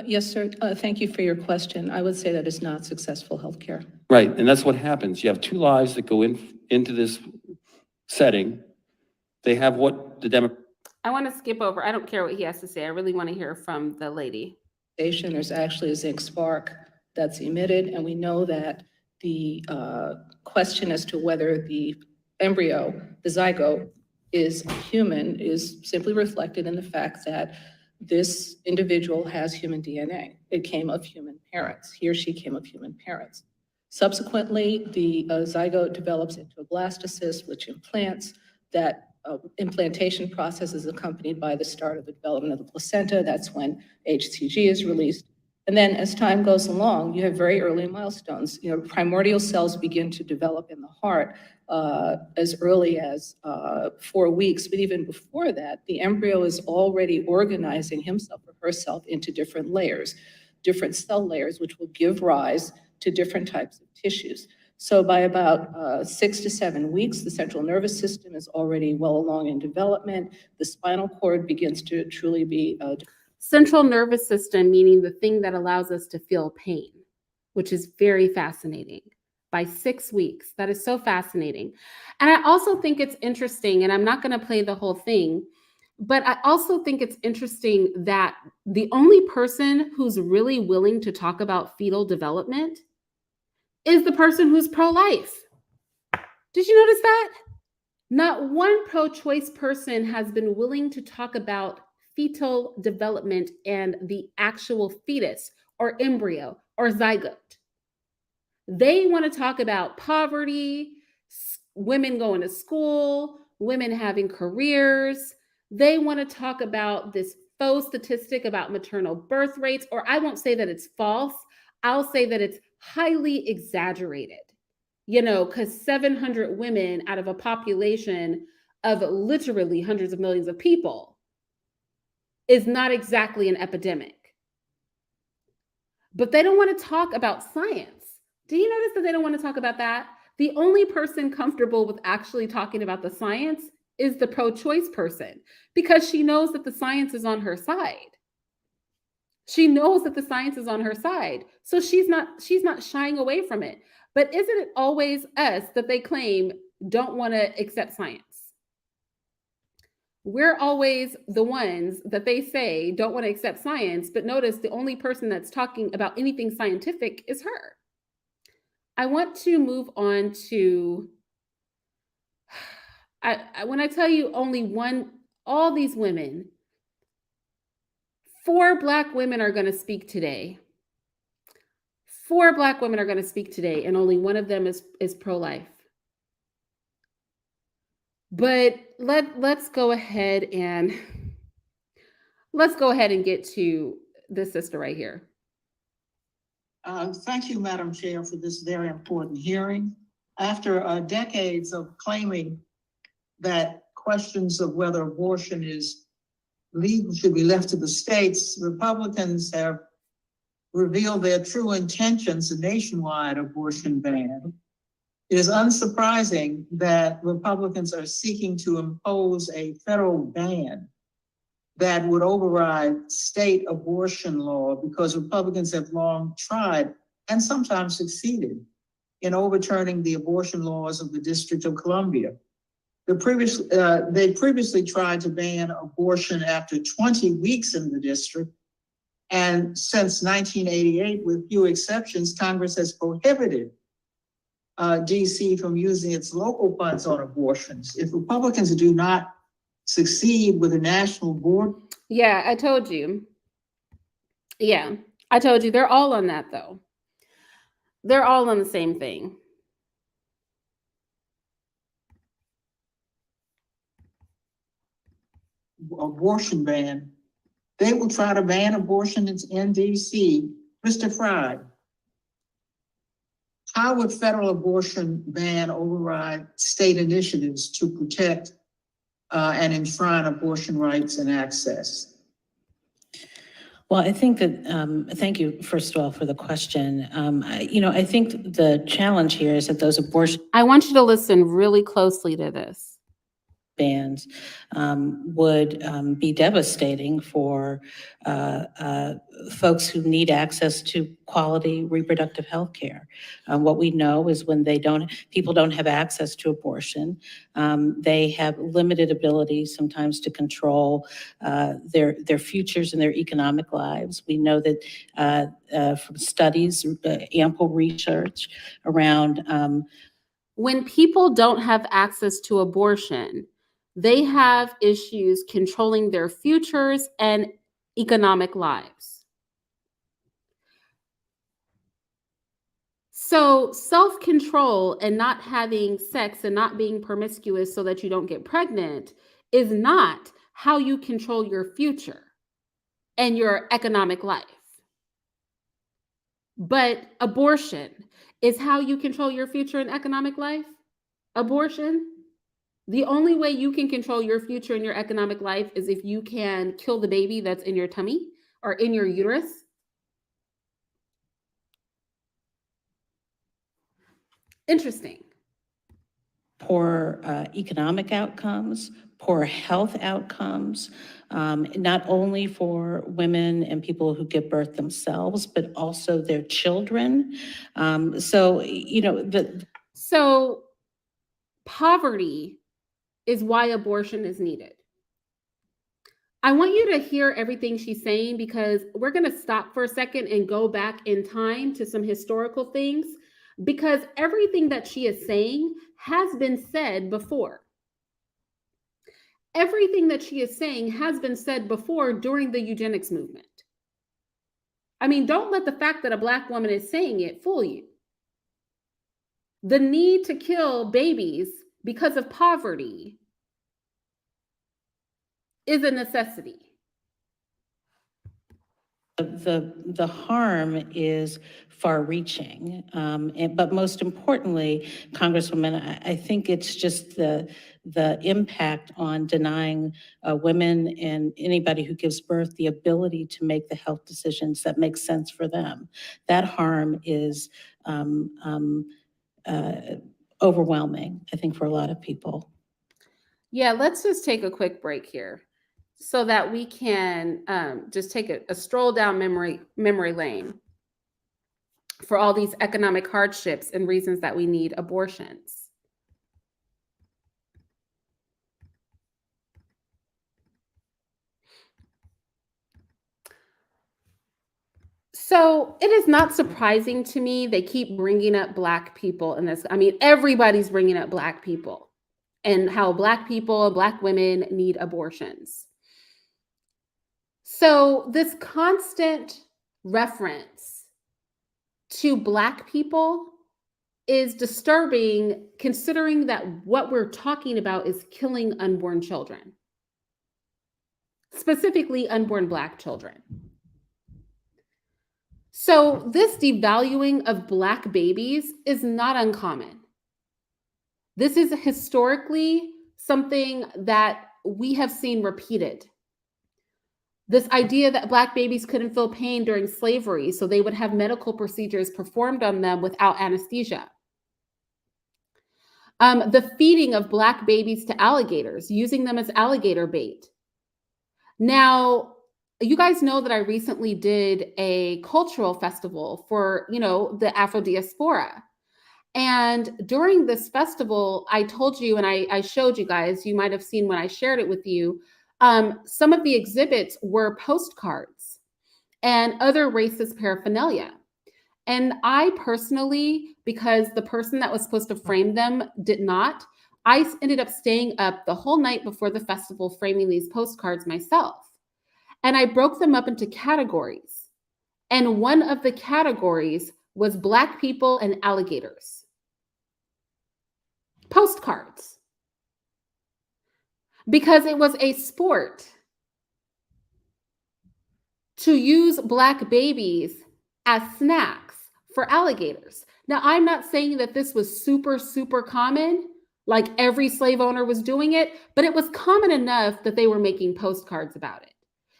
[SPEAKER 5] Yes, sir. Thank you for your question. I would say that is not successful healthcare.
[SPEAKER 13] Right, and that's what happens. You have two lives that go into this setting. They have what the demo.
[SPEAKER 1] I want to skip over. I don't care what he has to say. I really want to hear from the lady.
[SPEAKER 5] There's actually a zinc spark that's emitted, and we know that the question as to whether the embryo, the zygote, is human is simply reflected in the fact that this individual has human DNA. It came of human parents. He or she came of human parents. Subsequently, the zygote develops into a blastocyst, which implants. That implantation process is accompanied by the start of the development of the placenta. That's when HCG is released. And then as time goes along, you have very early milestones. You know, primordial cells begin to develop in the heart as early as 4 weeks. But even before that, the embryo is already organizing himself or herself into different layers, different cell layers, which will give rise to different types of tissues. So by about 6 to 7 weeks, the central nervous system is already well along in development. The spinal cord begins to truly be
[SPEAKER 1] Central nervous system, meaning the thing that allows us to feel pain, which is very fascinating. By 6 weeks, that is so fascinating. And I also think it's interesting, and I'm not going to play the whole thing, but I also think it's interesting that the only person who's really willing to talk about fetal development is the person who's pro-life. Did you notice that? Not one pro-choice person has been willing to talk about fetal development and the actual fetus or embryo or zygote. They want to talk about poverty, women going to school, women having careers. They want to talk about this faux statistic about maternal birth rates, or I won't say that it's false. I'll say that it's highly exaggerated, you know, because 700 women out of a population of literally hundreds of millions of people is not exactly an epidemic. But they don't want to talk about science. Do you notice that they don't want to talk about that? The only person comfortable with actually talking about the science is the pro-choice person, because she knows that the science is on her side. She knows that the science is on her side. So she's not shying away from it. But isn't it always us that they claim don't want to accept science? We're always the ones that they say don't want to accept science, but notice the only person that's talking about anything scientific is her. I want to move on to, when I tell you all these women, 4 Black women are going to speak today. 4 Black women are going to speak today, and only one of them is pro-life. But let's go ahead and get to this sister right here.
[SPEAKER 14] Thank you, Madam Chair, for this very important hearing. After decades of claiming that questions of whether abortion is legal should be left to the states, Republicans have revealed their true intentions, a nationwide abortion ban. It is unsurprising that Republicans are seeking to impose a federal ban that would override state abortion law, because Republicans have long tried and sometimes succeeded in overturning the abortion laws of the District of Columbia. They previously tried to ban abortion after 20 weeks in the district. And since 1988, with few exceptions, Congress has prohibited DC from using its local funds on abortions. If Republicans do not succeed with a national board.
[SPEAKER 1] Yeah, I told you. Yeah, I told you. They're all on that, though. They're all on the same thing.
[SPEAKER 14] Abortion ban. They will try to ban abortion in DC. Mr. Fry, how would federal abortion ban override state initiatives to protect and enshrine abortion rights and access?
[SPEAKER 7] Well, I think that, thank you, first of all, for the question. I think the challenge here is that those abortion.
[SPEAKER 1] I want you to listen really closely to this.
[SPEAKER 7] bans would be devastating for folks who need access to quality reproductive health care. What we know is when people don't have access to abortion, they have limited ability sometimes to control their futures and their economic lives. We know that from studies, ample research around
[SPEAKER 1] when people don't have access to abortion, they have issues controlling their futures and economic lives. So self-control and not having sex and not being promiscuous so that you don't get pregnant is not how you control your future and your economic life. But abortion is how you control your future and economic life. Abortion, the only way you can control your future and your economic life is if you can kill the baby that's in your tummy or in your uterus. Interesting.
[SPEAKER 7] Poor economic outcomes, poor health outcomes, not only for women and people who give birth themselves, but also their children. So poverty
[SPEAKER 1] is why abortion is needed. I want you to hear everything she's saying because we're going to stop for a second and go back in time to some historical things, because everything that she is saying has been said before. Everything that she is saying has been said before during the eugenics movement. I mean, don't let the fact that a Black woman is saying it fool you. The need to kill babies because of poverty is a necessity.
[SPEAKER 7] The harm is far-reaching, but most importantly, Congresswoman, I think it's just the impact on denying women and anybody who gives birth the ability to make the health decisions that make sense for them. That harm is overwhelming, I think, for a lot of people.
[SPEAKER 1] Yeah, let's just take a quick break here so that we can just take a stroll down memory lane for all these economic hardships and reasons that we need abortions. So it is not surprising to me they keep bringing up Black people in this. I mean, everybody's bringing up Black people and how Black people, Black women need abortions. So this constant reference to Black people is disturbing, considering that what we're talking about is killing unborn children, specifically unborn Black children. So this devaluing of Black babies is not uncommon. This is historically something that we have seen repeated. This idea that Black babies couldn't feel pain during slavery, so they would have medical procedures performed on them without anesthesia. The feeding of Black babies to alligators, using them as alligator bait. Now, you guys know that I recently did a cultural festival for, the Afro diaspora. And during this festival, I told you, and I showed you guys, you might have seen when I shared it with you, some of the exhibits were postcards and other racist paraphernalia. And I personally, because the person that was supposed to frame them did not, I ended up staying up the whole night before the festival framing these postcards myself. And I broke them up into categories. And one of the categories was Black people and alligators. Postcards. Because it was a sport to use Black babies as snacks for alligators. Now, I'm not saying that this was super, super common, like every slave owner was doing it, but it was common enough that they were making postcards about it.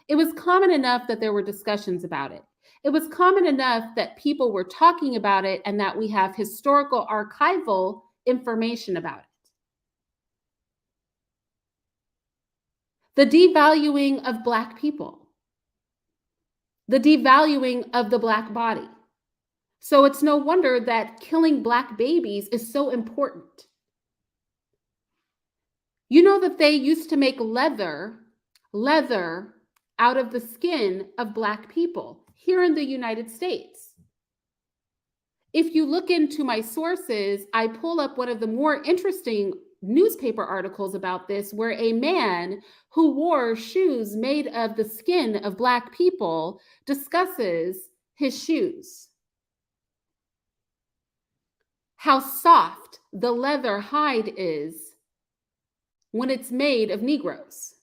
[SPEAKER 1] It was common enough that there were discussions about it. It was common enough that people were talking about it and that we have historical archival information about it. the devaluing of Black people, the devaluing of the Black body. So it's no wonder that killing Black babies is so important. You know that they used to make leather out of the skin of Black people here in the United States. If you look into my sources, I pull up one of the more interesting newspaper articles about this, where a man who wore shoes made of the skin of Black people discusses his shoes. How soft the leather hide is when it's made of Negroes.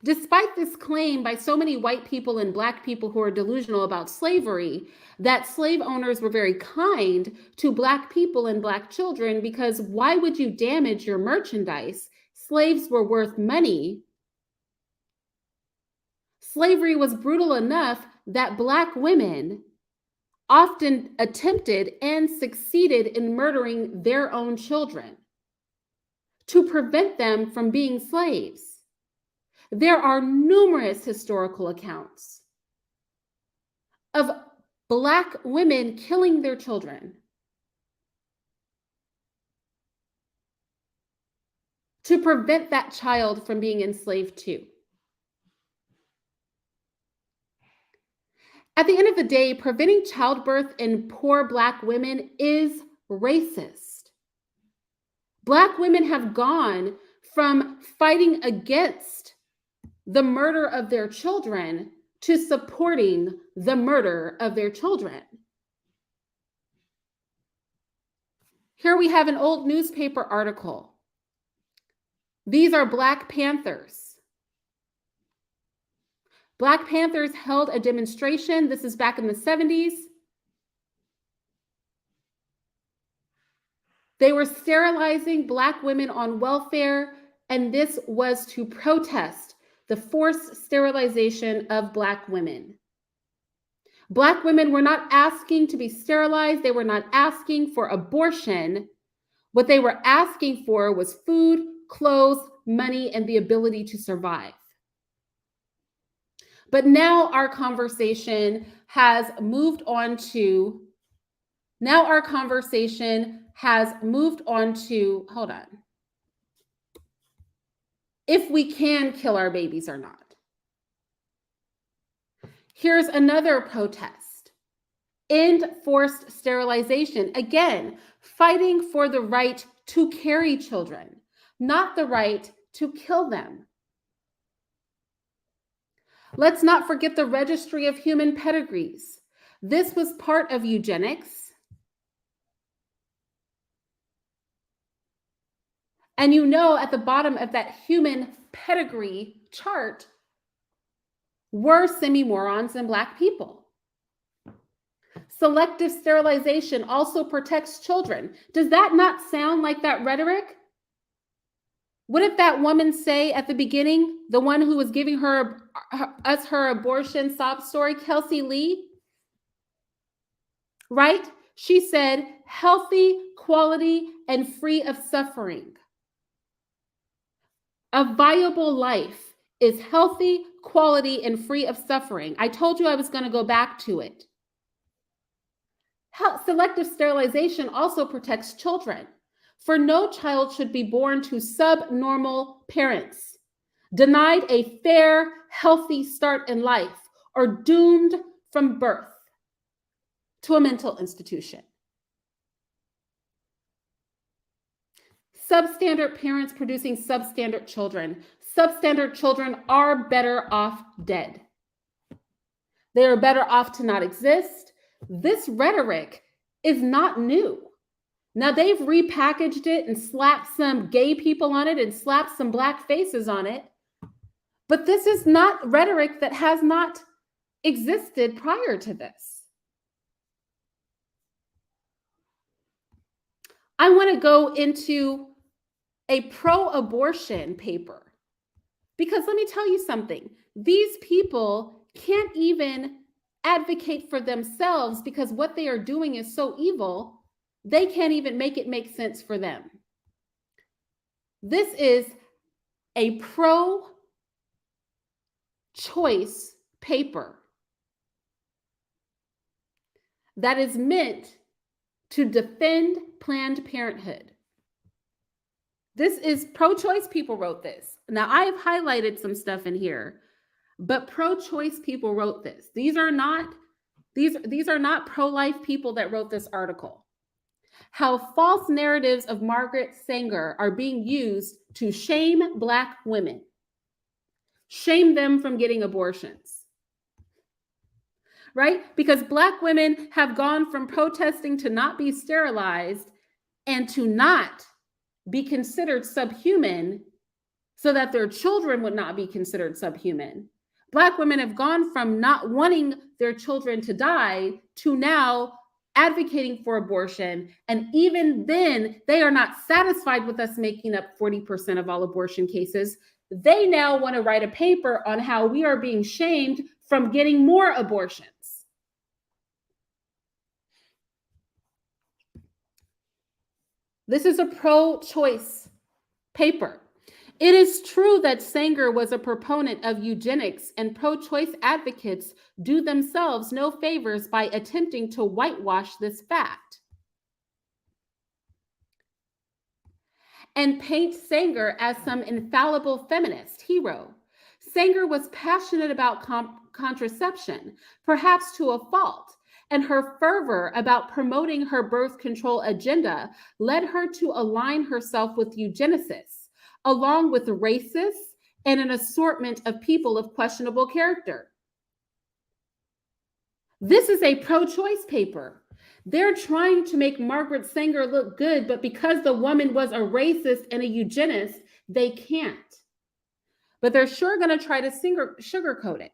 [SPEAKER 1] Despite this claim by so many white people and Black people who are delusional about slavery, that slave owners were very kind to Black people and Black children, because why would you damage your merchandise? Slaves were worth money. Slavery was brutal enough that Black women often attempted and succeeded in murdering their own children to prevent them from being slaves. There are numerous historical accounts of Black women killing their children to prevent that child from being enslaved too. At the end of the day, preventing childbirth in poor Black women is racist. Black women have gone from fighting against the murder of their children to supporting the murder of their children. Here we have an old newspaper article. These are Black Panthers. Black Panthers held a demonstration. This is back in the 70s. They were sterilizing Black women on welfare, and this was to protest the forced sterilization of Black women. Black women were not asking to be sterilized. They were not asking for abortion. What they were asking for was food, clothes, money, and the ability to survive. But now our conversation has moved on to, hold on, if we can kill our babies or not. Here's another protest. End forced sterilization. Again, fighting for the right to carry children, not the right to kill them. Let's not forget the Registry of Human Pedigrees. This was part of eugenics. And you know, at the bottom of that human pedigree chart were semi-morons and Black people. Selective sterilization also protects children. Does that not sound like that rhetoric? What did that woman say at the beginning? The one who was giving her abortion sob story, Kelsey Lee, right? She said, healthy, quality, and free of suffering. A viable life is healthy, quality, and free of suffering. I told you I was going to go back to it. Selective sterilization also protects children. For no child should be born to subnormal parents, denied a fair, healthy start in life, or doomed from birth to a mental institution. Substandard parents producing substandard children. Substandard children are better off dead. They are better off to not exist. This rhetoric is not new. Now they've repackaged it and slapped some gay people on it and slapped some Black faces on it. But this is not rhetoric that has not existed prior to this. I want to go into a pro-abortion paper, because let me tell you something. These people can't even advocate for themselves, because what they are doing is so evil, they can't even make it make sense for them. This is a pro-choice paper that is meant to defend Planned Parenthood. This is pro-choice people wrote this. Now, I've highlighted some stuff in here, but pro-choice people wrote this. These are not pro-life people that wrote this article. How false narratives of Margaret Sanger are being used to shame Black women, shame them from getting abortions, right? Because Black women have gone from protesting to not be sterilized and to not be considered subhuman so that their children would not be considered subhuman. Black women have gone from not wanting their children to die to now advocating for abortion. And even then, they are not satisfied with us making up 40% of all abortion cases. They now want to write a paper on how we are being shamed from getting more abortions. This is a pro-choice paper. It is true that Sanger was a proponent of eugenics, and pro-choice advocates do themselves no favors by attempting to whitewash this fact and paint Sanger as some infallible feminist hero. Sanger was passionate about contraception, perhaps to a fault, and her fervor about promoting her birth control agenda led her to align herself with eugenicists, along with racists and an assortment of people of questionable character. This is a pro-choice paper. They're trying to make Margaret Sanger look good, but because the woman was a racist and a eugenist, they can't. But they're sure going to try to sugarcoat it.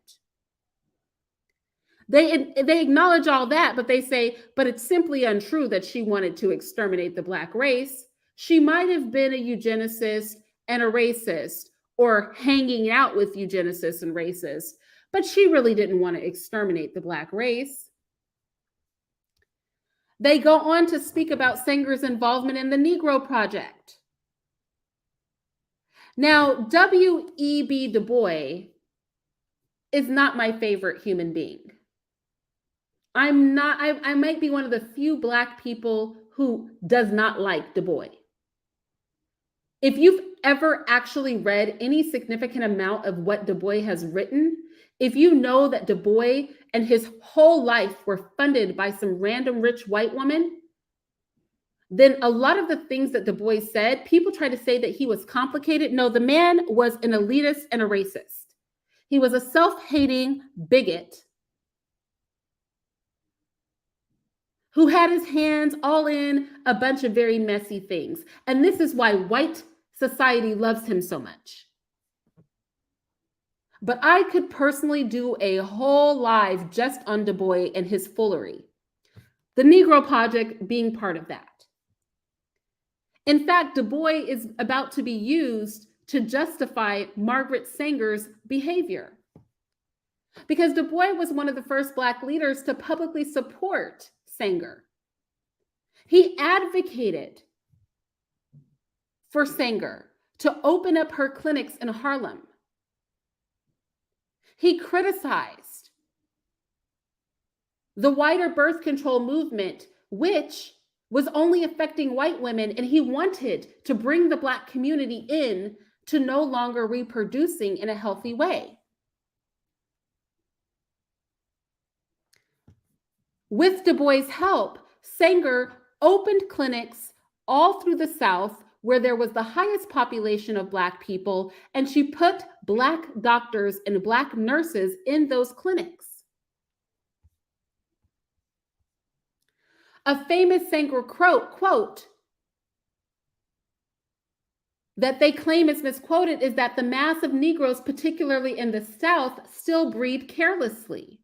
[SPEAKER 1] They acknowledge all that, but they say, but it's simply untrue that she wanted to exterminate the Black race. She might have been a eugenicist and a racist, or hanging out with eugenicists and racists, but she really didn't want to exterminate the Black race. They go on to speak about Sanger's involvement in the Negro Project. Now, W.E.B. Du Bois is not my favorite human being. I might be one of the few Black people who does not like Du Bois. If you've ever actually read any significant amount of what Du Bois has written, if you know that Du Bois and his whole life were funded by some random rich white woman, then a lot of the things that Du Bois said, people try to say that he was complicated. No, the man was an elitist and a racist. He was a self-hating bigot who had his hands all in a bunch of very messy things. And this is why white society loves him so much. But I could personally do a whole live just on Du Bois and his foolery, the Negro Project being part of that. In fact, Du Bois is about to be used to justify Margaret Sanger's behavior, because Du Bois was one of the first Black leaders to publicly support Sanger. He advocated for Sanger to open up her clinics in Harlem. He criticized the wider birth control movement, which was only affecting white women, and he wanted to bring the Black community in to no longer reproducing in a healthy way. With Du Bois' help, Sanger opened clinics all through the South where there was the highest population of Black people, and she put Black doctors and Black nurses in those clinics. A famous Sanger quote that they claim is misquoted is that the mass of Negroes, particularly in the South, still breed carelessly.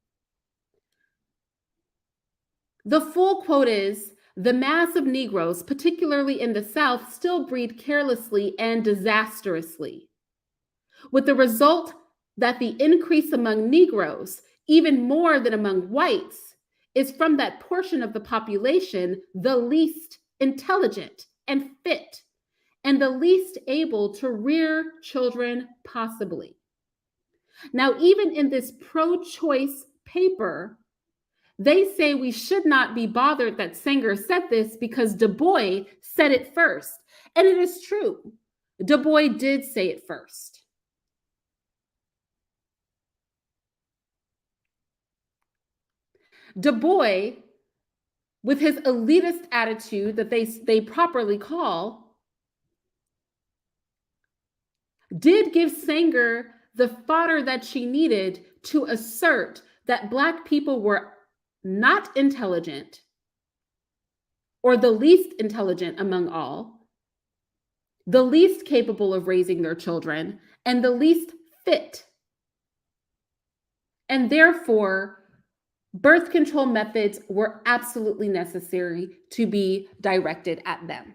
[SPEAKER 1] The full quote is, the mass of Negroes, particularly in the South, still breed carelessly and disastrously, with the result that the increase among Negroes, even more than among whites, is from that portion of the population the least intelligent and fit, and the least able to rear children possibly. Now, even in this pro-choice paper, they say we should not be bothered that Sanger said this because Du Bois said it first. And it is true. Du Bois did say it first. Du Bois, with his elitist attitude that they properly call, did give Sanger the fodder that she needed to assert that Black people were not intelligent, or the least intelligent among all, the least capable of raising their children, and the least fit. And therefore, birth control methods were absolutely necessary to be directed at them.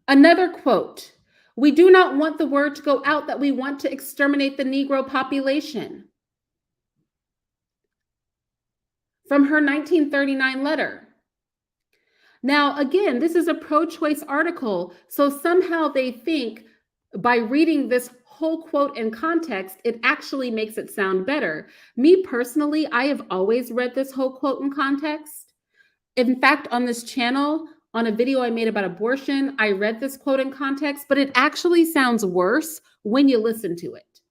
[SPEAKER 1] Another quote, "We do not want the word to go out that we want to exterminate the Negro population." From her 1939 letter. Now, again, this is a pro-choice article, so somehow they think by reading this whole quote in context, it actually makes it sound better. Me personally, I have always read this whole quote in context. In fact, on this channel, on a video I made about abortion, I read this quote in context, but it actually sounds worse when you listen to it.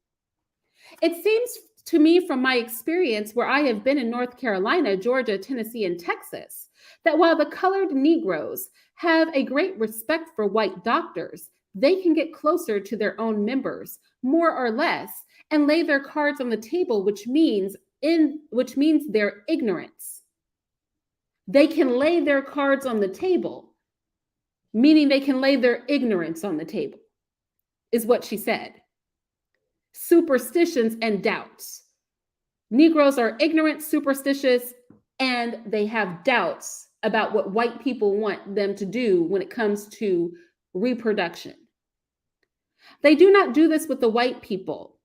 [SPEAKER 1] It seems to me from my experience where I have been in North Carolina, Georgia, Tennessee, and Texas, that while the colored Negroes have a great respect for white doctors, they can get closer to their own members, more or less, and lay their cards on the table, which means their ignorance. They can lay their cards on the table, meaning they can lay their ignorance on the table, is what she said. Superstitions and doubts. Negroes are ignorant, superstitious, and they have doubts about what white people want them to do when it comes to reproduction. They do not do this with the white people.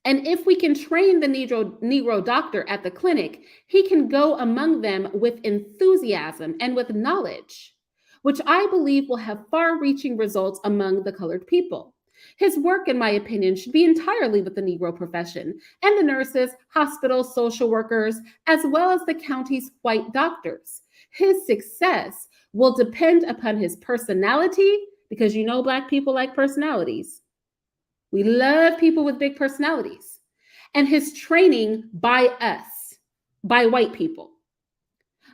[SPEAKER 1] And if we can train the Negro doctor at the clinic, he can go among them with enthusiasm and with knowledge, which I believe will have far-reaching results among the colored people. His work, in my opinion, should be entirely with the Negro profession and the nurses, hospital, social workers, as well as the county's white doctors. His success will depend upon his personality, because you know Black people like personalities. We love people with big personalities. And his training by us, by white people.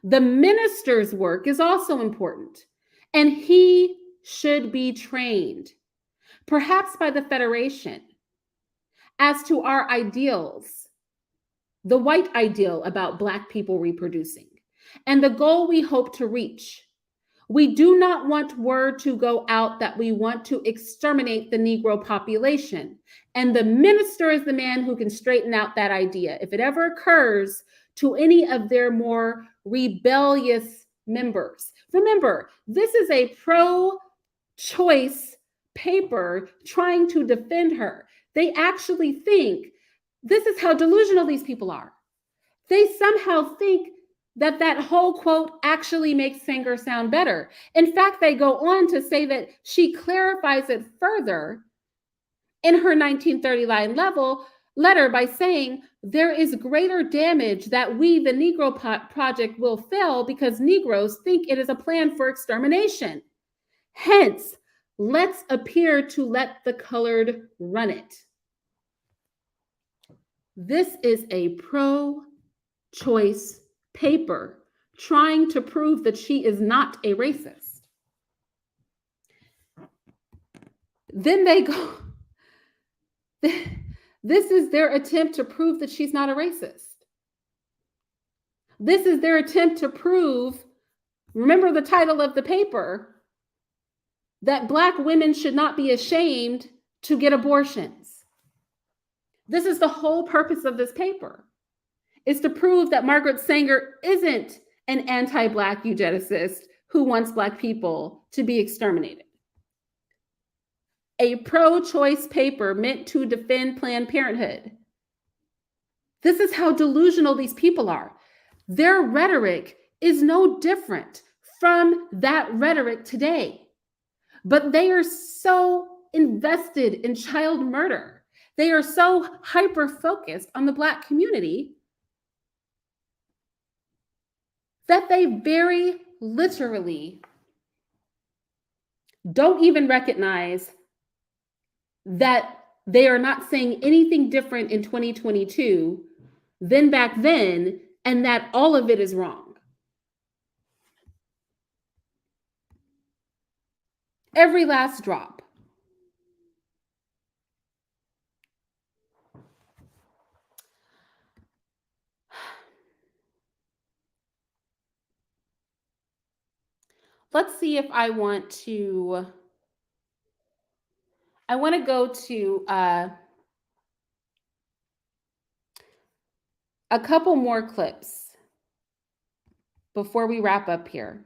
[SPEAKER 1] The minister's work is also important, and he should be trained, perhaps by the Federation, as to our ideals, the white ideal about Black people reproducing, and the goal we hope to reach. We do not want word to go out that we want to exterminate the Negro population. And the minister is the man who can straighten out that idea. If it ever occurs to any of their more rebellious members. Remember, this is a pro-choice paper trying to defend her. They actually think this is how delusional these people are. They somehow think that that whole quote actually makes Sanger sound better. In fact, they go on to say that she clarifies it further in her 1939 letter by saying, there is greater damage that we, the Negro Project, will fail because Negroes think it is a plan for extermination. Hence, let's appear to let the colored run it. This is a pro-choice paper trying to prove that she is not a racist. Then they go, this is their attempt to prove that she's not a racist. This is their attempt to prove, remember the title of the paper, that Black women should not be ashamed to get abortions. This is the whole purpose of this paper, is to prove that Margaret Sanger isn't an anti-Black eugenicist who wants Black people to be exterminated. A pro-choice paper meant to defend Planned Parenthood. This is how delusional these people are. Their rhetoric is no different from that rhetoric today. But they are so invested in child murder. They are so hyper-focused on the Black community that they very literally don't even recognize that they are not saying anything different in 2022 than back then, and that all of it is wrong. Every last drop. Let's see if I want to go to a couple more clips before we wrap up here.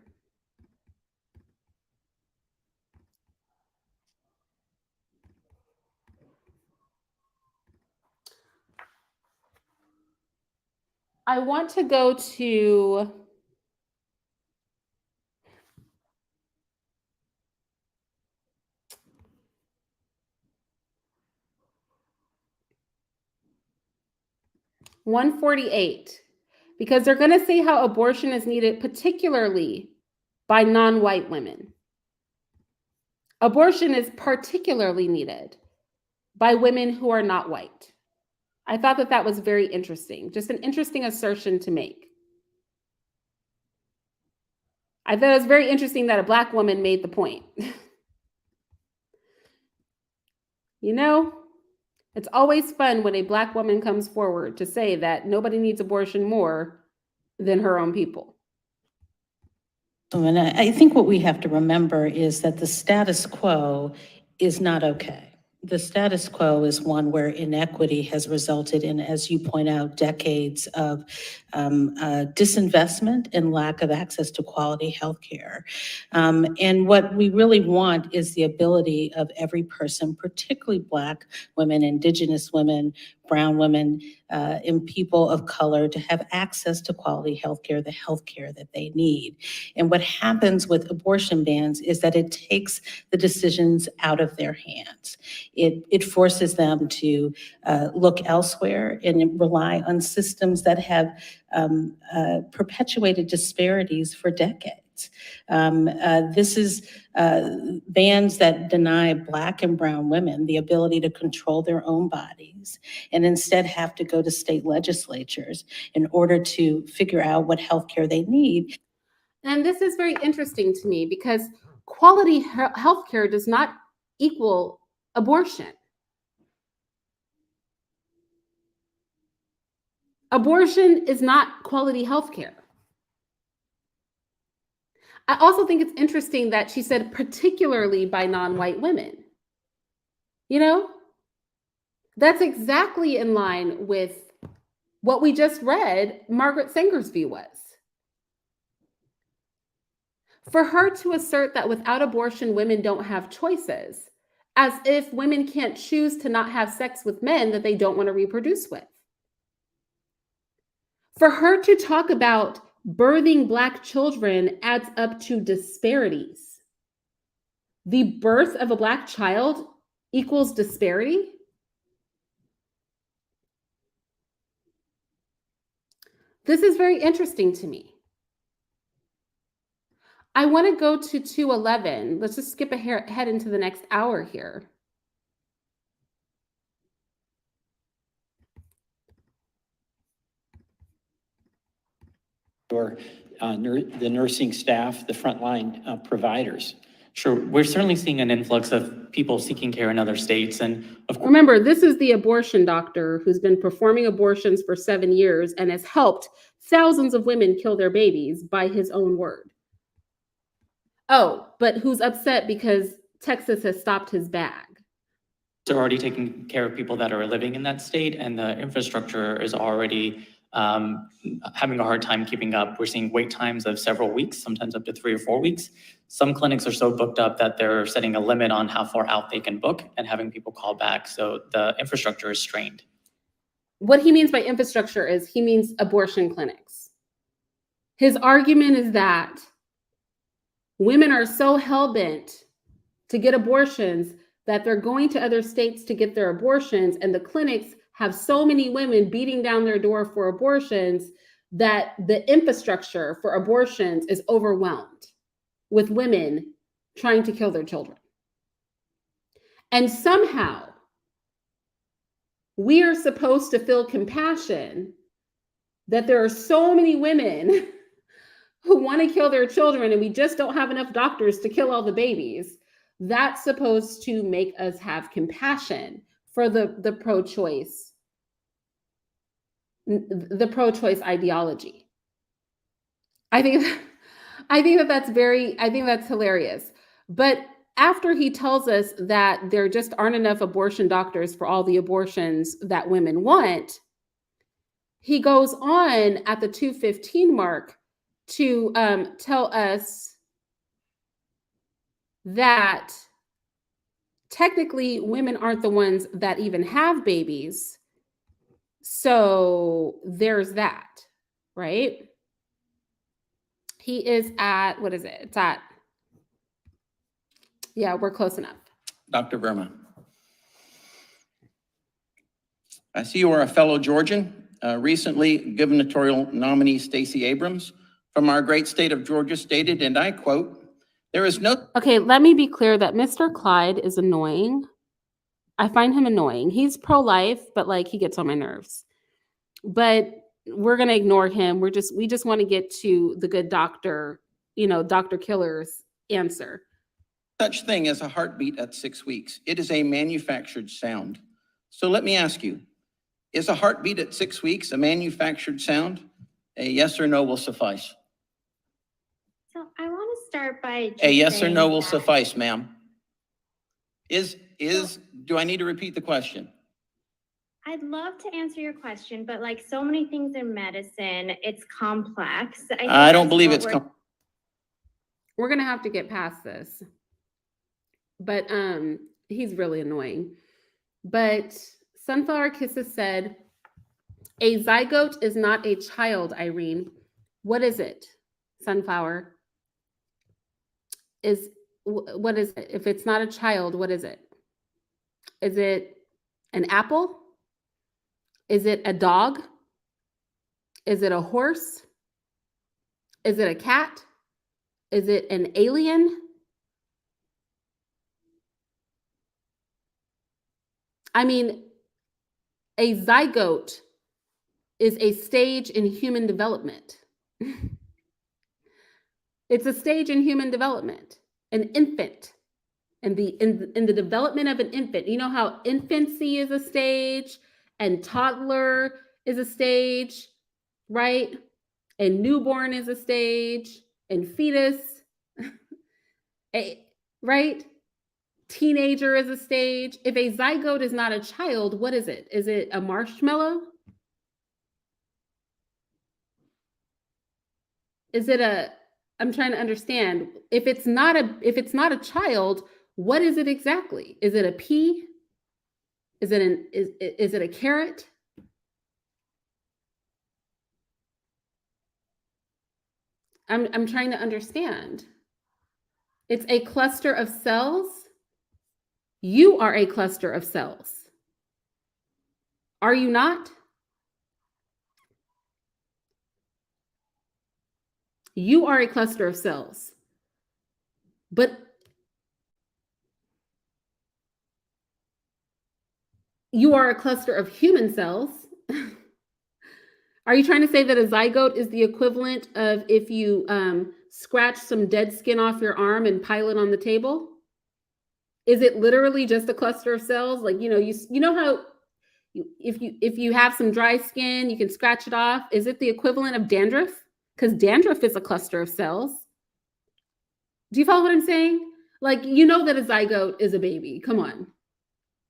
[SPEAKER 1] I want to go to $148, because they're going to say how abortion is needed, particularly by non-white women. Abortion is particularly needed by women who are not white. I thought that that was very interesting, just an interesting assertion to make. I thought it was very interesting that a Black woman made the point. You know, it's always fun when a Black woman comes forward to say that nobody needs abortion more than her own people.
[SPEAKER 7] And I think what we have to remember is that the status quo is not okay. The status quo is one where inequity has resulted in, as you point out, decades of disinvestment and lack of access to quality health care. And what we really want is the ability of every person, particularly Black women, Indigenous women, brown women, and people of color, to have access to quality health care, the health care that they need. And what happens with abortion bans is that it takes the decisions out of their hands. It forces them to look elsewhere and rely on systems that have perpetuated disparities for decades. This is bans that deny Black and brown women the ability to control their own bodies, and instead have to go to state legislatures in order to figure out what health care they need.
[SPEAKER 1] And this is very interesting to me because quality health care does not equal abortion. Abortion is not quality health care. I also think it's interesting that she said particularly by non-white women. You know, that's exactly in line with what we just read Margaret Sanger's view was. For her to assert that without abortion, women don't have choices, as if women can't choose to not have sex with men that they don't want to reproduce with. For her to talk about birthing Black children adds up to disparities. The birth of a Black child equals disparity? This is very interesting to me. I want to go to 211. Let's just skip ahead into the next hour here.
[SPEAKER 15] Or the nursing staff, the frontline providers.
[SPEAKER 6] Sure, we're certainly seeing an influx of people seeking care in other states. And of course,
[SPEAKER 1] remember, this is the abortion doctor who's been performing abortions for 7 years and has helped thousands of women kill their babies by his own word. Oh, but who's upset because Texas has stopped his bag.
[SPEAKER 6] they're already taking care of people that are living in that state, and the infrastructure is already having a hard time keeping up. We're seeing wait times of several weeks, sometimes up to 3 or 4 weeks. Some clinics are so booked up that they're setting a limit on how far out they can book and having people call back. So the infrastructure is strained.
[SPEAKER 1] What he means by infrastructure is he means abortion clinics. His argument is that women are so hell-bent to get abortions that they're going to other states to get their abortions, and the clinics have so many women beating down their door for abortions that the infrastructure for abortions is overwhelmed with women trying to kill their children. And somehow we are supposed to feel compassion that there are so many women who want to kill their children and we just don't have enough doctors to kill all the babies. That's supposed to make us have compassion for the pro-choice ideology. I think that's hilarious. But after he tells us that there just aren't enough abortion doctors for all the abortions that women want, he goes on at the 2:15 mark to tell us that technically women aren't the ones that even have babies. So there's that, right? He is at, what is it? It's at, yeah, we're close enough.
[SPEAKER 16] Dr. Verma. I see you are a fellow Georgian. Recently, gubernatorial nominee Stacey Abrams from our great state of Georgia stated, and I quote, "There is no..."
[SPEAKER 1] Okay, let me be clear that Mr. Clyde is annoying. I find him annoying. He's pro-life, but like he gets on my nerves. But we're gonna ignore him. We just want to get to the good doctor, Dr. Killer's answer.
[SPEAKER 16] Such thing as a heartbeat at 6 weeks. It is a manufactured sound. So let me ask you, is a heartbeat at 6 weeks a manufactured sound? A yes or no will suffice.
[SPEAKER 4] So I want to start by just
[SPEAKER 16] A yes or
[SPEAKER 4] saying
[SPEAKER 16] no will
[SPEAKER 4] that-
[SPEAKER 16] suffice, ma'am. Do I need to repeat the question?
[SPEAKER 4] I'd love to answer your question, but like so many things in medicine, it's complex.
[SPEAKER 16] I don't believe it's
[SPEAKER 1] We're gonna have to get past this. But he's really annoying. But Sunflower Kisses said, a zygote is not a child, Irene. What is it, Sunflower? What is it? If it's not a child, what is it? Is it an apple? Is it a dog? Is it a horse? Is it a cat? Is it an alien? I mean, a zygote is a stage in human development. It's a stage in human development. An infant. In the development of an infant, you know how infancy is a stage and toddler is a stage, right? And newborn is a stage and fetus, right? Teenager is a stage. If a zygote is not a child, what is it? Is it a marshmallow? Is it I'm trying to understand. If it's not a child, what is it exactly? Is it a pea? Is it a carrot? I'm trying to understand. It's a cluster of cells. You are a cluster of cells. Are you not? You are a cluster of cells. But you are a cluster of human cells. Are you trying to say that a zygote is the equivalent of if you scratch some dead skin off your arm and pile it on the table? Is it literally just a cluster of cells? Like, you know how if you have some dry skin, you can scratch it off. Is it the equivalent of dandruff? Because dandruff is a cluster of cells. Do you follow what I'm saying? Like, you know that a zygote is a baby. Come on.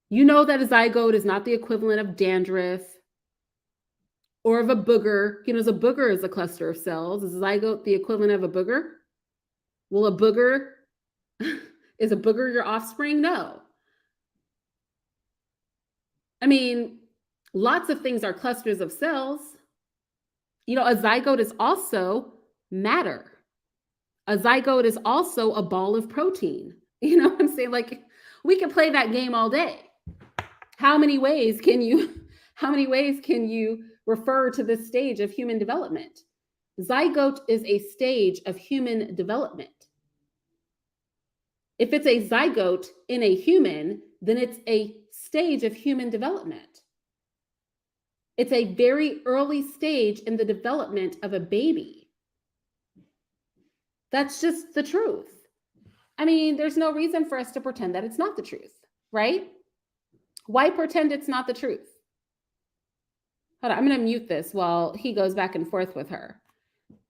[SPEAKER 1] You know that a zygote is not the equivalent of dandruff or of a booger. A booger is a cluster of cells. Is a zygote the equivalent of a booger? Well, is a booger your offspring? No. I mean, lots of things are clusters of cells. A zygote is also matter. A zygote is also a ball of protein. You know what I'm saying? Like, we can play that game all day. How many ways can you refer to this stage of human development? Zygote is a stage of human development. If it's a zygote in a human, then it's a stage of human development. It's a very early stage in the development of a baby. That's just the truth. I mean, there's no reason for us to pretend that it's not the truth, right? Why pretend it's not the truth? Hold on, I'm going to mute this while he goes back and forth with her.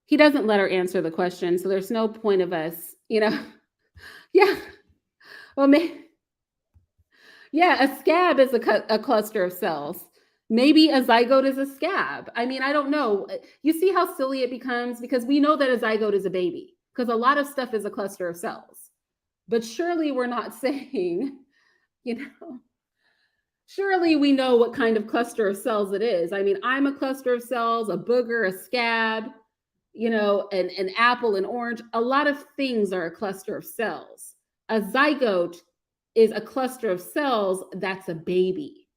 [SPEAKER 1] He doesn't let her answer the question, so there's no point of us, yeah. Well, yeah, a scab is a cluster of cells. Maybe a zygote is a scab. I mean, I don't know. You see how silly it becomes? Because we know that a zygote is a baby, because a lot of stuff is a cluster of cells. But surely we're not saying, surely we know what kind of cluster of cells it is. I mean, I'm a cluster of cells, a booger, a scab, an apple, an orange. A lot of things are a cluster of cells. A zygote is a cluster of cells that's a baby.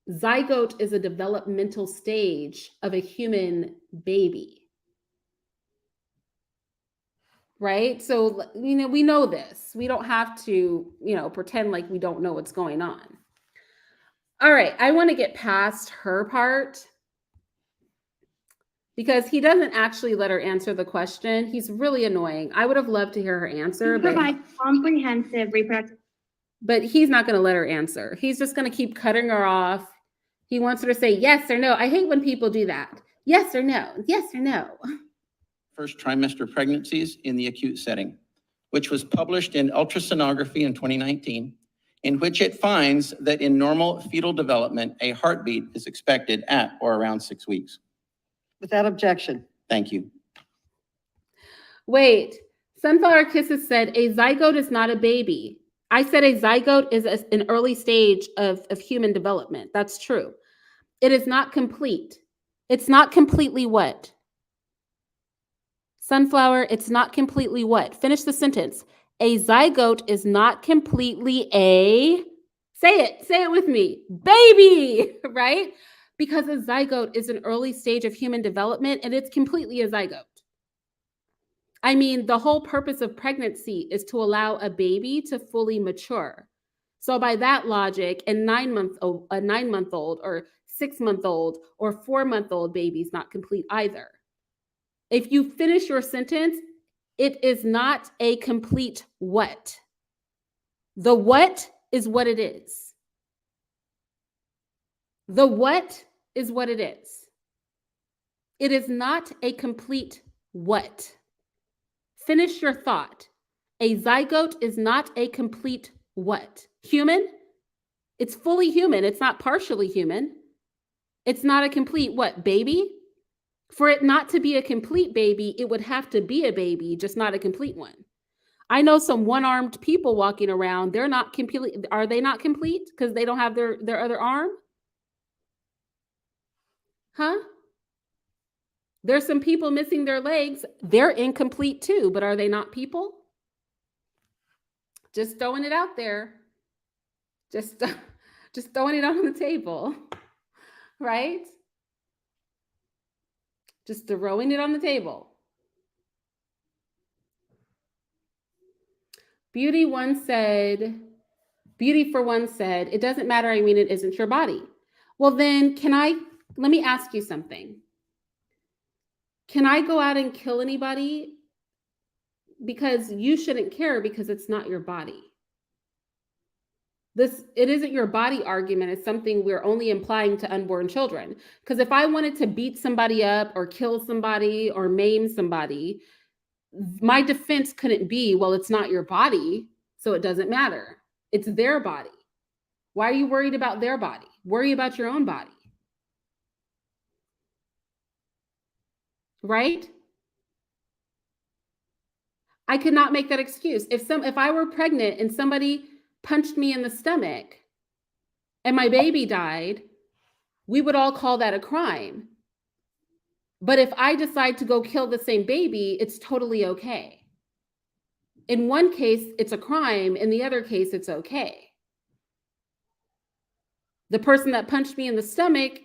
[SPEAKER 1] Zygote is a developmental stage of a human baby. Right? So, we know this. We don't have to, pretend like we don't know what's going on. All right, I want to get past her part because he doesn't actually let her answer the question. He's really annoying. I would have loved to hear her answer,
[SPEAKER 4] Provide comprehensive reproductive.
[SPEAKER 1] but he's not going to let her answer. He's just going to keep cutting her off. He wants her to say yes or no. I hate when people do that. Yes or no. Yes or no.
[SPEAKER 16] First trimester pregnancies in the acute setting, which was published in Ultrasonography in 2019, in which it finds that in normal fetal development, a heartbeat is expected at or around 6 weeks.
[SPEAKER 3] Without objection.
[SPEAKER 16] Thank you.
[SPEAKER 1] Wait, Sunflower Kisses said a zygote is not a baby. I said a zygote is an early stage of human development. That's true. It is not complete. It's not completely what? Sunflower, it's not completely what? Finish the sentence. A zygote is not completely say it with me, baby, right? Because a zygote is an early stage of human development and it's completely a zygote. I mean, the whole purpose of pregnancy is to allow a baby to fully mature. So by that logic, a 9-month-old or 6-month-old or 4-month-old baby is not complete either. If you finish your sentence, it is not a complete what. The what is what it is. The what is what it is. It is not a complete what. Finish your thought. A zygote is not a complete what? Human? It's fully human. It's not partially human. It's not a complete what? Baby? For it not to be a complete baby, it would have to be a baby, just not a complete one. I know some one-armed people walking around. They're not complete. Are they not complete because they don't have their other arm? Huh? There's some people missing their legs. They're incomplete too, but are they not people? Just throwing it out there. Just throwing it on the table, right? Just throwing it on the table. Beauty for one said, it doesn't matter, I mean, it isn't your body. Well, then let me ask you something. Can I go out and kill anybody? Because you shouldn't care because it's not your body. It isn't your body argument is something we're only implying to unborn children. Because if I wanted to beat somebody up or kill somebody or maim somebody, my defense couldn't be, well, it's not your body, so it doesn't matter. It's their body. Why are you worried about their body? Worry about your own body. Right? I could not make that excuse. If I were pregnant and somebody punched me in the stomach and my baby died, we would all call that a crime. But if I decide to go kill the same baby, it's totally okay. In one case, it's a crime. In the other case, it's okay. The person that punched me in the stomach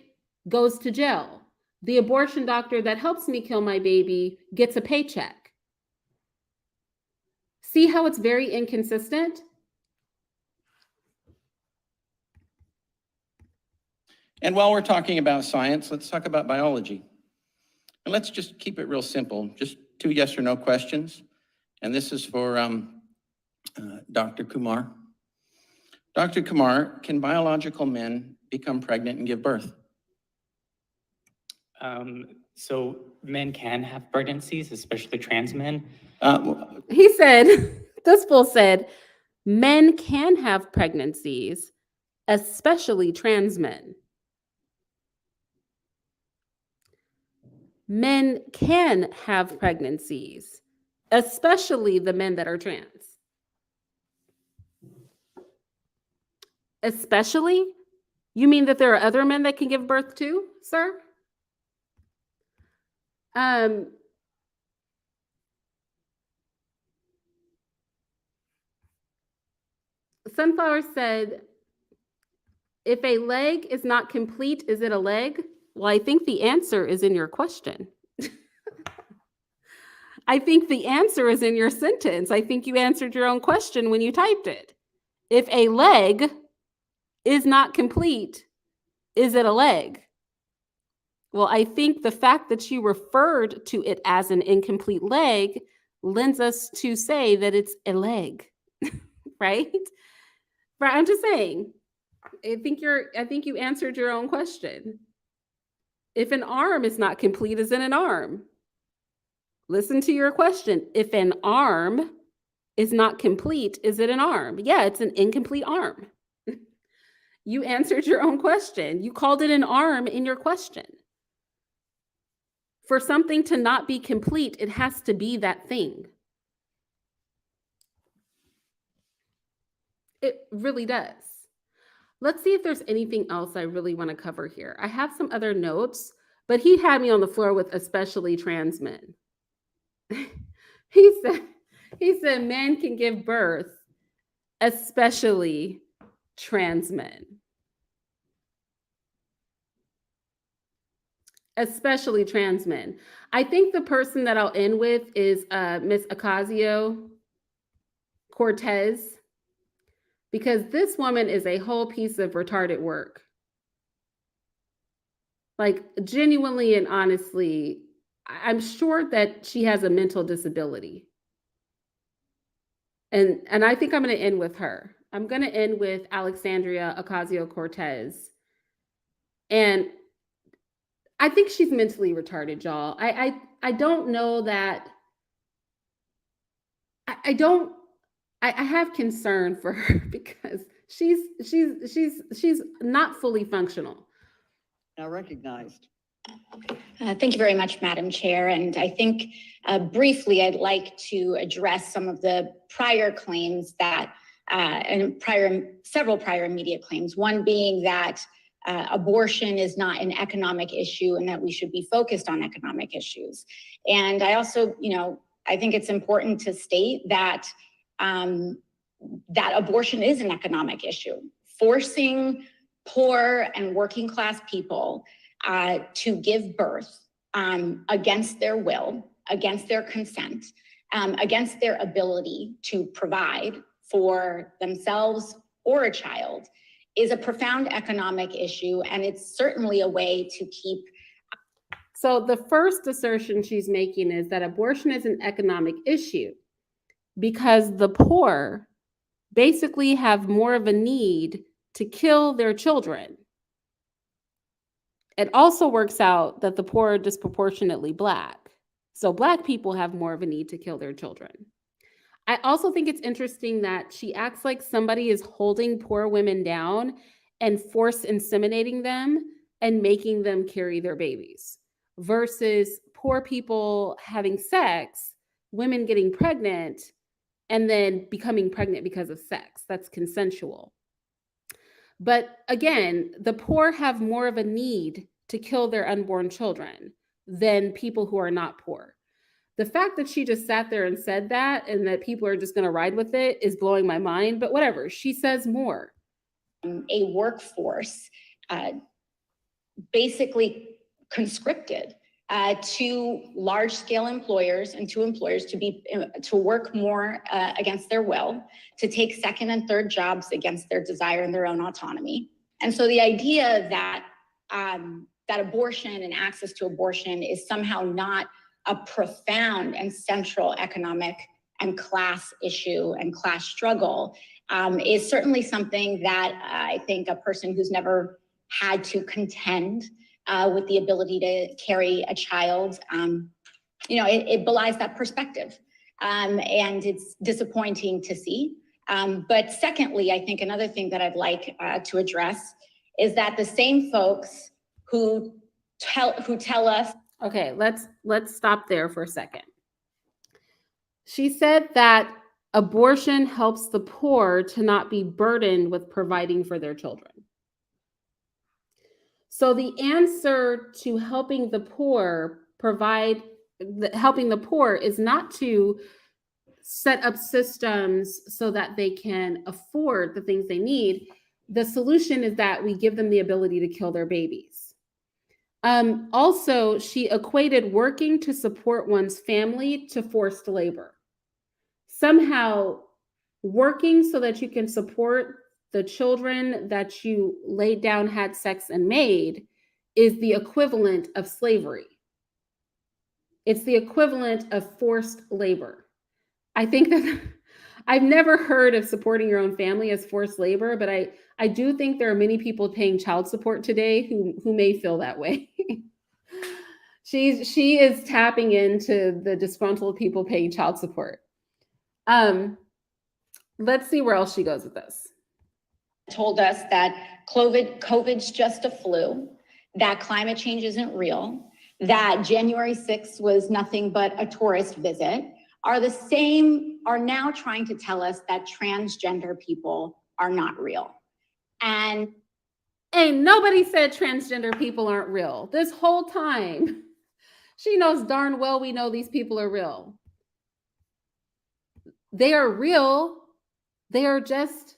[SPEAKER 1] goes to jail. The abortion doctor that helps me kill my baby gets a paycheck. See how it's very inconsistent?
[SPEAKER 16] And while we're talking about science, let's talk about biology. And let's just keep it real simple, just 2 yes or no questions. And this is for Dr. Kumar. Dr. Kumar, can biological men become pregnant and give birth?
[SPEAKER 6] So men can have pregnancies, especially trans men.
[SPEAKER 1] He said, this fool said, men can have pregnancies, especially trans men. Men can have pregnancies, especially the men that are trans. Especially? You mean that there are other men that can give birth too, sir? Sunflower said, if a leg is not complete, is it a leg? Well, I think the answer is in your question. I think the answer is in your sentence. I think you answered your own question when you typed it. If a leg is not complete, is it a leg? Well, I think the fact that you referred to it as an incomplete leg lends us to say that it's a leg, right? Right. I'm just saying. I think you answered your own question. If an arm is not complete, is it an arm? Listen to your question. If an arm is not complete, is it an arm? Yeah, it's an incomplete arm. You answered your own question. You called it an arm in your question. For something to not be complete, it has to be that thing. It really does. Let's see if there's anything else I really want to cover here. I have some other notes, but he had me on the floor with especially trans men. He said men can give birth, especially trans men. Especially trans men. I think the person that I'll end with is Miss Ocasio-Cortez, because this woman is a whole piece of retarded work. Like, genuinely and honestly, I'm sure that she has a mental disability. And I think I'm going to end with her. I'm going to end with Alexandria Ocasio-Cortez. And I think she's mentally retarded, y'all. I don't know that. I have concern for her because she's not fully functional.
[SPEAKER 3] Now recognized.
[SPEAKER 17] Thank you very much, Madam Chair. And I think briefly, I'd like to address some of the prior claims that, several prior media claims, one being that abortion is not an economic issue and that we should be focused on economic issues. And I also, I think it's important to state that that abortion is an economic issue. Forcing poor and working class people to give birth against their will, against their consent, against their ability to provide for themselves or a child is a profound economic issue, and it's certainly a way to keep.
[SPEAKER 1] So the first assertion she's making is that abortion is an economic issue because the poor basically have more of a need to kill their children. It also works out that the poor are disproportionately Black. So Black people have more of a need to kill their children. I also think it's interesting that she acts like somebody is holding poor women down and force inseminating them and making them carry their babies versus poor people having sex, women getting pregnant, and then becoming pregnant because of sex. That's consensual. But again, the poor have more of a need to kill their unborn children. than people who are not poor. The fact that she just sat there and said that and that people are just going to ride with it is blowing my mind, but whatever. She says more.
[SPEAKER 17] A workforce basically conscripted to large-scale employers and to employers to work more against their will, to take second and third jobs against their desire and their own autonomy. And so the idea that that abortion and access to abortion is somehow not a profound and central economic and class issue and class struggle is certainly something that I think a person who's never had to contend with the ability to carry a child, it belies that perspective. And it's disappointing to see. But secondly, I think another thing that I'd like to address is that the same folks who tell us.
[SPEAKER 1] Okay, let's stop there for a second. She said that abortion helps the poor to not be burdened with providing for their children. So the answer to helping the poor is not to set up systems so that they can afford the things they need. The solution is that we give them the ability to kill their babies. Also, she equated working to support one's family to forced labor. Somehow, working so that you can support the children that you laid down, had sex, and made is the equivalent of slavery. It's the equivalent of forced labor. I think that I've never heard of supporting your own family as forced labor, but I do think there are many people paying child support today who may feel that way. She is tapping into the disgruntled people paying child support. Let's see where else she goes with this.
[SPEAKER 17] Told us that COVID's just a flu, that climate change isn't real, that January 6th was nothing but a tourist visit, are now trying to tell us that transgender people are not real. And
[SPEAKER 1] nobody said transgender people aren't real. This whole time, she knows darn well we know these people are real. They are real. They are just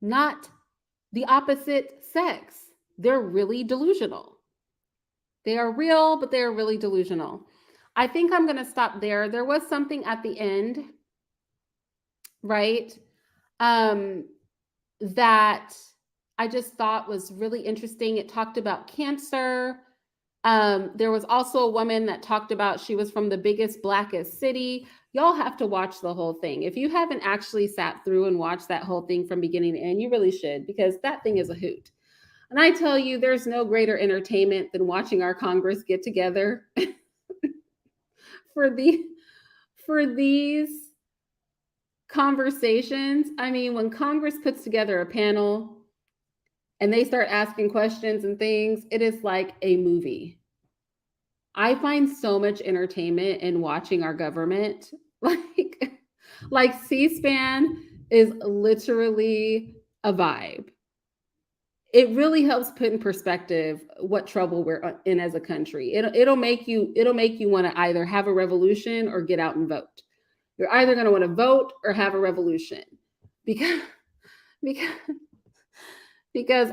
[SPEAKER 1] not the opposite sex. They're really delusional. They are real, but they're really delusional. I think I'm going to stop there. There was something at the end, right, that I just thought was really interesting. It talked about cancer. There was also a woman that talked about she was from the biggest, blackest city. Y'all have to watch the whole thing. If you haven't actually sat through and watched that whole thing from beginning to end, you really should, because that thing is a hoot. And I tell you, there's no greater entertainment than watching our Congress get together for these conversations. I mean, when Congress puts together a panel and they start asking questions and things, it is like a movie. I find so much entertainment in watching our government. Like C-SPAN is literally a vibe. It really helps put in perspective what trouble we're in as a country. It'll make you want to either have a revolution or get out and vote. You're either going to want to vote or have a revolution, because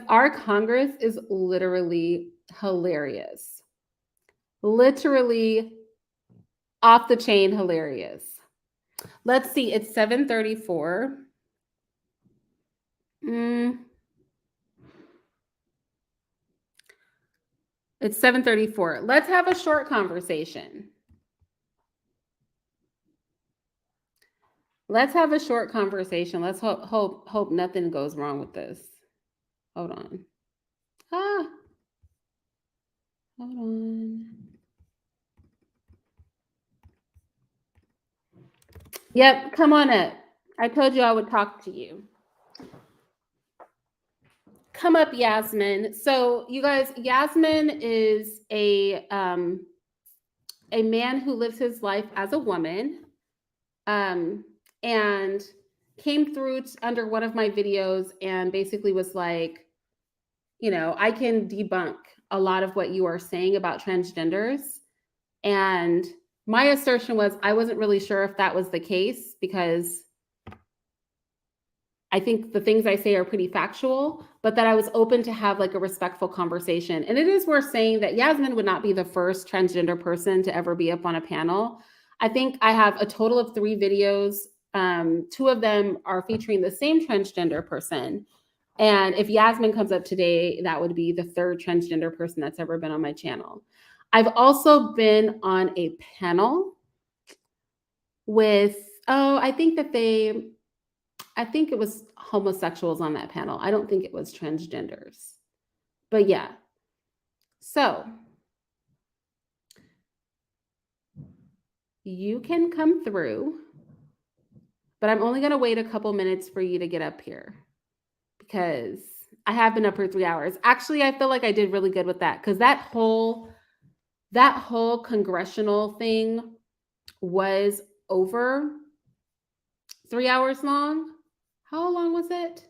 [SPEAKER 1] our Congress is literally hilarious. Literally off the chain hilarious. Let's see, it's 7:34. It's 7:34. Let's have a short conversation. Let's have a short conversation. Let's hope nothing goes wrong with this. Hold on. Hold on. Yep, come on up. I told you I would talk to you. Come up, Yasmin. So you guys, Yasmin is a man who lives his life as a woman, and came through under one of my videos and basically was like, I can debunk a lot of what you are saying about transgenders. And my assertion was I wasn't really sure if that was the case because I think the things I say are pretty factual, but that I was open to have like a respectful conversation. And it is worth saying that Yasmin would not be the first transgender person to ever be up on a panel. I think I have a total of 3 videos. 2 of them are featuring the same transgender person. And if Yasmin comes up today, that would be the 3rd transgender person that's ever been on my channel. I've also been on a panel with, I think it was homosexuals on that panel. I don't think it was transgenders. But yeah. So you can come through, but I'm only going to wait a couple minutes for you to get up here because I have been up for 3 hours. Actually, I feel like I did really good with that because that whole congressional thing was over 3 hours long. How long was it?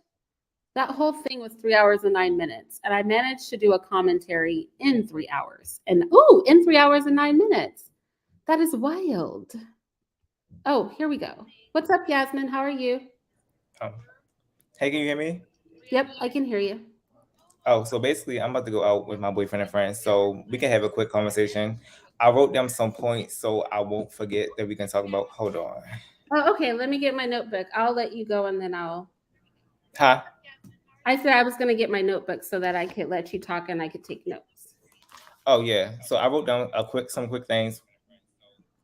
[SPEAKER 1] That whole thing was 3 hours and 9 minutes. And I managed to do a commentary in 3 hours. And in 3 hours and 9 minutes. That is wild. Oh, here we go. What's up, Yasmin? How are you?
[SPEAKER 18] Oh. Hey, can you hear me?
[SPEAKER 1] Yep, I can hear you.
[SPEAKER 18] Oh, so basically, I'm about to go out with my boyfriend and friends, so we can have a quick conversation. I wrote down some points so I won't forget that we can talk about. Hold on.
[SPEAKER 1] Oh, okay. Let me get my notebook. I'll let you go and then
[SPEAKER 18] Huh?
[SPEAKER 1] I said I was going to get my notebook so that I could let you talk and I could take notes.
[SPEAKER 18] Oh yeah. So I wrote down some quick things.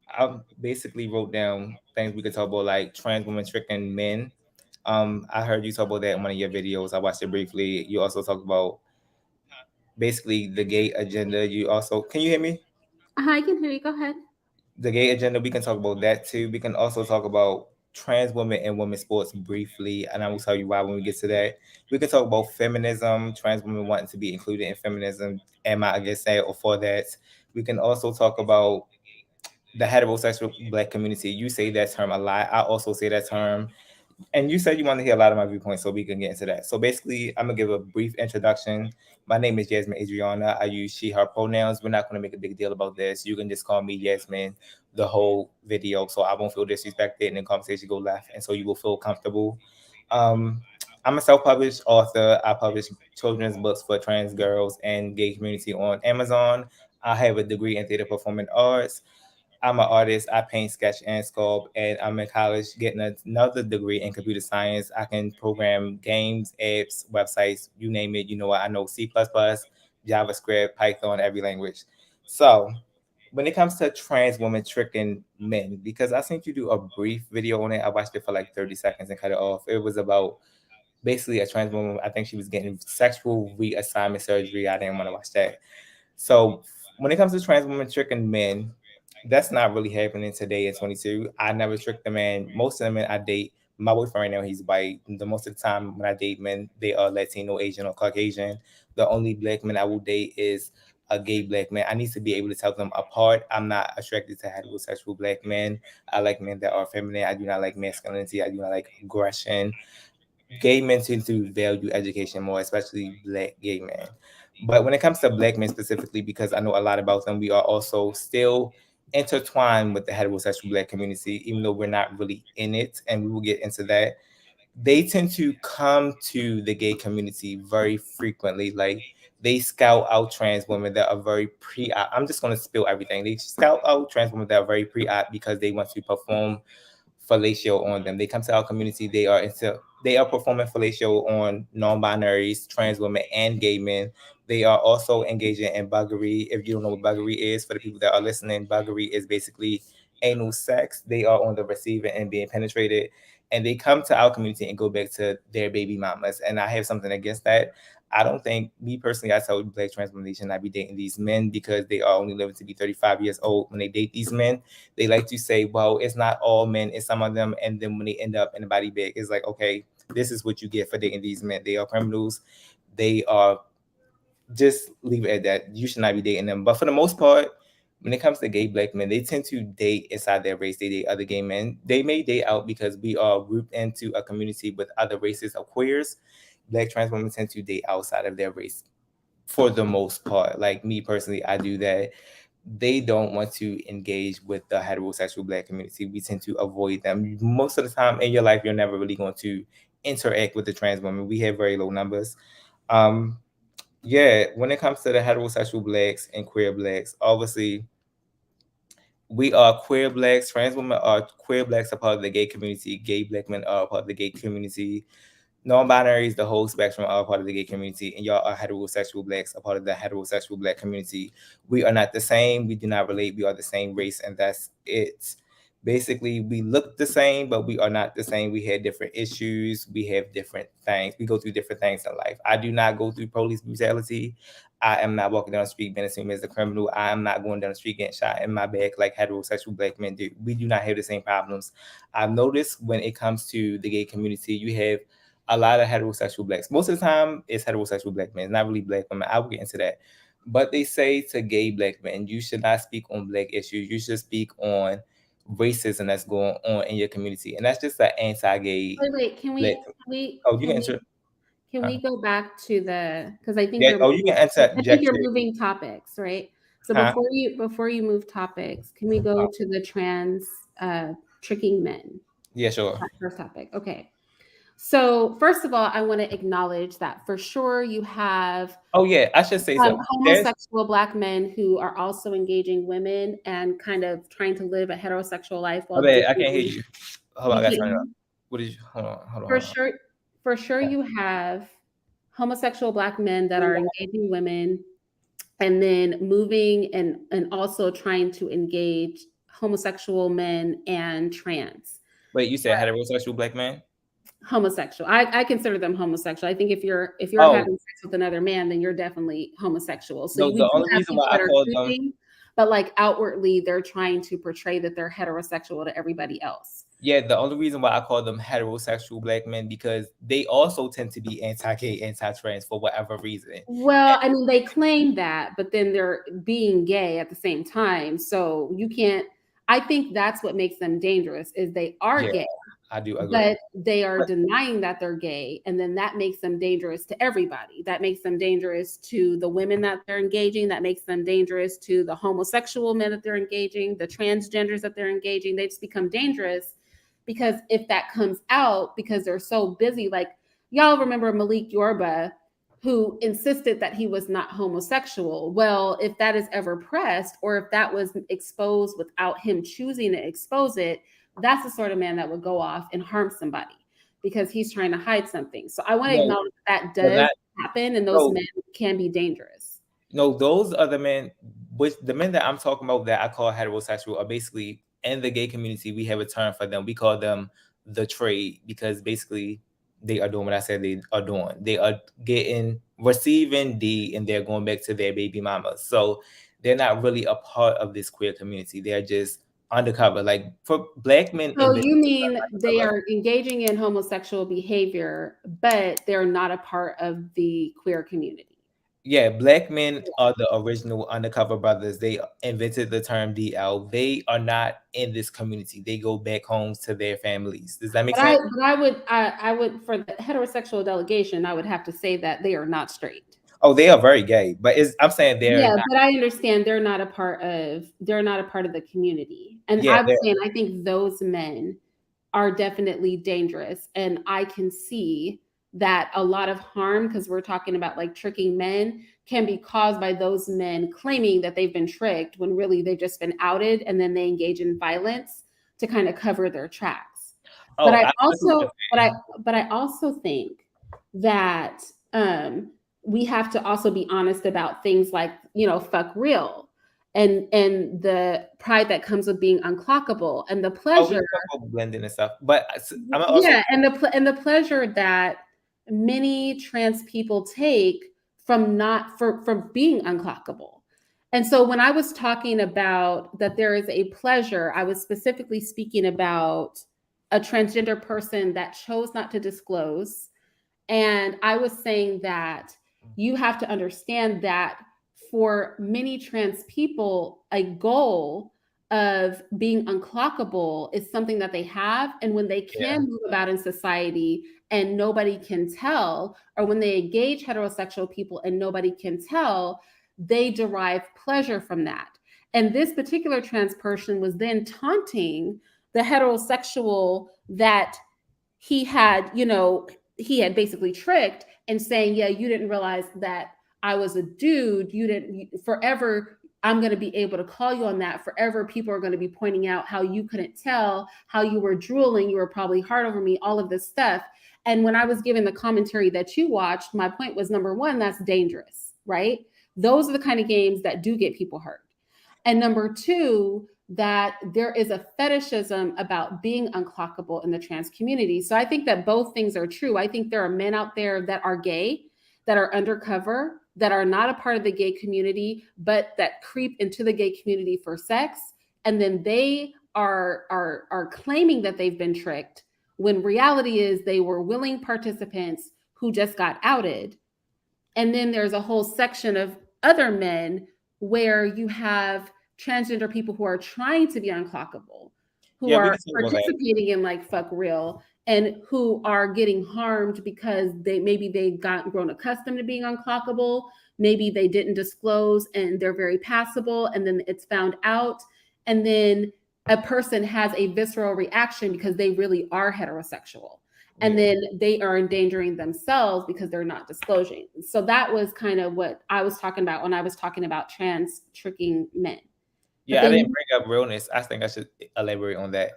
[SPEAKER 18] I basically wrote down things we could talk about, like trans women tricking men. I heard you talk about that in one of your videos. I watched it briefly. You also talked about basically the gay agenda. You also, can you hear me?
[SPEAKER 1] I can hear you. Go ahead.
[SPEAKER 18] The gay agenda, we can talk about that too. We can also talk about trans women and women's sports briefly, and I will tell you why when we get to that. We can talk about feminism, trans women wanting to be included in feminism. Am I against that or for that? We can also talk about the heterosexual Black community. You say that term a lot. I also say that term. And you said you want to hear a lot of my viewpoints, so we can get into that. So basically, I'm gonna give a brief introduction. My name is Yasmin Adriana. I use she, her pronouns. We're not gonna make a big deal about this. You can just call me Yasmin the whole video, so I won't feel disrespected and the conversation go left, and so you will feel comfortable. Um, I'm a self-published author. I publish children's books for trans girls and gay community on Amazon. I have a degree in theater performing arts. I'm an artist. I paint, sketch, and sculpt, and I'm in college getting another degree in computer science. I can program games, apps, websites, you name it. You know what? I know C++, JavaScript, Python, every language. So when it comes to trans women tricking men, because I think you do a brief video on it. I watched it for like 30 seconds and cut it off. It was about basically a trans woman. I think she was getting sexual reassignment surgery. I didn't want to watch that. So when it comes to trans women tricking men, that's not really happening today at 22. I never tricked a man. Most of the men I date, my boyfriend right now, he's white. The most of the time when I date men, they are Latino, Asian, or Caucasian. The only Black man I will date is a gay Black man. I need to be able to tell them apart. I'm not attracted to heterosexual Black men. I like men that are feminine. I do not like masculinity. I do not like aggression. Gay men tend to value education more, especially Black gay men. But when it comes to Black men specifically, because I know a lot about them, we are also still intertwined with the heterosexual Black community, even though we're not really in it, and we will get into that. They tend to come to the gay community very frequently. Like they scout out trans women that are very pre-op. I'm just going to spill everything. They scout out trans women that are very pre-op because they want to perform fellatio on them. They come to our community. They are performing fellatio on non-binaries, trans women, and gay men. They are also engaging in buggery. If you don't know what buggery is, for the people that are listening, buggery is basically anal sex. They are on the receiving and being penetrated, and they come to our community and go back to their baby mamas. And I have something against that. I don't think, me personally, I tell Black trans women they should not be dating these men because they are only living to be 35 years old when they date these men. They like to say, well, it's not all men, it's some of them. And then when they end up in a body bag, it's like, okay, this is what you get for dating these men. They are criminals. They are, just leave it at that. You should not be dating them. But for the most part, when it comes to gay Black men, they tend to date inside their race. They date other gay men. They may date out because we are grouped into a community with other races of queers. Black trans women tend to date outside of their race for the most part. Like me personally, I do that. they don't want to engage with the heterosexual Black community. We tend to avoid them. Most of the time in your life, you're never really going to interact with the trans women. We have very low numbers. Yeah, when it comes to the heterosexual Blacks and queer Blacks, obviously, we are queer Blacks, trans women are queer Blacks, are part of the gay community, gay Black men are part of the gay community. Non-binaries, the whole spectrum, are part of the gay community, and y'all are heterosexual Blacks, a part of the heterosexual Black community. We are not the same. We do not relate. We are the same race, and that's it. Basically, we look the same, but we are not the same. We have different issues. We have different things. We go through different things in life. I do not go through police brutality. I am not walking down the street being assumed as a criminal. I am not going down the street getting shot in my back like heterosexual Black men do. We do not have the same problems. I've noticed when it comes to the gay community, you have a lot of heterosexual Blacks. Most of the time, it's heterosexual Black men, not really Black women. I will get into that. But they say to gay Black men, you should not speak on Black issues. You should speak on racism that's going on in your community. And that's just an anti-gay.
[SPEAKER 1] Wait, can
[SPEAKER 18] Black. Oh, you can enter.
[SPEAKER 1] Can we go back to because I think
[SPEAKER 18] Yeah,
[SPEAKER 1] you're
[SPEAKER 18] you can
[SPEAKER 1] I think you're
[SPEAKER 18] too.
[SPEAKER 1] moving topics, right? So
[SPEAKER 18] Huh?
[SPEAKER 1] before you move topics, can we go to the trans tricking men?
[SPEAKER 18] Yeah, sure.
[SPEAKER 1] That first topic. Okay. So first of all, I want to acknowledge that for sure you have
[SPEAKER 18] Oh yeah, I should say something.
[SPEAKER 1] homosexual Black men who are also engaging women and kind of trying to live a heterosexual life while
[SPEAKER 18] I can't hear you. Hold on, I gotta turn it up.
[SPEAKER 1] me?
[SPEAKER 18] What did you? Hold on.
[SPEAKER 1] For sure, you have homosexual Black men that are engaging women, and then moving and also trying to engage homosexual men and trans.
[SPEAKER 18] Wait, you said heterosexual Black men?
[SPEAKER 1] Homosexual. I consider them homosexual. I think if you're having sex with another man, then you're definitely homosexual. So
[SPEAKER 18] No, the only reason why I call them,
[SPEAKER 1] but like outwardly, they're trying to portray that they're heterosexual to everybody else.
[SPEAKER 18] Yeah, the only reason why I call them heterosexual Black men because they also tend to be anti-gay, anti-trans for whatever reason.
[SPEAKER 1] Well, I mean, they claim that, but then they're being gay at the same time. So you can't. I think that's what makes them dangerous is they are gay.
[SPEAKER 18] I do agree.
[SPEAKER 1] But they are denying that they're gay, and then that makes them dangerous to everybody. That makes them dangerous to the women that they're engaging. That makes them dangerous to the homosexual men that they're engaging, the transgenders that they're engaging. They just become dangerous because if that comes out, because they're so busy, like y'all remember Malik Yorba, who insisted that he was not homosexual. Well, if that is ever pressed, or if that was exposed without him choosing to expose it, that's the sort of man that would go off and harm somebody because he's trying to hide something. So I want to acknowledge that does happen, and those men can be dangerous.
[SPEAKER 18] No, those are the men, which the men that I'm talking about that I call heterosexual are basically in the gay community. We have a term for them. We call them the trade because basically they are doing what I said they are doing. They are receiving D, and they're going back to their baby mamas. So they're not really a part of this queer community. They're just undercover, like for Black men.
[SPEAKER 1] So you mean they are engaging in homosexual behavior, but they're not a part of the queer community?
[SPEAKER 18] Yeah, Black men are the original undercover brothers. They invented the term DL. They are not in this community. They go back home to their families. Does that make sense?
[SPEAKER 1] But I would for the heterosexual delegation, I would have to say that they are not straight.
[SPEAKER 18] Oh, they are very gay, but I'm saying they're not.
[SPEAKER 1] But I understand they're not a part of the community. And I'm saying I think those men are definitely dangerous. And I can see that a lot of harm, because we're talking about like tricking men, can be caused by those men claiming that they've been tricked when really they've just been outed, and then they engage in violence to kind of cover their tracks. But I also think that we have to also be honest about things like, fuck real and the pride that comes with being unclockable and the pleasure
[SPEAKER 18] blending and stuff. But
[SPEAKER 1] and the pleasure that many trans people take from being unclockable. And so when I was talking about that there is a pleasure, I was specifically speaking about a transgender person that chose not to disclose. And I was saying that you have to understand that for many trans people, a goal of being unclockable is something that they have. And when they can move about in society and nobody can tell, or when they engage heterosexual people and nobody can tell, they derive pleasure from that. And this particular trans person was then taunting the heterosexual that he had, he had basically tricked and saying, yeah, you didn't realize that I was a dude. You didn't forever. I'm going to be able to call you on that forever. People are going to be pointing out how you couldn't tell, how you were drooling. You were probably hard over me, all of this stuff. And when I was given the commentary that you watched, my point was, number one, that's dangerous, right? Those are the kind of games that do get people hurt. And number two, that there is a fetishism about being unclockable in the trans community. So I think that both things are true. I think there are men out there that are gay, that are undercover, that are not a part of the gay community, but that creep into the gay community for sex. And then they are claiming that they've been tricked, when reality is they were willing participants who just got outed. And then there's a whole section of other men where you have transgender people who are trying to be unclockable, who are participating in like fuck real, and who are getting harmed because they've grown accustomed to being unclockable. Maybe they didn't disclose and they're very passable, and then it's found out. And then a person has a visceral reaction because they really are heterosexual. And then they are endangering themselves because they're not disclosing. So that was kind of what I was talking about when I was talking about trans tricking men.
[SPEAKER 18] Yeah, I didn't bring up realness. I think I should elaborate on that.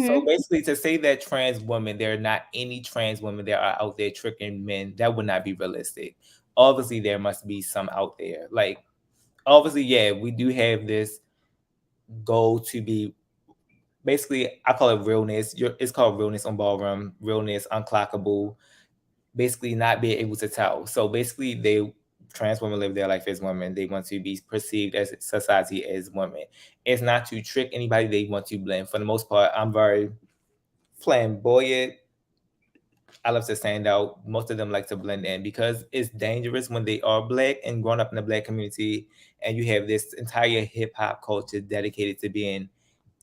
[SPEAKER 18] So basically, to say that trans women, there are not any trans women that are out there tricking men, that would not be realistic. Obviously, there must be some out there. Like, obviously, yeah, we do have this goal to be, basically, I call it realness. It's called realness on ballroom, realness, unclockable, basically not being able to tell. So basically, trans women live their life as women. They want to be perceived as society as women. It's not to trick anybody. They want to blend. For the most part, I'm very flamboyant. I love to stand out. Most of them like to blend in because it's dangerous when they are Black and grown up in the Black community, and you have this entire hip hop culture dedicated to being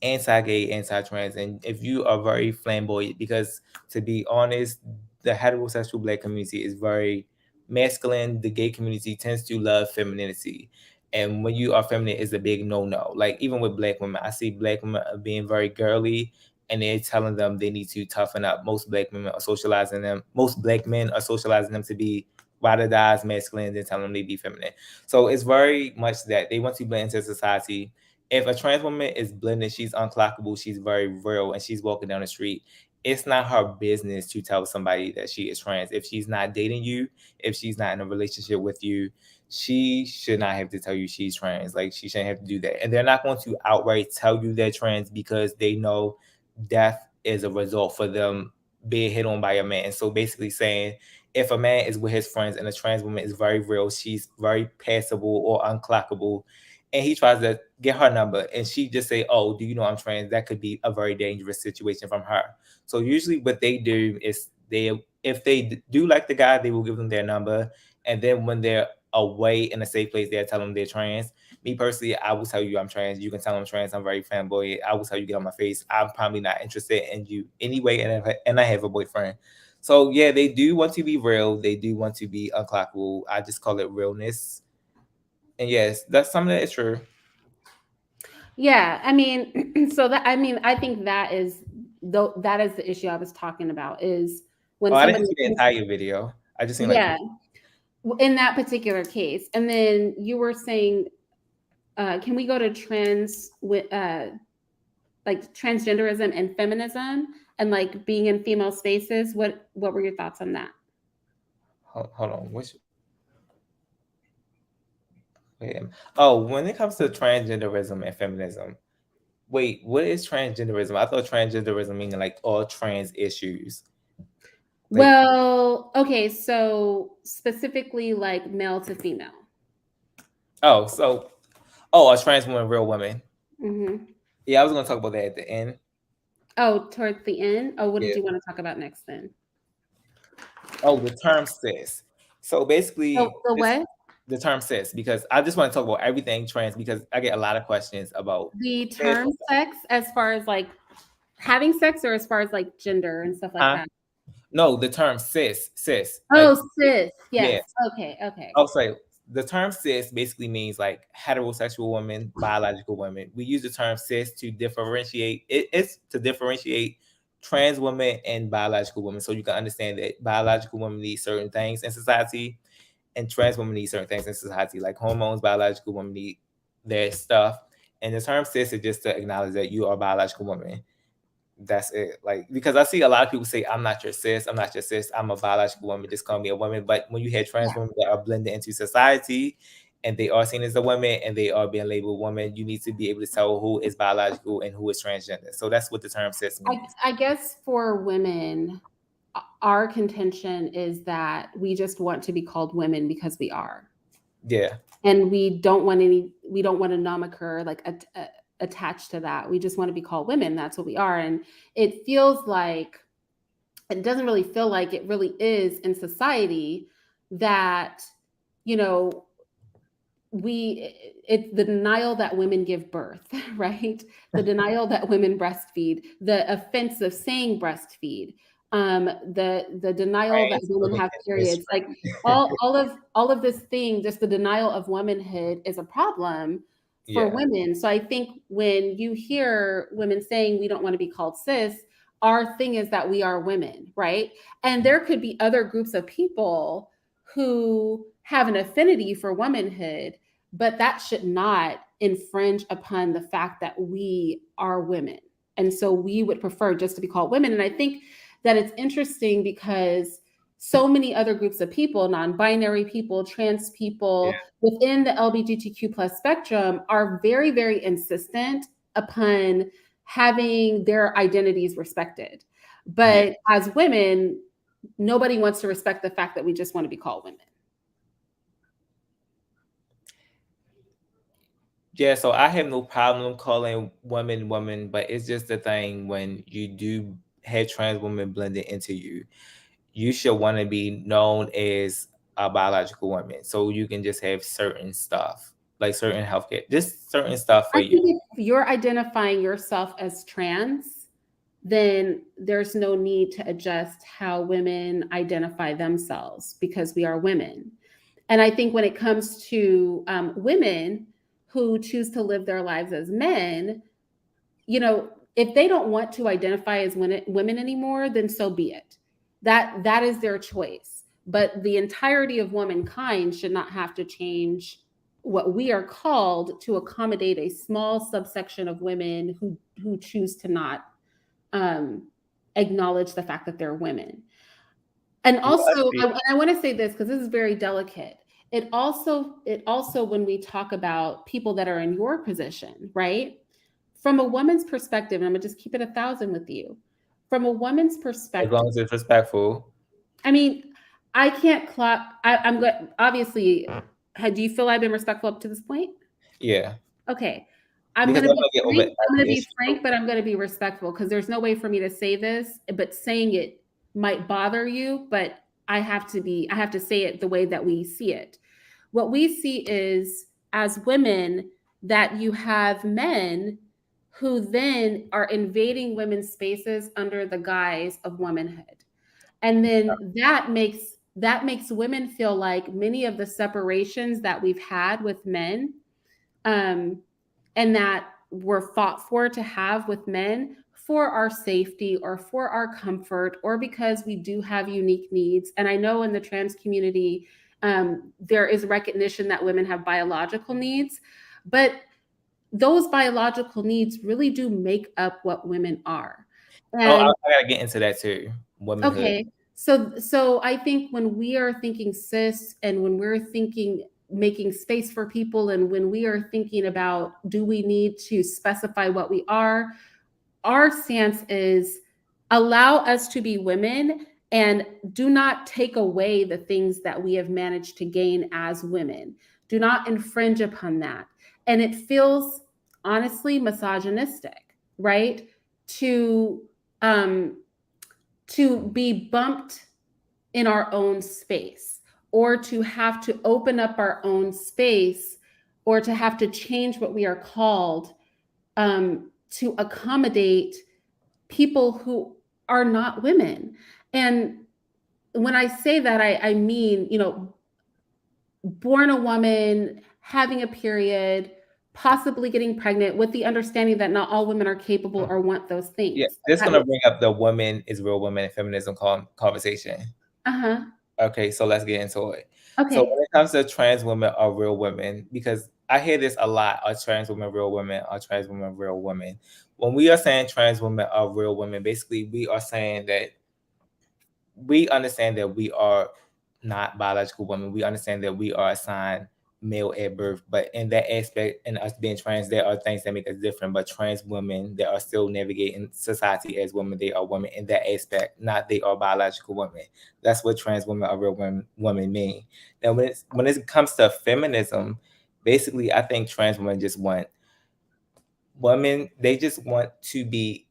[SPEAKER 18] anti-gay, anti-trans. And if you are very flamboyant, because to be honest, the heterosexual Black community is very masculine. The gay community tends to love femininity. And when you are feminine, it's a big no-no. Like even with Black women, I see Black women being very girly, and they're telling them they need to toughen up. Most Black men are socializing them to be ride or dies masculine, then telling them they be feminine. So it's very much that they want to blend into society. If a trans woman is blended, she's unclockable, she's very real, and she's walking down the street, it's not her business to tell somebody that she is trans. If she's not dating you, if she's not in a relationship with you, she should not have to tell you she's trans. Like, she shouldn't have to do that. And they're not going to outright tell you they're trans because they know death is a result for them being hit on by a man. So basically saying, if a man is with his friends and a trans woman is very real, she's very passable or unclockable, and he tries to get her number and she just say, oh, do you know I'm trans? That could be a very dangerous situation from her. So usually what they do is if they do like the guy, they will give them their number. And then when they're away in a safe place, they'll tell them they're trans. Me personally, I will tell you I'm trans. You can tell I'm trans. I'm very flamboyant. I will tell you get on my face. I'm probably not interested in you anyway, and I have a boyfriend. So yeah, they do want to be real. They do want to be unclockable. I just call it realness. And yes, that's something that is true.
[SPEAKER 1] Yeah, I mean, I think that is the issue I was talking about, is when
[SPEAKER 18] I
[SPEAKER 1] somebody
[SPEAKER 18] didn't see the entire video. I just seen
[SPEAKER 1] in that particular case. And then you were saying, can we go to like transgenderism and feminism and like being in female spaces? What were your thoughts on that?
[SPEAKER 18] Hold on. When it comes to transgenderism and feminism, wait, what is transgenderism? I thought transgenderism meaning like all trans issues.
[SPEAKER 1] Well, okay, so specifically like male to female.
[SPEAKER 18] A trans woman, real woman.
[SPEAKER 1] Mm-hmm.
[SPEAKER 18] Yeah, I was going to talk about that at the end.
[SPEAKER 1] Oh, towards the end? Oh, what did you want to talk about next then?
[SPEAKER 18] Oh, the term cis. So basically,
[SPEAKER 1] what?
[SPEAKER 18] The term cis, because I just want to talk about everything trans because I get a lot of questions about
[SPEAKER 1] the term sex, as far as like having sex, or as far as like gender and stuff like that.
[SPEAKER 18] No, the term cis.
[SPEAKER 1] Oh, cis. Yes. Yeah. Okay.
[SPEAKER 18] Oh, sorry. the term cis basically means like heterosexual women, biological women. We use the term cis to differentiate, it's to differentiate trans women and biological women. So you can understand that biological women need certain things in society and trans women need certain things in society, like hormones, biological women need their stuff. And the term cis is just to acknowledge that you are a biological woman. That's it. Like, because I see a lot of people say, I'm not your cis, I'm not your cis, I'm a biological woman, just call me a woman. But when you hear trans women that are blended into society and they are seen as a woman and they are being labeled woman, you need to be able to tell who is biological and who is transgender. So that's what the term cis means.
[SPEAKER 1] I guess for women, our contention is that we just want to be called women because we are.
[SPEAKER 18] Yeah.
[SPEAKER 1] And we don't want a nomiker like attached to that. We just want to be called women. That's what we are. And it feels like, it doesn't really feel like it really is in society that, you know, it's the denial that women give birth, right? The denial that women breastfeed, the offense of saying breastfeed, the denial that women have periods, like all of this thing, just the denial of womanhood is a problem for women. So I think when you hear women saying we don't want to be called cis, our thing is that we are women, right? And there could be other groups of people who have an affinity for womanhood, but that should not infringe upon the fact that we are women. And so we would prefer just to be called women. And I think that it's interesting because so many other groups of people, non-binary people, trans people within the LGBTQ plus spectrum are very, very insistent upon having their identities respected. But as women, nobody wants to respect the fact that we just want to be called women.
[SPEAKER 18] Yeah, so I have no problem calling women women, but it's just the thing when you do have trans women blended into you, you should want to be known as a biological woman. So you can just have certain stuff, like certain healthcare, just certain stuff for
[SPEAKER 1] I
[SPEAKER 18] you.
[SPEAKER 1] think if you're identifying yourself as trans, then there's no need to adjust how women identify themselves because we are women. And I think when it comes to women who choose to live their lives as men, you know, if they don't want to identify as women anymore, then so be it. That is their choice. But the entirety of womankind should not have to change what we are called to accommodate a small subsection of women who choose to not acknowledge the fact that they're women. And also, I want to say this because this is very delicate. It also, when we talk about people that are in your position, right? From a woman's perspective, and I'm gonna just keep it 1,000 with you. From a woman's perspective,
[SPEAKER 18] As long as it's respectful.
[SPEAKER 1] I mean, I can't clock. I'm good. Obviously, do you feel I've been respectful up to this point?
[SPEAKER 18] Yeah.
[SPEAKER 1] Okay. I'm gonna be frank, but I'm gonna be respectful because there's no way for me to say this, but saying it might bother you, but I have to say it the way that we see it. What we see is as women that you have men who then are invading women's spaces under the guise of womanhood. And then that makes women feel like many of the separations that we've had with men and that were fought for to have with men for our safety or for our comfort or because we do have unique needs. And I know in the trans community, there is recognition that women have biological needs, but those biological needs really do make up what women are. And,
[SPEAKER 18] I gotta get into that too. Womanhood.
[SPEAKER 1] Okay. So I think when we are thinking cis and when we're thinking making space for people and when we are thinking about do we need to specify what we are, our stance is allow us to be women and do not take away the things that we have managed to gain as women. Do not infringe upon that. And it feels honestly misogynistic, right? To be bumped in our own space or to have to open up our own space or to have to change what we are called to accommodate people who are not women. And when I say that, I mean, you know, born a woman, having a period, possibly getting pregnant, with the understanding that not all women are capable or want those things.
[SPEAKER 18] Yeah, this gonna bring up the woman is real woman and feminism conversation.
[SPEAKER 1] Uh-huh.
[SPEAKER 18] Okay, so let's get into it. So
[SPEAKER 1] Okay.
[SPEAKER 18] when it comes to trans women are real women, because I hear this a lot, are trans women real women? Are trans women real women? When we are saying trans women are real women, basically we are saying that we understand that we are not biological women. We understand that we are assigned male at birth, but in that aspect, in us being trans, there are things that make us different. But trans women, they are still navigating society as women. They are women in that aspect, not they are biological women. That's what trans women are real women mean. Now, when it comes to feminism, basically, I think trans women just want women. They just want to be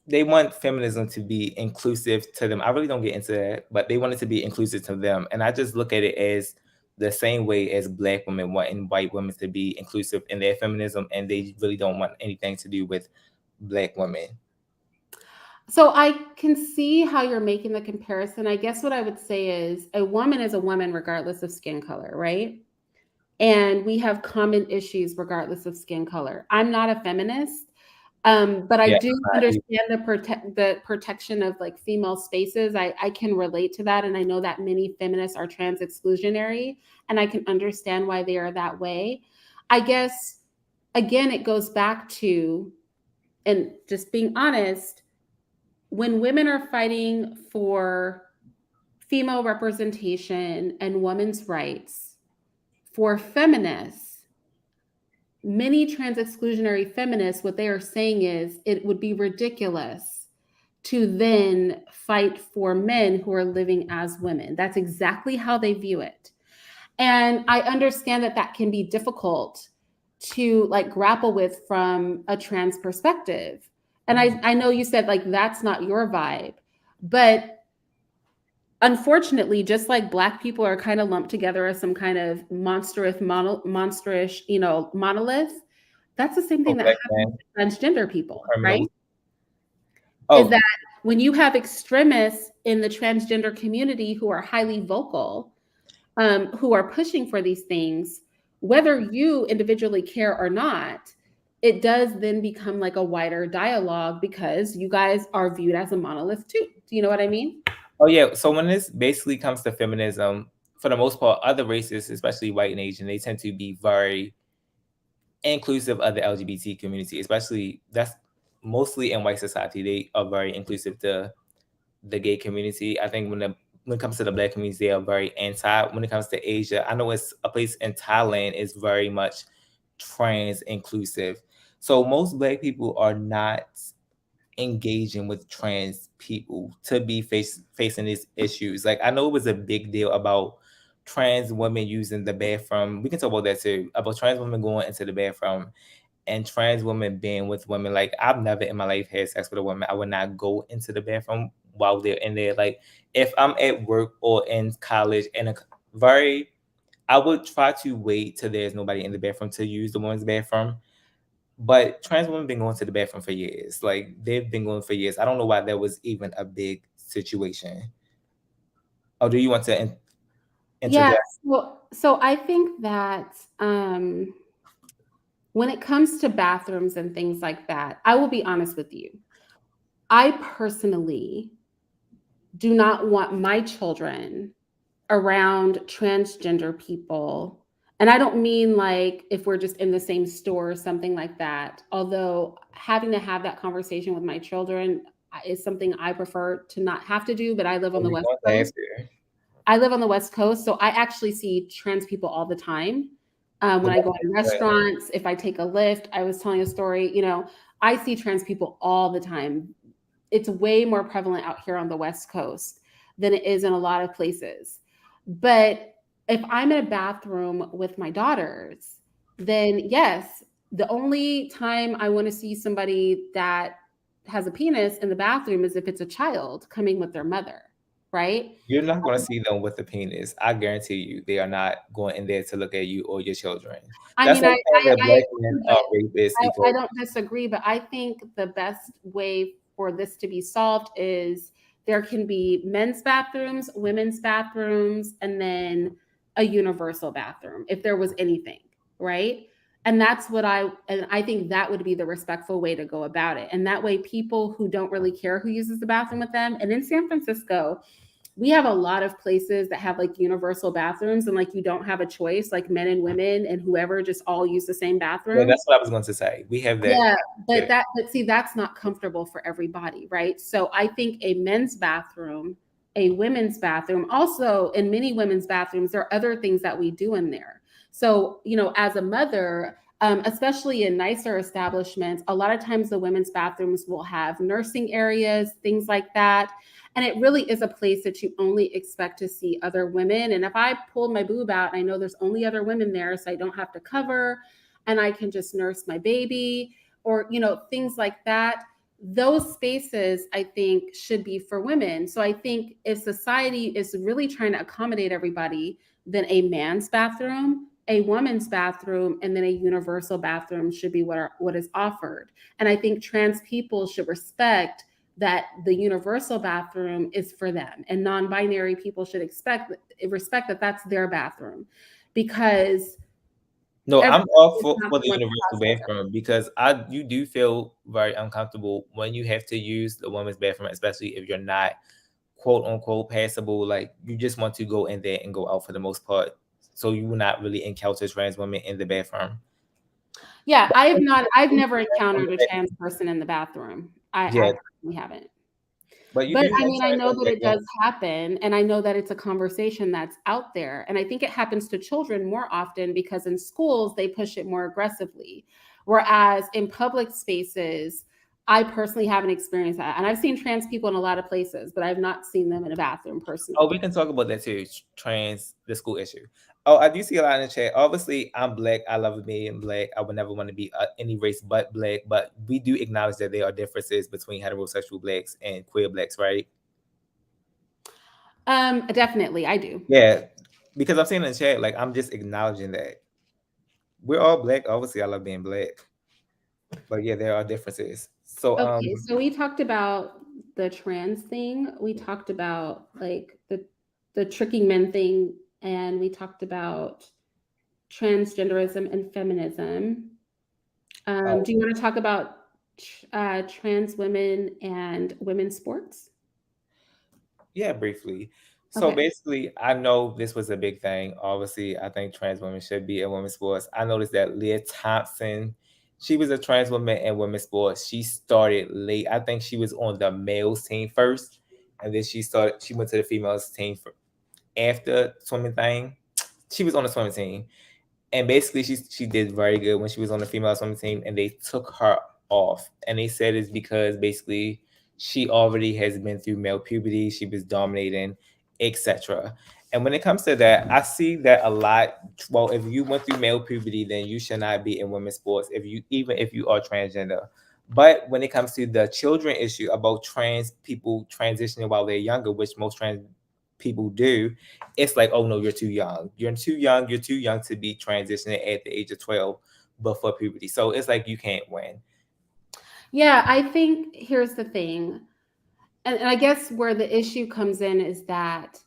[SPEAKER 18] they want feminism to be inclusive to them. I really don't get into that, but they want it to be inclusive to them. And I just look at it as the same way as Black women wanting white women to be inclusive in their feminism, and they really don't want anything to do with Black women.
[SPEAKER 1] So I can see how you're making the comparison. I guess what I would say is a woman is a woman regardless of skin color, right? And we have common issues regardless of skin color. I'm not a feminist, but I
[SPEAKER 18] Yeah,
[SPEAKER 1] do understand the protection of like female spaces. I can relate to that, and I know that many feminists are trans exclusionary, and I can understand why they are that way. I guess again, it goes back to, and just being honest, when women are fighting for female representation and women's rights, for feminists, many trans exclusionary feminists, what they are saying is it would be ridiculous to then fight for men who are living as women. That's exactly how they view it. And I understand that that can be difficult to like grapple with from a trans perspective. And I know you said like that's not your vibe, but unfortunately, just like Black people are kind of lumped together as some kind of monstrous, monolith, that's the same thing that happens to transgender people, right? Is that when you have extremists in the transgender community who are highly vocal, who are pushing for these things, whether you individually care or not, it does then become like a wider dialogue because you guys are viewed as a monolith too. Do you know what I mean?
[SPEAKER 18] Oh yeah. So when this basically comes to feminism, for the most part, other races, especially white and Asian, they tend to be very inclusive of the LGBT community, especially that's mostly in white society. They are very inclusive to the gay community. I think when it comes to the Black community, they are very anti. When it comes to Asia, I know it's a place in Thailand is very much trans inclusive. So most Black people are not engaging with trans people to be facing these issues. Like I know it was a big deal about trans women using the bathroom. We can talk about that too, about trans women going into the bathroom and trans women being with women. Like I've never in my life had sex with a woman. I would not go into the bathroom while they're in there. Like if I'm at work or in college and I would try to wait till there's nobody in the bathroom to use the woman's bathroom. But trans women been going to the bathroom for years. Like they've been going for years. I don't know why that was even a big situation. Oh, do you want to
[SPEAKER 1] Yeah.
[SPEAKER 18] interject?
[SPEAKER 1] So I think that when it comes to bathrooms and things like that, I will be honest with you. I personally do not want my children around transgender people. And I don't mean like if we're just in the same store or something like that. Although having to have that conversation with my children is something I prefer to not have to do, but I live on the West Coast. I live on the West Coast, so I actually see trans people all the time. When I go in restaurants, if I take a Lyft, I was telling a story, I see trans people all the time. It's way more prevalent out here on the West Coast than it is in a lot of places. But if I'm in a bathroom with my daughters, then yes, the only time I want to see somebody that has a penis in the bathroom is if it's a child coming with their mother, right?
[SPEAKER 18] You're not going to see them with the penis. I guarantee you, they are not going in there to look at you or your children.
[SPEAKER 1] I
[SPEAKER 18] That's
[SPEAKER 1] mean,
[SPEAKER 18] like saying that Black men are rapists
[SPEAKER 1] I
[SPEAKER 18] because
[SPEAKER 1] don't disagree, but I think the best way for this to be solved is there can be men's bathrooms, women's bathrooms, and then a universal bathroom if there was anything, right? And I think that would be the respectful way to go about it. And that way people who don't really care who uses the bathroom with them, and in San Francisco, we have a lot of places that have like universal bathrooms and like you don't have a choice, like men and women and whoever just all use the same bathroom.
[SPEAKER 18] Yeah, that's what I was going to say. We have that.
[SPEAKER 1] Yeah, but see, that's not comfortable for everybody, right? So I think a men's bathroom, a women's bathroom, also in many women's bathrooms, there are other things that we do in there. So, as a mother, especially in nicer establishments, a lot of times the women's bathrooms will have nursing areas, things like that. And it really is a place that you only expect to see other women. And if I pull my boob out, I know there's only other women there, so I don't have to cover and I can just nurse my baby or, things like that. Those spaces, I think, should be for women. So I think if society is really trying to accommodate everybody, then a man's bathroom, a woman's bathroom, and then a universal bathroom should be what is offered. And I think trans people should respect that the universal bathroom is for them, and non-binary people should respect that that's their bathroom, because
[SPEAKER 18] No, I'm all for the
[SPEAKER 1] everyone
[SPEAKER 18] universal bathroom because you do feel very uncomfortable when you have to use the women's bathroom, especially if you're not quote unquote passable. Like you just want to go in there and go out for the most part. So you will not really encounter trans women in the bathroom.
[SPEAKER 1] Yeah, I've never encountered a trans person in the bathroom. I personally haven't.
[SPEAKER 18] But
[SPEAKER 1] I mean, I know that it does happen, and I know that it's a conversation that's out there. And I think it happens to children more often because in schools, they push it more aggressively. Whereas in public spaces, I personally haven't experienced that. And I've seen trans people in a lot of places, but I've not seen them in a bathroom personally.
[SPEAKER 18] Oh, we can talk about that too, the school issue. Oh, I do see a lot in the chat. Obviously, I'm Black. I love being Black. I would never want to be any race but Black. But we do acknowledge that there are differences between heterosexual Blacks and queer Blacks, right?
[SPEAKER 1] Definitely, I do.
[SPEAKER 18] Yeah, because I'm saying in the chat, like I'm just acknowledging that we're all Black. Obviously, I love being Black. But yeah, there are differences. So
[SPEAKER 1] okay, so we talked about the trans thing. We talked about like the tricking men thing, and we talked about transgenderism and feminism. Do you want to talk about trans women and women's sports?
[SPEAKER 18] Yeah, briefly. So basically, I know this was a big thing. Obviously, I think trans women should be in women's sports. I noticed that Leah Thompson, she was a trans woman in women's sports. She started late. I think she was on the males team first, and then she went to the females team after swimming thing. She was on the swimming team. And basically, she did very good when she was on the female swimming team, and they took her off. And they said it's because basically she already has been through male puberty, she was dominating, etc. And when it comes to that, I see that a lot. Well, if you went through male puberty, then you should not be in women's sports. Even if you are transgender. But when it comes to the children issue about trans people transitioning while they're younger, which most trans people do, it's like, oh no, you're too young. You're too young to be transitioning at the age of 12 before puberty. So it's like you can't win.
[SPEAKER 1] Yeah, I think here's the thing. And I guess where the issue comes in is that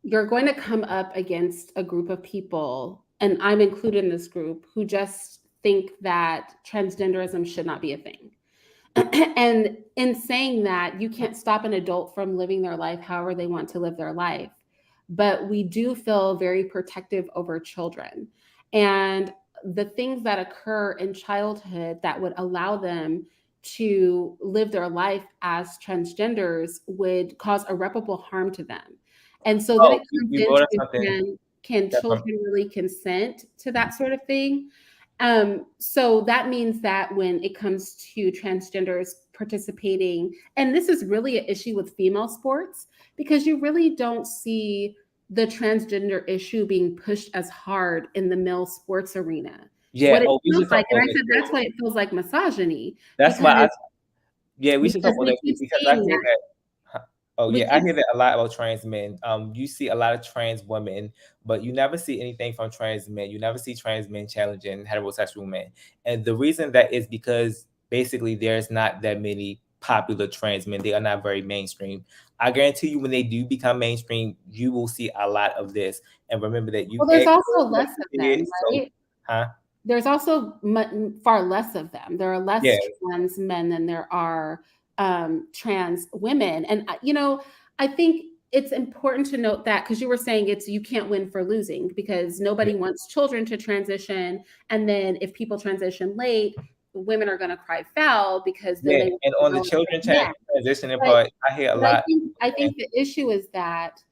[SPEAKER 1] you're going to come up against a group of people, and I'm included in this group, who just think that transgenderism should not be a thing. And in saying that, you can't stop an adult from living their life however they want to live their life. But we do feel very protective over children. And the things that occur in childhood that would allow them to live their life as transgenders would cause irreparable harm to them. And so then it comes into can children really consent to that sort of thing? So that means that when it comes to transgenders participating, and this is really an issue with female sports, because you really don't see the transgender issue being pushed as hard in the male sports arena.
[SPEAKER 18] Yeah,
[SPEAKER 1] what it feels like, and I said that's why it feels like misogyny.
[SPEAKER 18] That's why we should talk about that because I hear that. I hear that a lot about trans men. You see a lot of trans women, but you never see anything from trans men. You never see trans men challenging heterosexual men. And the reason that is because basically there's not that many popular trans men. They are not very mainstream. I guarantee you, when they do become mainstream, you will see a lot of this. And remember that you.
[SPEAKER 1] Well, there's also less of them,
[SPEAKER 18] so,
[SPEAKER 1] right?
[SPEAKER 18] huh?
[SPEAKER 1] There's also far less of them. There are less
[SPEAKER 18] Yes.
[SPEAKER 1] trans men than there are trans women. And, you know, I think it's important to note that, because you were saying you can't win for losing, because nobody wants children to transition. And then if people transition late, women are going to cry foul because then they.
[SPEAKER 18] And on the children transitioning part, I hear a lot.
[SPEAKER 1] I think the issue is that,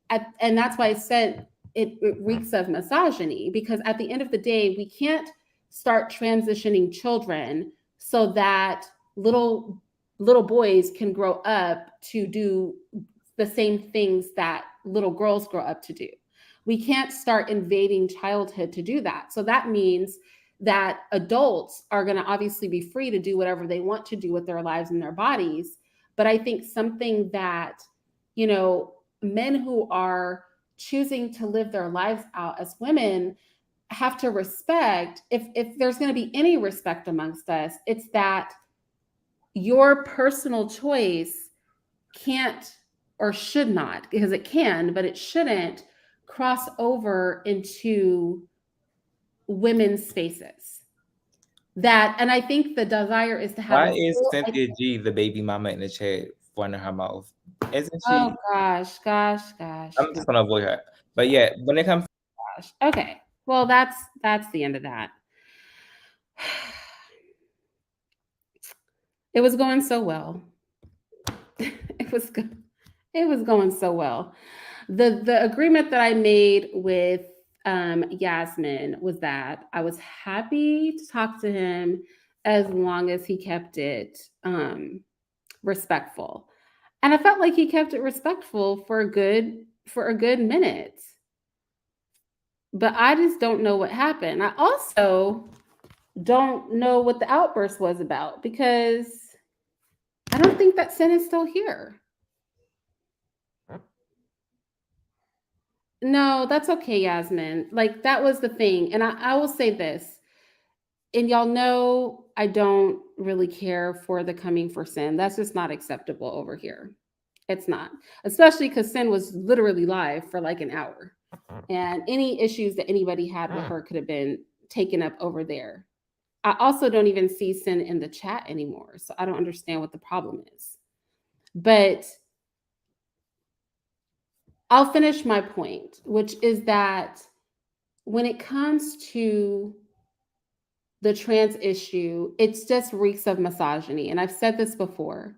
[SPEAKER 1] and that's why I said it reeks of misogyny, because at the end of the day, we can't start transitioning children so that little boys can grow up to do the same things that little girls grow up to do. We can't start invading childhood to do that. So that means that adults are going to obviously be free to do whatever they want to do with their lives and their bodies. But I think something that, you know, men who are choosing to live their lives out as women have to respect. If there's going to be any respect amongst us, it's that your personal choice can't, or should not, because it can, but it shouldn't cross over into women's spaces. That, and I think the desire is to have.
[SPEAKER 18] Why is Cynthia G the baby mama in the chat running her mouth? Isn't she?
[SPEAKER 1] Oh gosh.
[SPEAKER 18] I'm just gonna avoid her. But yeah, when it comes.
[SPEAKER 1] Gosh. Okay. Well, that's the end of that. It was going so well. It was going so well. The agreement that I made with Yasmin was that I was happy to talk to him as long as he kept it respectful. And I felt like he kept it respectful for a good minute. But I just don't know what happened. I also don't know what the outburst was about, because I don't think that sin is still here. No, that's okay, Yasmin. Like, that was the thing. And I will say this, and y'all know I don't really care for the coming for Sin. That's just not acceptable over here. It's not, especially because Sin was literally live for like an hour. And any issues that anybody had with her could have been taken up over there. I also don't even see Sin in the chat anymore, so I don't understand what the problem is. But I'll finish my point, which is that when it comes to the trans issue, it's just reeks of misogyny. And I've said this before.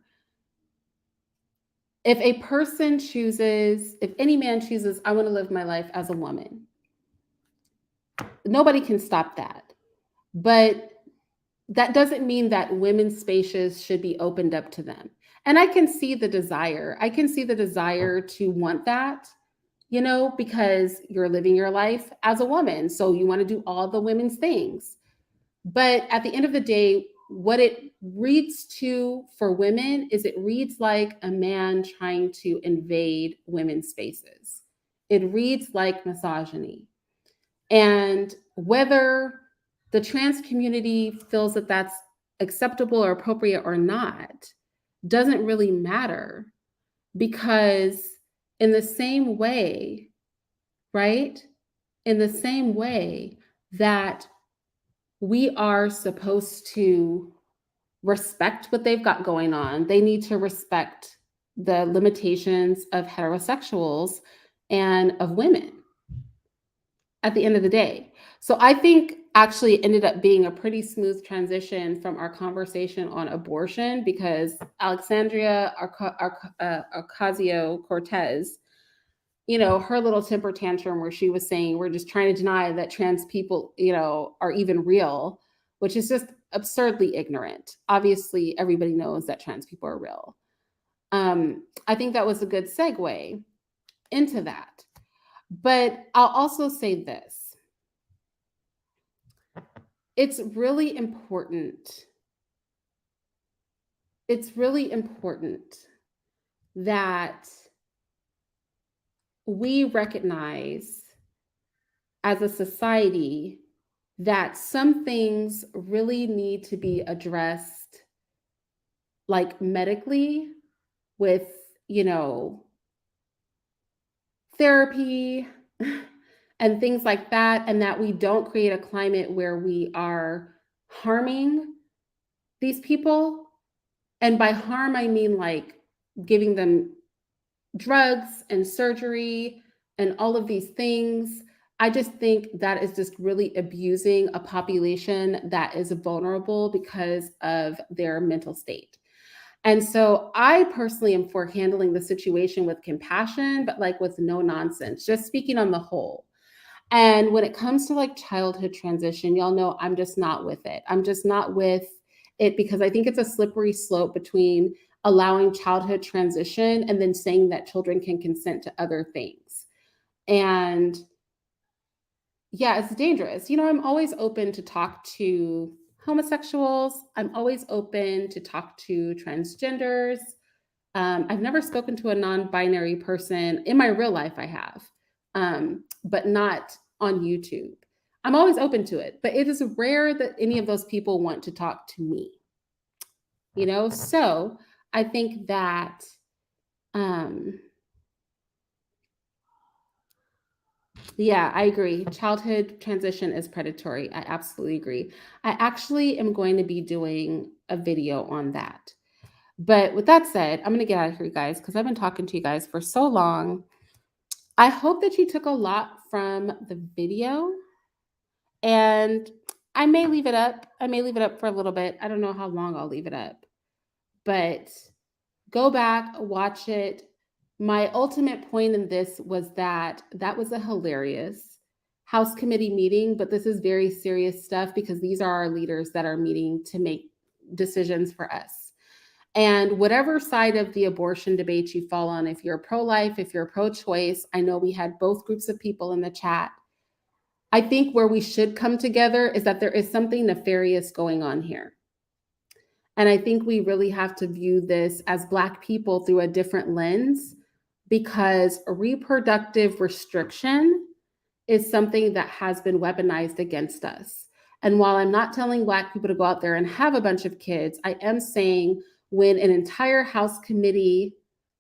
[SPEAKER 1] If a person chooses, if any man chooses, I want to live my life as a woman, nobody can stop that. But that doesn't mean that women's spaces should be opened up to them. And I can see the desire. I can see the desire to want that, you know, because you're living your life as a woman. So you want to do all the women's things. But at the end of the day, what it reads to for women is it reads like a man trying to invade women's spaces. It reads like misogyny. And whether the trans community feels that that's acceptable or appropriate or not doesn't really matter, because in the same way, right? In the same way that we are supposed to respect what they've got going on, they need to respect the limitations of heterosexuals and of women at the end of the day. So I think actually it ended up being a pretty smooth transition from our conversation on abortion, because Alexandria Ocasio-Cortez, you know, her little temper tantrum where she was saying we're just trying to deny that trans people, you know, are even real, which is just absurdly ignorant. Obviously, everybody knows that trans people are real. I think that was a good segue into that. But I'll also say this. It's really important. It's really important that we recognize as a society that some things really need to be addressed like medically with, you know, therapy and things like that, and that we don't create a climate where we are harming these people. And by harm, I mean like giving them drugs and surgery and all of these things. I just think that is just really abusing a population that is vulnerable because of their mental state. And so I personally am for handling the situation with compassion, but like with no nonsense, just speaking on the whole. And when it comes to like childhood transition, y'all know I'm just not with it. I'm just not with it because I think it's a slippery slope between allowing childhood transition and then saying that children can consent to other things. And yeah, it's dangerous. You know, I'm always open to talk to homosexuals. I'm always open to talk to transgenders. I've never spoken to a non-binary person in my real life. I have, but not on YouTube. I'm always open to it, but it is rare that any of those people want to talk to me. You know, so I think that yeah, I agree. Childhood transition is predatory. I absolutely agree. I actually am going to be doing a video on that. But with that said, I'm going to get out of here, guys, because I've been talking to you guys for so long. I hope that you took a lot from the video, and I may leave it up. I may leave it up for a little bit. I don't know how long I'll leave it up, but go back, watch it. My ultimate point in this was that that was a hilarious House committee meeting, but this is very serious stuff because these are our leaders that are meeting to make decisions for us. And whatever side of the abortion debate you fall on, if you're pro-life, if you're pro-choice, I know we had both groups of people in the chat. I think where we should come together is that there is something nefarious going on here. And I think we really have to view this as Black people through a different lens, because reproductive restriction is something that has been weaponized against us. And while I'm not telling Black people to go out there and have a bunch of kids, I am saying when an entire House committee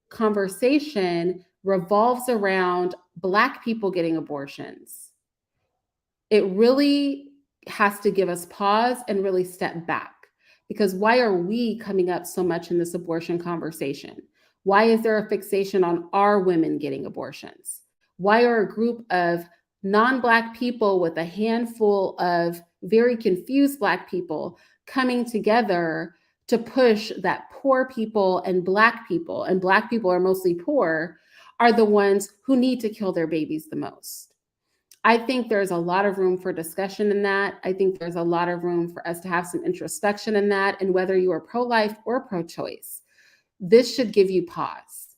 [SPEAKER 1] conversation revolves around Black people getting abortions, it really has to give us pause and really step back. Because why are we coming up so much in this abortion conversation? Why is there a fixation on our women getting abortions? Why are a group of non-Black people with a handful of very confused Black people coming together to push that poor people and Black people are mostly poor, are the ones who need to kill their babies the most? I think there's a lot of room for discussion in that. I think there's a lot of room for us to have some introspection in that. And whether you are pro-life or pro-choice, this should give you pause.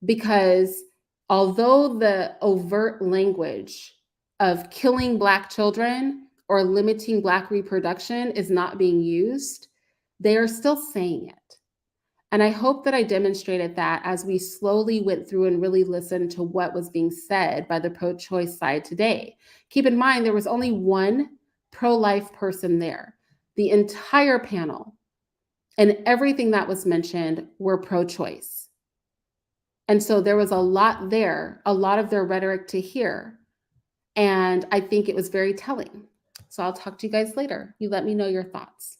[SPEAKER 1] Because although the overt language of killing Black children or limiting Black reproduction is not being used, they are still saying it. And I hope that I demonstrated that as we slowly went through and really listened to what was being said by the pro-choice side today. Keep in mind, there was only one pro-life person there. The entire panel and everything that was mentioned were pro-choice. And so there was a lot there, a lot of their rhetoric to hear. And I think it was very telling. So I'll talk to you guys later. You let me know your thoughts.